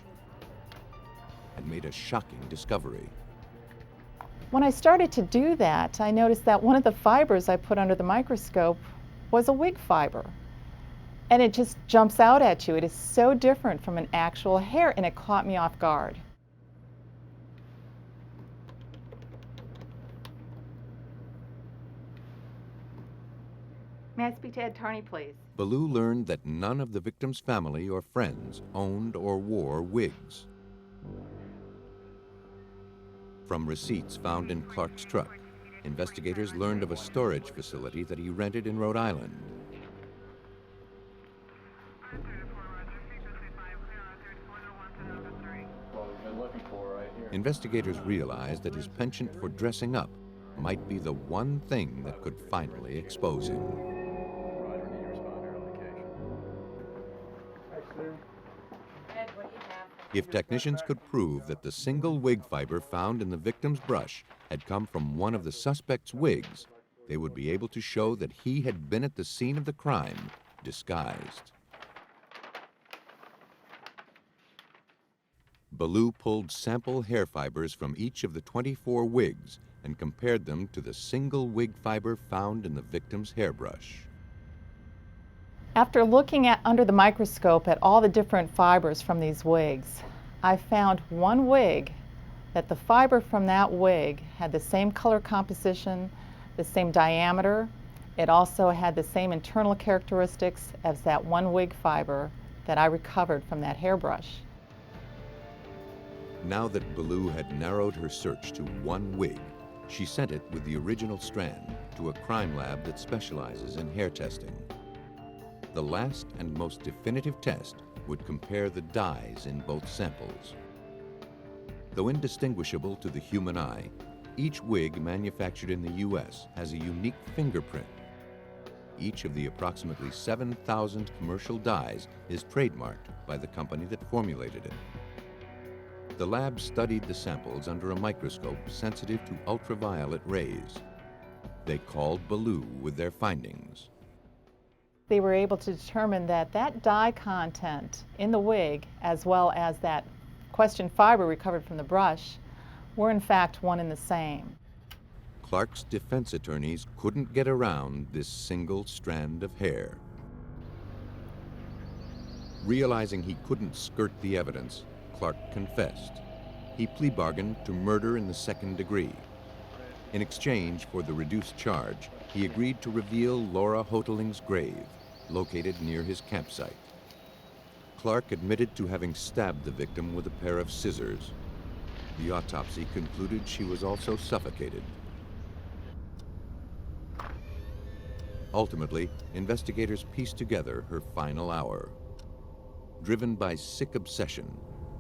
and made a shocking discovery. When I started to do that, I noticed that one of the fibers I put under the microscope was a wig fiber. And it just jumps out at you. It is so different from an actual hair, and it caught me off guard. May I speak to Ed Tarney, please? Ballou learned that none of the victim's family or friends owned or wore wigs. From receipts found in Clark's truck, investigators learned of a storage facility that he rented in Rhode Island. Investigators realized that his penchant for dressing up might be the one thing that could finally expose him. If technicians could prove that the single wig fiber found in the victim's brush had come from one of the suspect's wigs, they would be able to show that he had been at the scene of the crime, disguised. Ballou pulled sample hair fibers from each of the 24 wigs and compared them to the single wig fiber found in the victim's hairbrush. After looking at under the microscope at all the different fibers from these wigs, I found one wig that the fiber from that wig had the same color composition, the same diameter. It also had the same internal characteristics as that one wig fiber that I recovered from that hairbrush. Now that Ballou had narrowed her search to one wig, she sent it with the original strand to a crime lab that specializes in hair testing. The last and most definitive test would compare the dyes in both samples. Though indistinguishable to the human eye, each wig manufactured in the U.S. has a unique fingerprint. Each of the approximately 7,000 commercial dyes is trademarked by the company that formulated it. The lab studied the samples under a microscope sensitive to ultraviolet rays. They called Ballou with their findings. They were able to determine that that dye content in the wig, as well as that question fiber recovered from the brush, were in fact one and the same. Clark's defense attorneys couldn't get around this single strand of hair. Realizing he couldn't skirt the evidence, Clark confessed. He plea bargained to murder in the second degree. In exchange for the reduced charge, he agreed to reveal Laura Hoteling's grave, located near his campsite. Clark admitted to having stabbed the victim with a pair of scissors. The autopsy concluded she was also suffocated. Ultimately, investigators pieced together her final hour. Driven by sick obsession,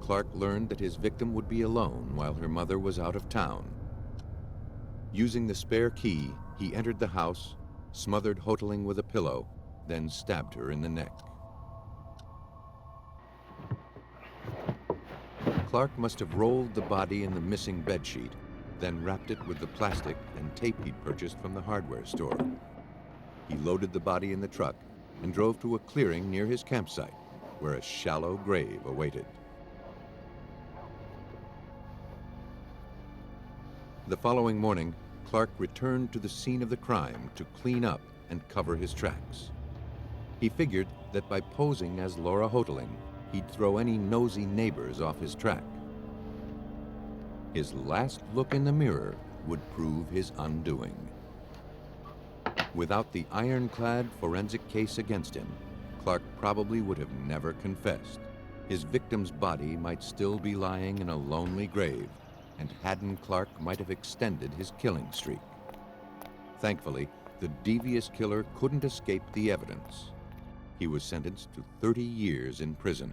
Clark learned that his victim would be alone while her mother was out of town. Using the spare key, he entered the house, smothered Hoteling with a pillow, then stabbed her in the neck. Clark must have rolled the body in the missing bedsheet, then wrapped it with the plastic and tape he'd purchased from the hardware store. He loaded the body in the truck and drove to a clearing near his campsite, where a shallow grave awaited. The following morning, Clark returned to the scene of the crime to clean up and cover his tracks. He figured that by posing as Laura Hoteling, he'd throw any nosy neighbors off his track. His last look in the mirror would prove his undoing. Without the ironclad forensic case against him, Clark probably would have never confessed. His victim's body might still be lying in a lonely grave, and Haddon Clark might have extended his killing streak. Thankfully, the devious killer couldn't escape the evidence. He was sentenced to 30 years in prison.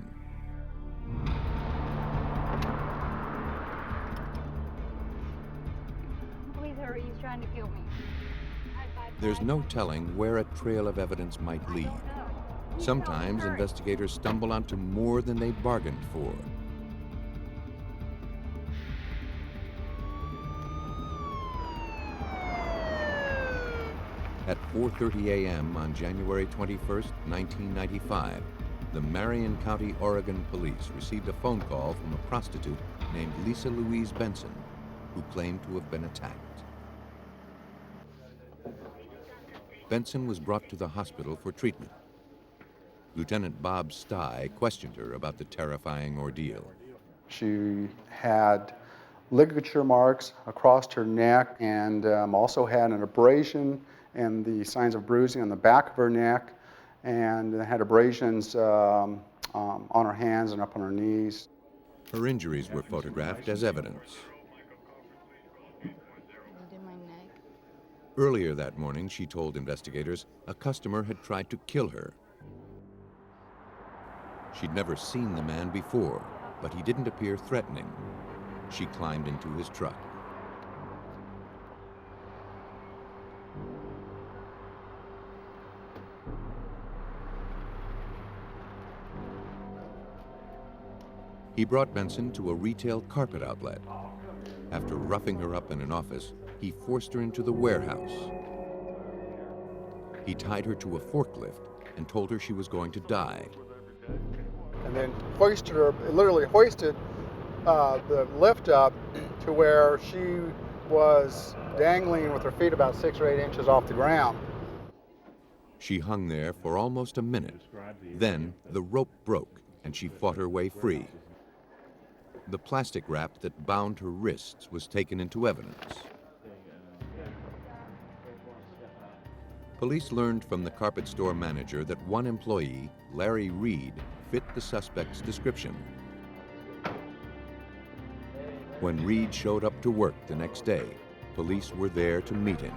Please hurry, he's trying to kill me. There's no telling where a trail of evidence might lead. Sometimes investigators stumble onto more than they bargained for. At 4:30 a.m. on January 21st, 1995, the Marion County, Oregon police received a phone call from a prostitute named Lisa Louise Benson, who claimed to have been attacked. Benson was brought to the hospital for treatment. Lieutenant Bob Stye questioned her about the terrifying ordeal. She had ligature marks across her neck and also had an abrasion and the signs of bruising on the back of her neck, and had abrasions on her hands and up on her knees. Her injuries were photographed as evidence. Earlier that morning, she told investigators a customer had tried to kill her. She'd never seen the man before, but he didn't appear threatening. She climbed into his truck. He brought Benson to a retail carpet outlet. After roughing her up in an office, he forced her into the warehouse. He tied her to a forklift and told her she was going to die. And then hoisted her, literally hoisted the lift up to where she was dangling with her feet about 6 or 8 inches off the ground. She hung there for almost a minute. Then the rope broke and she fought her way free. The plastic wrap that bound her wrists was taken into evidence. Police learned from the carpet store manager that one employee, Larry Reed, fit the suspect's description. When Reed showed up to work the next day, police were there to meet him.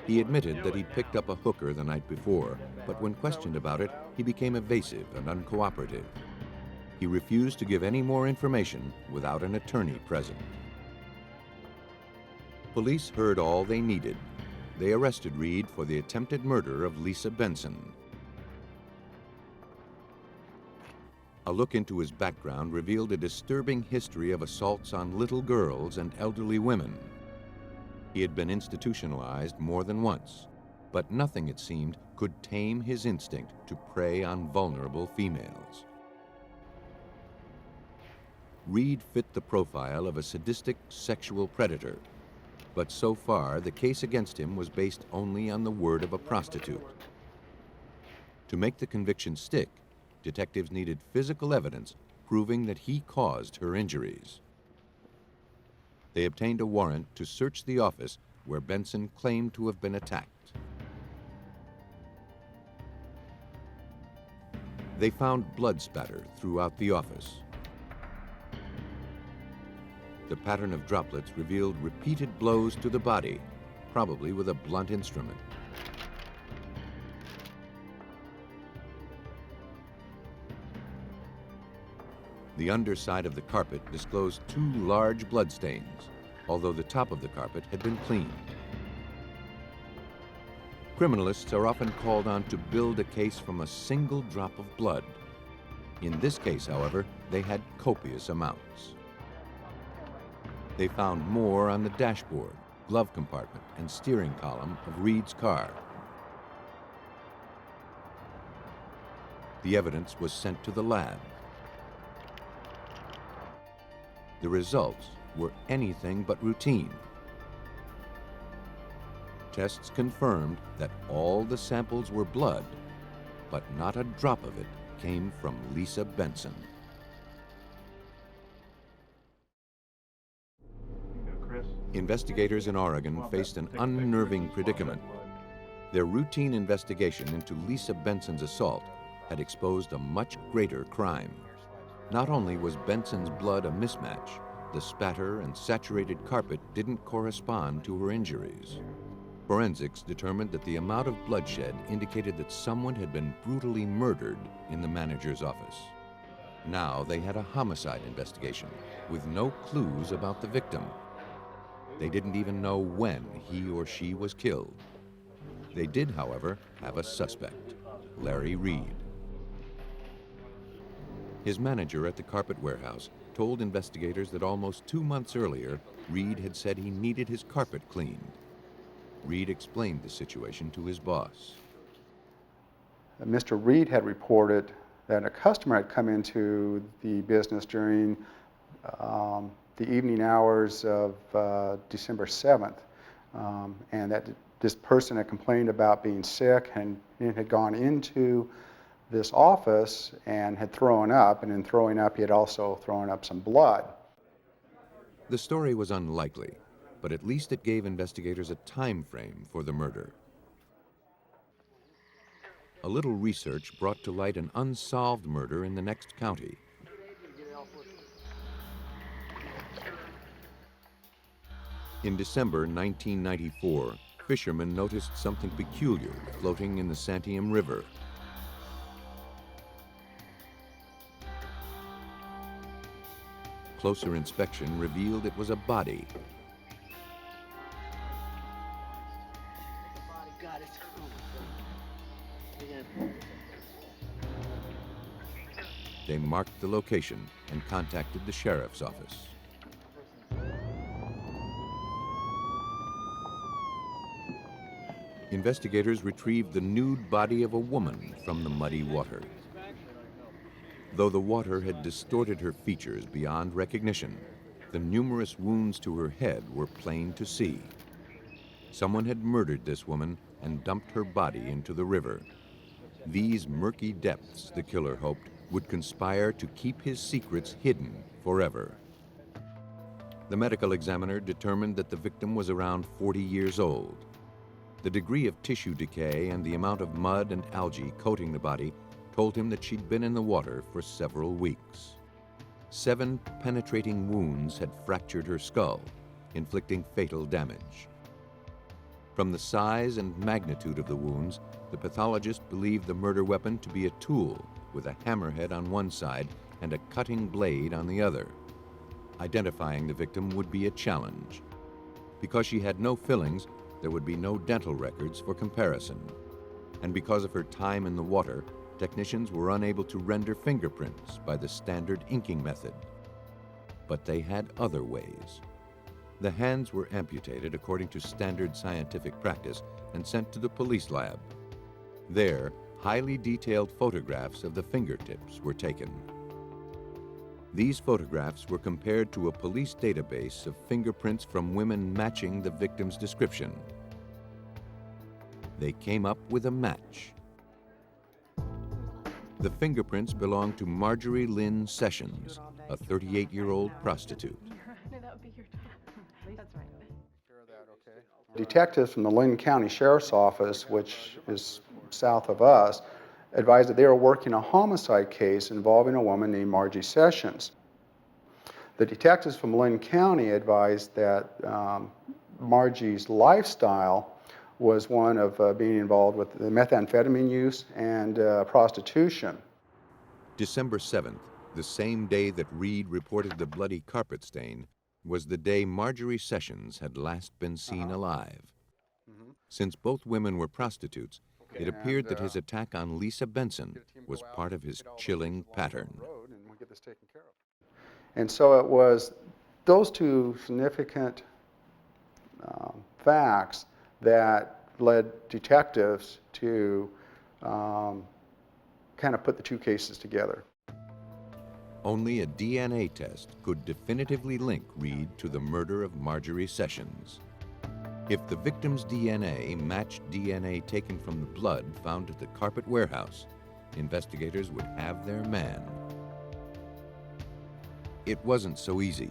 He admitted that he'd picked up a hooker the night before, but when questioned about it, he became evasive and uncooperative. He refused to give any more information without an attorney present. Police heard all they needed. They arrested Reed for the attempted murder of Lisa Benson. A look into his background revealed a disturbing history of assaults on little girls and elderly women. He had been institutionalized more than once, but nothing, it seemed, could tame his instinct to prey on vulnerable females. Reed fit the profile of a sadistic sexual predator, but so far the case against him was based only on the word of a prostitute. To make the conviction stick, detectives needed physical evidence proving that he caused her injuries. They obtained a warrant to search the office where Benson claimed to have been attacked. They found blood spatter throughout the office. The pattern of droplets revealed repeated blows to the body, probably with a blunt instrument. The underside of the carpet disclosed 2 large bloodstains, although the top of the carpet had been cleaned. Criminalists are often called on to build a case from a single drop of blood. In this case, however, they had copious amounts. They found more on the dashboard, glove compartment, and steering column of Reed's car. The evidence was sent to the lab. The results were anything but routine. Tests confirmed that all the samples were blood, but not a drop of it came from Lisa Benson. Investigators in Oregon faced an unnerving predicament. Their routine investigation into Lisa Benson's assault had exposed a much greater crime. Not only was Benson's blood a mismatch, the spatter and saturated carpet didn't correspond to her injuries. Forensics determined that the amount of bloodshed indicated that someone had been brutally murdered in the manager's office. Now they had a homicide investigation with no clues about the victim. They didn't even know when he or she was killed. They did, however, have a suspect, Larry Reed. His manager at the carpet warehouse told investigators that almost 2 months earlier, Reed had said he needed his carpet cleaned. Reed explained the situation to his boss. Mr. Reed had reported that a customer had come into the business during the evening hours of December 7th, and that this person had complained about being sick and had gone into this office and had thrown up, and in throwing up he had also thrown up some blood. The story was unlikely, but at least it gave investigators a time frame for the murder. A little research brought to light an unsolved murder in the next county. In December 1994, fishermen noticed something peculiar floating in the Santiam River. Closer inspection revealed it was a body. They marked the location and contacted the sheriff's office. Investigators retrieved the nude body of a woman from the muddy water. Though the water had distorted her features beyond recognition, the numerous wounds to her head were plain to see. Someone had murdered this woman and dumped her body into the river. These murky depths, the killer hoped, would conspire to keep his secrets hidden forever. The medical examiner determined that the victim was around 40 years old. The degree of tissue decay and the amount of mud and algae coating the body told him that she'd been in the water for several weeks. 7 penetrating wounds had fractured her skull, inflicting fatal damage. From the size and magnitude of the wounds, the pathologist believed the murder weapon to be a tool with a hammerhead on one side and a cutting blade on the other. Identifying the victim would be a challenge. Because she had no fillings, there would be no dental records for comparison. And because of her time in the water, technicians were unable to render fingerprints by the standard inking method. But they had other ways. The hands were amputated according to standard scientific practice and sent to the police lab. There, highly detailed photographs of the fingertips were taken. These photographs were compared to a police database of fingerprints from women matching the victim's description. They came up with a match. The fingerprints belonged to Marjorie Lynn Sessions, a 38-year-old prostitute. Detectives from the Lynn County Sheriff's Office, which is south of us, advised that they were working a homicide case involving a woman named Margie Sessions. The detectives from Lynn County advised that Margie's lifestyle was one of being involved with the methamphetamine use and prostitution. December 7th, the same day that Reed reported the bloody carpet stain, was the day Marjorie Sessions had last been seen alive. Since both women were prostitutes, it appeared that his attack on Lisa Benson was part of his chilling pattern. And so it was those two significant facts that led detectives to kind of put the two cases together. Only a DNA test could definitively link Reed to the murder of Marjorie Sessions. If the victim's DNA matched DNA taken from the blood found at the carpet warehouse, investigators would have their man. It wasn't so easy.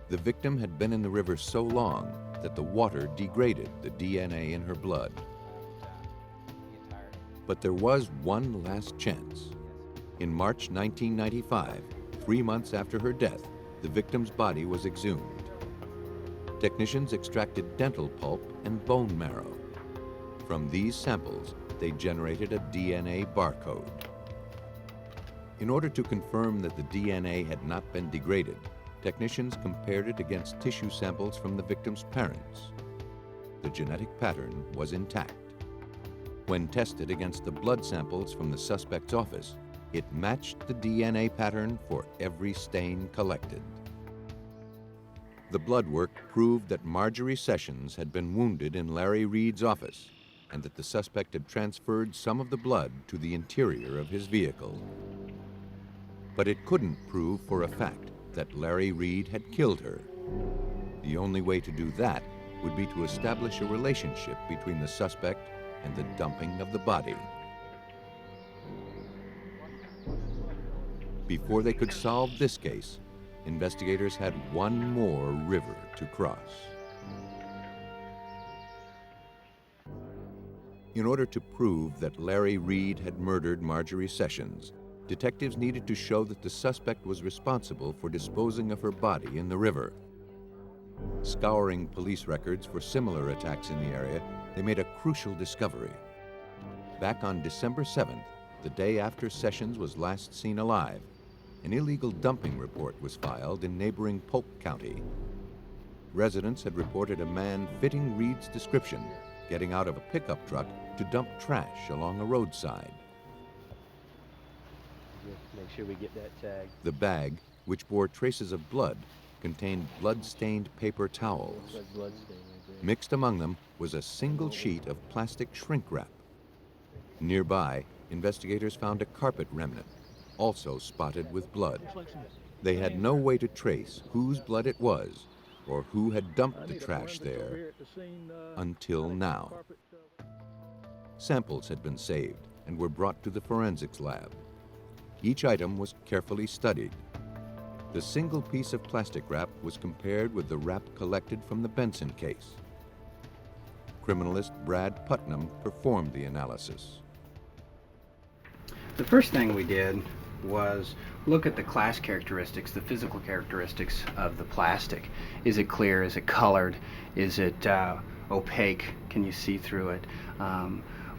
The victim had been in the river so long that the water degraded the DNA in her blood. But there was one last chance. In March 1995, 3 months after her death, the victim's body was exhumed. Technicians extracted dental pulp and bone marrow. From these samples, they generated a DNA barcode. In order to confirm that the DNA had not been degraded, technicians compared it against tissue samples from the victim's parents. The genetic pattern was intact. When tested against the blood samples from the suspect's office, it matched the DNA pattern for every stain collected. The blood work proved that Marjorie Sessions had been wounded in Larry Reed's office and that the suspect had transferred some of the blood to the interior of his vehicle. But it couldn't prove for a fact that Larry Reed had killed her. The only way to do that would be to establish a relationship between the suspect and the dumping of the body. Before they could solve this case, investigators had one more river to cross. In order to prove that Larry Reed had murdered Marjorie Sessions, detectives needed to show that the suspect was responsible for disposing of her body in the river. Scouring police records for similar attacks in the area, they made a crucial discovery. Back on December 7th, the day after Sessions was last seen alive, an illegal dumping report was filed in neighboring Polk County. Residents had reported a man fitting Reed's description getting out of a pickup truck to dump trash along a roadside. Make sure we get that tag. The bag, which bore traces of blood, contained blood-stained paper towels. Mixed among them was a single sheet of plastic shrink wrap. Nearby, investigators found a carpet remnant, also spotted with blood. They had no way to trace whose blood it was or who had dumped the trash there until now. Samples had been saved and were brought to the forensics lab. Each item was carefully studied. The single piece of plastic wrap was compared with the wrap collected from the Benson case. Criminalist Brad Putnam performed the analysis. The first thing we did was look at the class characteristics, the physical characteristics of the plastic. Is it clear? Is it colored? Is it opaque? Can you see through it?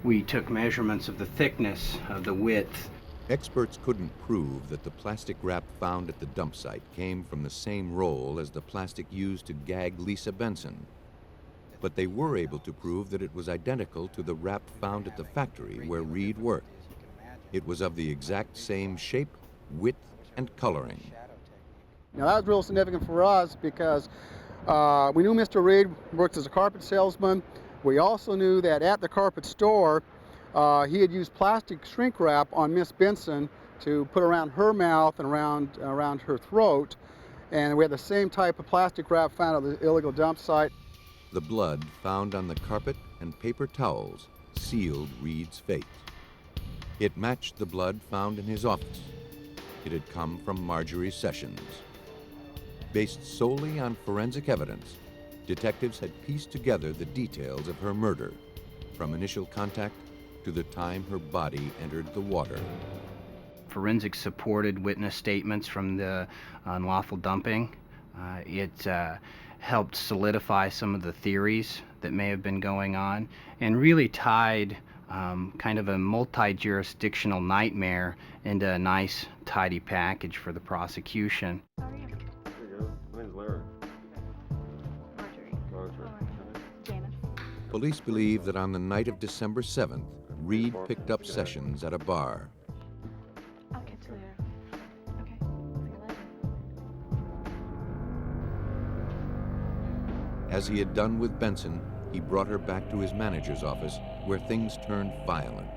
We took measurements of the thickness, of the width. Experts couldn't prove that the plastic wrap found at the dump site came from the same roll as the plastic used to gag Lisa Benson. But they were able to prove that it was identical to the wrap found at the factory where Reed worked. It was of the exact same shape, width, and coloring. Now that was real significant for us because we knew Mr. Reed worked as a carpet salesman. We also knew that at the carpet store, he had used plastic shrink wrap on Miss Benson to put around her mouth and around her throat. And we had the same type of plastic wrap found at the illegal dump site. The blood found on the carpet and paper towels sealed Reed's fate. It matched the blood found in his office. It had come from Marjorie Sessions. Based solely on forensic evidence, detectives had pieced together the details of her murder, from initial contact to the time her body entered the water. Forensics supported witness statements from the unlawful dumping. It helped solidify some of the theories that may have been going on, and really tied kind of a multi-jurisdictional nightmare into a nice, tidy package for the prosecution. There you go. My name's Larry. Marjorie. Janice. Police believe that on the night of December 7th, Reed picked up Sessions at a bar. I'll catch you later. Okay. See you later. As he had done with Benson, he brought her back to his manager's office, where things turned violent.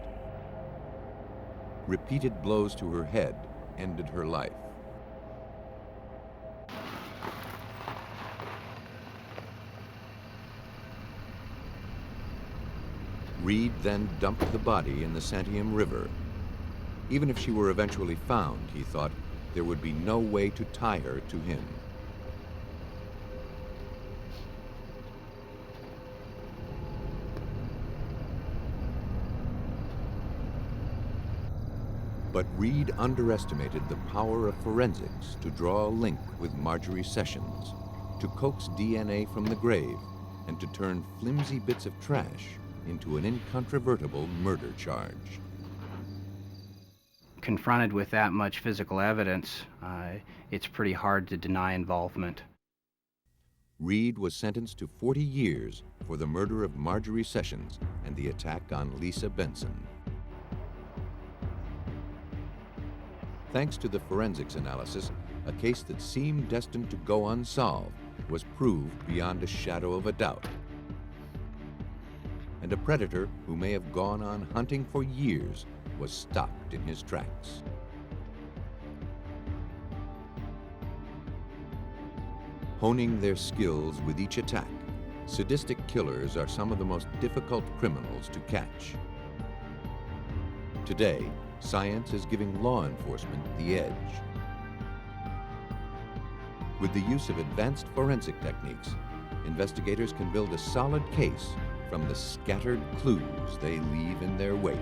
Repeated blows to her head ended her life. Reed then dumped the body in the Santiam River. Even if she were eventually found, he thought, there would be no way to tie her to him. But Reed underestimated the power of forensics to draw a link with Marjorie Sessions, to coax DNA from the grave, and to turn flimsy bits of trash into an incontrovertible murder charge. Confronted with that much physical evidence, it's pretty hard to deny involvement. Reed was sentenced to 40 years for the murder of Marjorie Sessions and the attack on Lisa Benson. Thanks to the forensics analysis, a case that seemed destined to go unsolved was proved beyond a shadow of a doubt. And a predator who may have gone on hunting for years was stopped in his tracks. Honing their skills with each attack, sadistic killers are some of the most difficult criminals to catch. Today, science is giving law enforcement the edge. With the use of advanced forensic techniques, investigators can build a solid case from the scattered clues they leave in their wake.